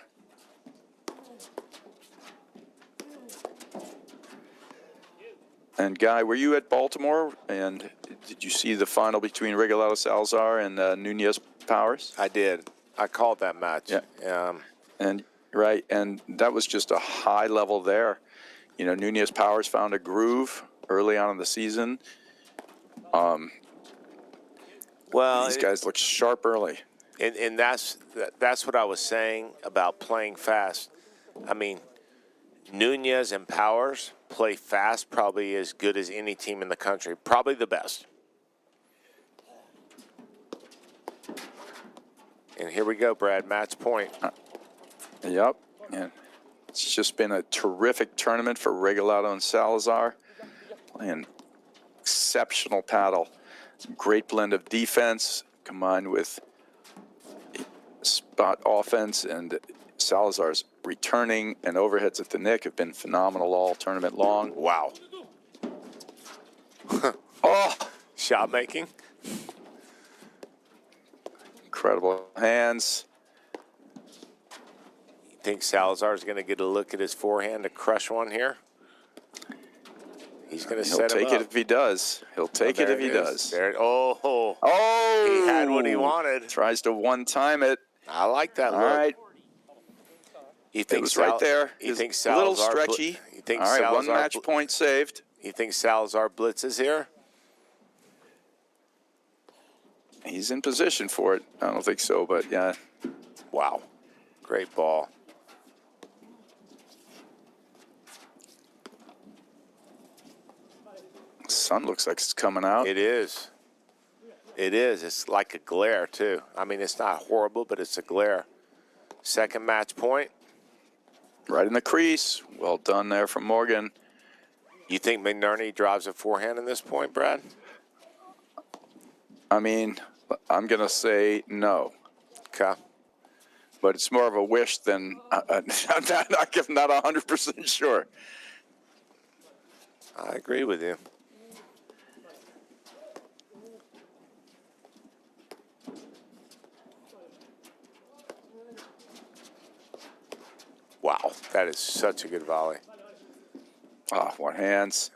And Guy, were you at Baltimore? And did you see the final between Regalado Salazar and Nunez Powers? I did. I called that match. Yeah. And that was just a high level there. Nunez Powers found a groove early on in the season. These guys look sharp early. And that's what I was saying about playing fast. I mean, Nunez and Powers play fast probably as good as any team in the country, probably the best. And here we go, Brad, match point. Yep. And it's just been a terrific tournament for Regalado and Salazar. Playing exceptional paddle. Great blend of defense combined with spot offense, and Salazar's returning and overheads at the nick have been phenomenal all tournament long. Wow. Oh! Shot making. Incredible hands. You think Salazar's going to get a look at his forehand to crush one here? He's going to set him up. He'll take it if he does. He'll take it if he does. Oh! He had what he wanted. Tries to one-time it. I like that look. All right. You think it was right there. You think a little Salazar stretchy. You think all right, Salazar one match point saved. You think Salazar blitzes here? He's in position for it. I don't think so, but yeah. Wow. Great ball. Sun looks like it's coming out. It is. It is. It's like a glare, too. I mean, it's not horrible, but it's a glare. Second match point. Right in the crease. Well done there from Morgan. You think McNerney drives a forehand in this point, Brad? I mean, I'm going to say no. Okay. But it's more of a wish than I'm not 100% sure. I agree with you. Wow, that is such a good volley. Ah, one hands.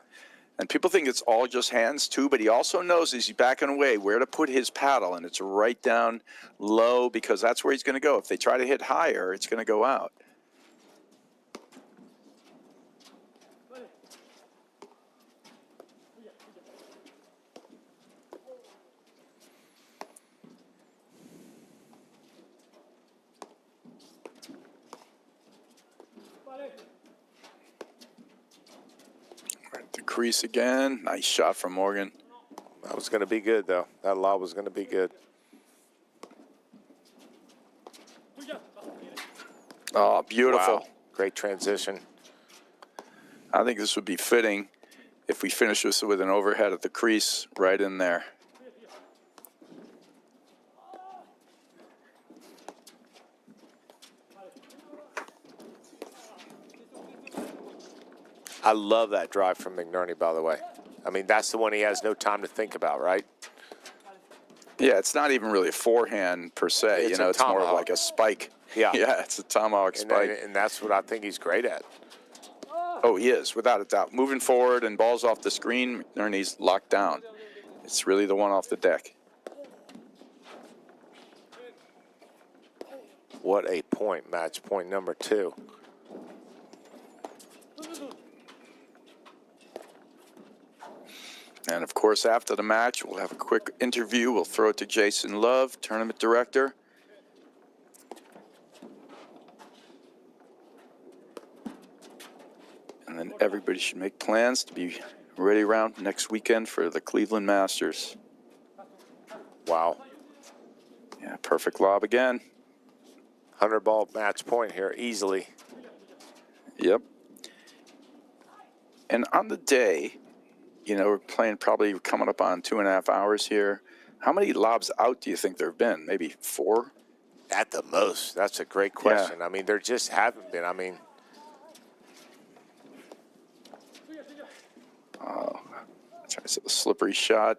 And people think it's all just hands, too, but he also knows as he's backing away where to put his paddle, and it's right down low because that's where he's going to go. If they try to hit higher, it's going to go out. Right, the crease again. Nice shot from Morgan. That was going to be good, though. That lob was going to be good. Oh, beautiful. Wow. Great transition. I think this would be fitting if we finish this with an overhead at the crease right in there. I love that drive from McNerney, by the way. I mean, that's the one he has no time to think about, right? Yeah, it's not even really a forehand per se. It's It's more of like a spike. Yeah. Yeah, it's a tomahawk spike. And that's what I think he's great at. Oh, he is, without a doubt. Moving forward and balls off the screen, McNerney's locked down. It's really the one off the deck. What a point, match point number 2. And, of course, after the match, we'll have a quick interview. We'll throw it to Jason Love, tournament director. And then everybody should make plans to be ready around next weekend for the Cleveland Masters. Wow. Yeah, perfect lob again. 100-ball match point here, easily. Yep. And on the day, we're playing probably coming up on 2.5 hours here. How many lobs out do you think there have been? Maybe 4? At the most. That's a great question. Yeah. I mean, there just haven't been. I mean, try to see the slippery shot.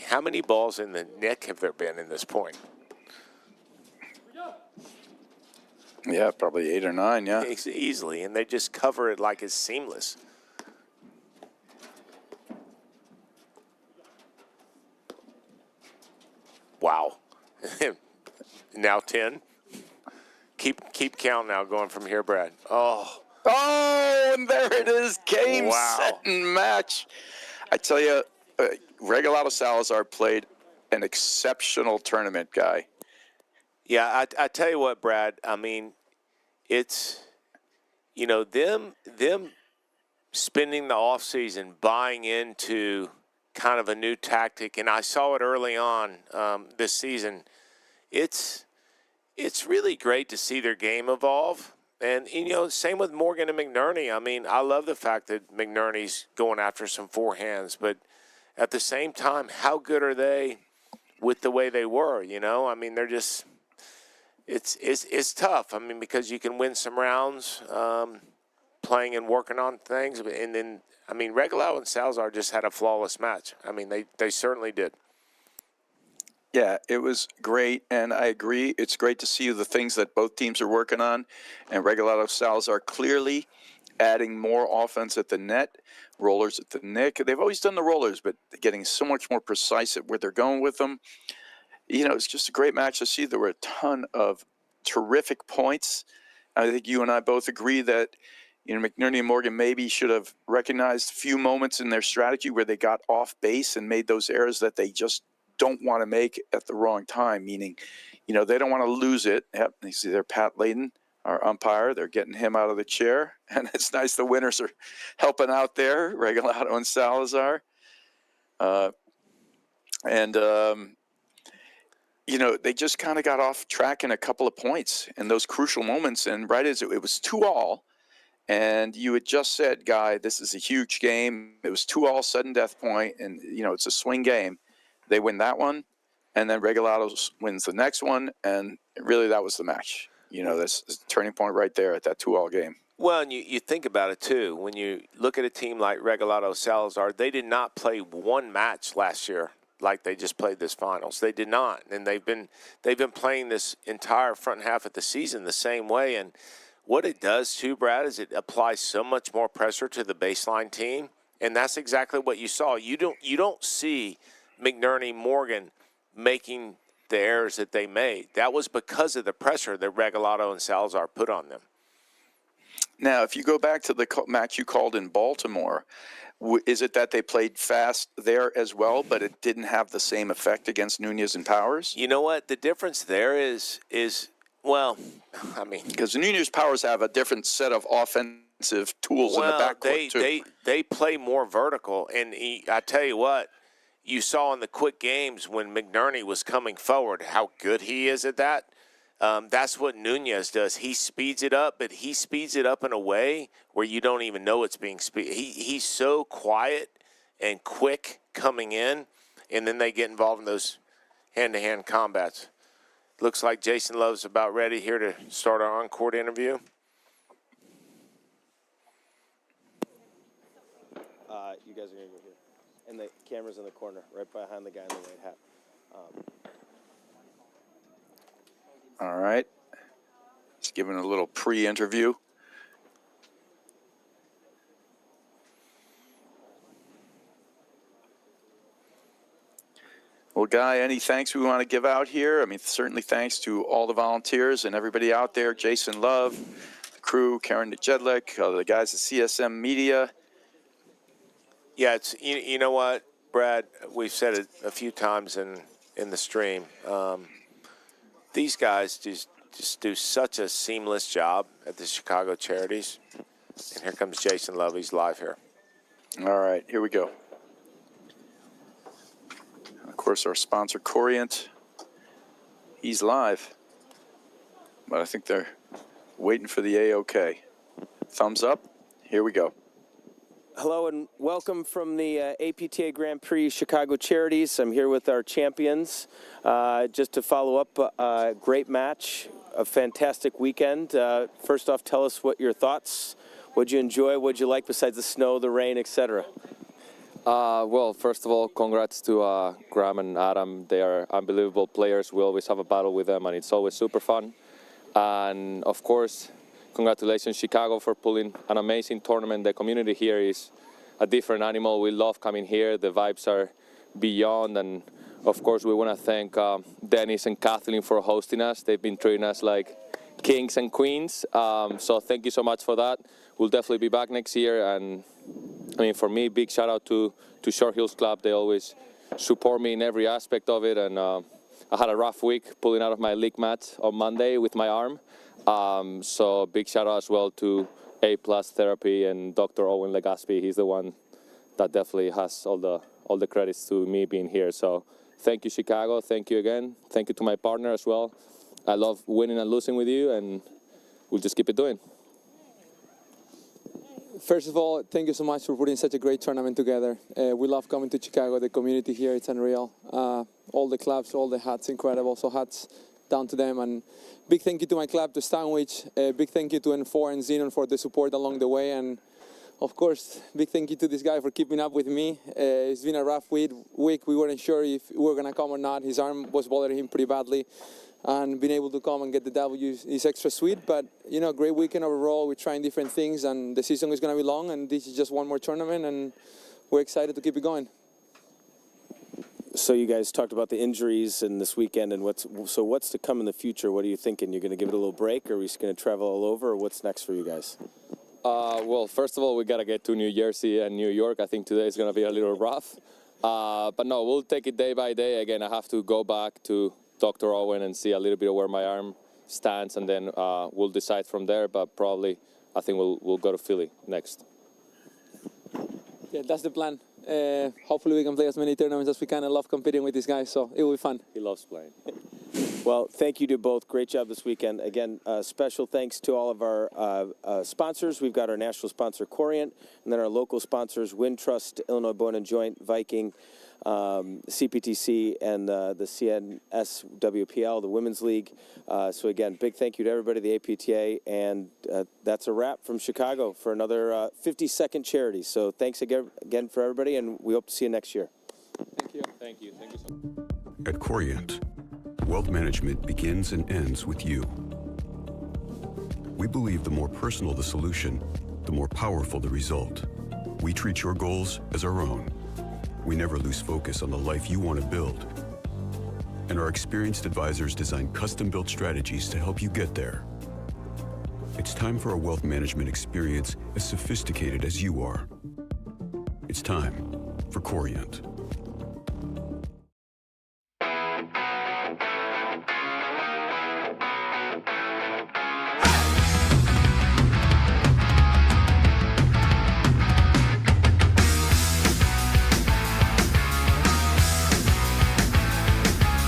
how many balls in the nick have there been in this point? Yeah, probably 8 or 9, yeah. Easily, and they just cover it like it's seamless. Wow. Now 10. Keep count now going from here, Brad. Oh, and there it is. Game, set, and match. I tell you, Regalado Salazar played an exceptional tournament, guy. Yeah, I tell you what, Brad. I mean, it's, them spending the offseason buying into kind of a new tactic, and I saw it early on this season. It's really great to see their game evolve. And, same with Morgan and McNerney. I mean, I love the fact that McNerney's going after some forehands, but at the same time, how good are they with the way they were, I mean, they're just – it's tough. I mean, because you can win some rounds playing and working on things. And then, Regalado and Salazar just had a flawless match. I mean, they certainly did. Yeah, it was great, and I agree. It's great to see the things that both teams are working on. And Regalado Salazar clearly adding more offense at the net, rollers at the nick. They've always done the rollers, but getting so much more precise at where they're going with them. It's just a great match to see. There were a ton of terrific points. I think you and I both agree that, McNerney and Morgan maybe should have recognized a few moments in their strategy where they got off base and made those errors that they just don't want to make at the wrong time, meaning, they don't want to lose it. Yep, you see there, Pat Layden, our umpire, they're getting him out of the chair, and it's nice the winners are helping out there, Regalado and Salazar. They just kind of got off track in a couple of points in those crucial moments, and right as it was 2-all, and you had just said, Guy, this is a huge game. It was 2-all, sudden death point, and, it's a swing game. They win that one, and then Regalado wins the next one, and really that was the match. This is a turning point right there at that 2-all game. Well, and you think about it, too. When you look at a team like Regalado Salazar, they did not play one match last year like they just played this finals. They did not, and they've been playing this entire front half of the season the same way. And what it does, too, Brad, is it applies so much more pressure to the baseline team, and that's exactly what you saw. You don't see McNerney, Morgan making the errors that they made. That was because of the pressure that Regalado and Salazar put on them. Now, if you go back to the match you called in Baltimore, is it that they played fast there as well, but it didn't have the same effect against Nunez and Powers? You know what? The difference there is because Nunez Powers have a different set of offensive tools in the backcourt, too. They play more vertical, and I tell you what, you saw in the quick games when McNerney was coming forward how good he is at that. That's what Nunez does. He speeds it up, but he speeds it up in a way where you don't even know it's being speed. He's so quiet and quick coming in, and then they get involved in those hand-to-hand combats. Looks like Jason Love's about ready here to start our on-court interview. You guys are going to go here. And the camera's in the corner, right behind the guy in the white hat. All right. Just giving a little pre-interview. Well, Guy, any thanks we want to give out here? I mean, certainly thanks to all the volunteers and everybody out there, Jason Love, the crew, Karen Jedlik, the guys at CSM Media. Yeah, it's you know what, Brad, we've said it a few times in the stream. These guys just do such a seamless job at the Chicago Charities. And here comes Jason Love. He's live here. All right, here we go. Of course, our sponsor, Corient, he's live. But I think they're waiting for the A-OK. Thumbs up. Here we go. Hello and welcome from the APTA Grand Prix Chicago Charities. I'm here with our champions. Just to follow up, a great match, a fantastic weekend. First off, tell us what your thoughts. What'd you enjoy? What'd you like besides the snow, the rain, etc.? Well, first of all, congrats to Graham and Adam. They are unbelievable players. We always have a battle with them, and it's always super fun. And of course, congratulations, Chicago, for pulling an amazing tournament. The community here is a different animal. We love coming here. The vibes are beyond. And of course, we want to thank Dennis and Kathleen for hosting us. They've been treating us like kings and queens. So thank you so much for that. We'll definitely be back next year. And I mean, for me, big shout out to Short Hills Club. They always support me in every aspect of it. And I had a rough week pulling out of my league mat on Monday with my arm. So big shout out as well to A+ Therapy and Dr. Owen Legaspi. He's the one that definitely has all the credits to me being here. So thank you, Chicago. Thank you again. Thank you to my partner as well. I love winning and losing with you, and we'll just keep it doing. First of all, thank you so much for putting such a great tournament together. We love coming to Chicago. The community here, it's unreal. All the clubs, all the hats, incredible. So hats down to them. And big thank you to my club, to Stanwich. Big thank you to N4 and Xenon for the support along the way. And of course, big thank you to this guy for keeping up with me. It's been a rough week. We weren't sure if we were going to come or not. His arm was bothering him pretty badly. And being able to come and get the W is extra sweet. But, you know, great weekend overall. We're trying different things, and the season is going to be long, and this is just one more tournament, and we're excited to keep it going. So you guys talked about the injuries and this weekend, and what's to come in the future? What are you thinking? You're going to give it a little break, or are we just going to travel all over, or what's next for you guys? Well, first of all, we got to get to New Jersey and New York. I think today is going to be a little rough. But no, we'll take it day by day. Again, I have to go back to Dr. Owen and see a little bit of where my arm stands, and then we'll decide from there. But probably, I think we'll go to Philly next. Yeah, that's the plan. Hopefully we can play as many tournaments as we can. I love competing with these guys, so it will be fun. He loves playing. Well, thank you to both. Great job this weekend. Again, special thanks to all of our sponsors. We've got our national sponsor, Corient, and then our local sponsors, Wintrust, Illinois Bone and Joint, Viking, CPTC, and the CNSWPL, the Women's League. So again, big thank you to everybody, the APTA, and that's a wrap from Chicago for another 52nd charity. So thanks again for everybody, and we hope to see you next year. Thank you. Thank you. Thank you so much. At Corient, wealth management begins and ends with you. We believe the more personal the solution, the more powerful the result. We treat your goals as our own. We never lose focus on the life you want to build. And our experienced advisors design custom-built strategies to help you get there. It's time for a wealth management experience as sophisticated as you are. It's time for Corient.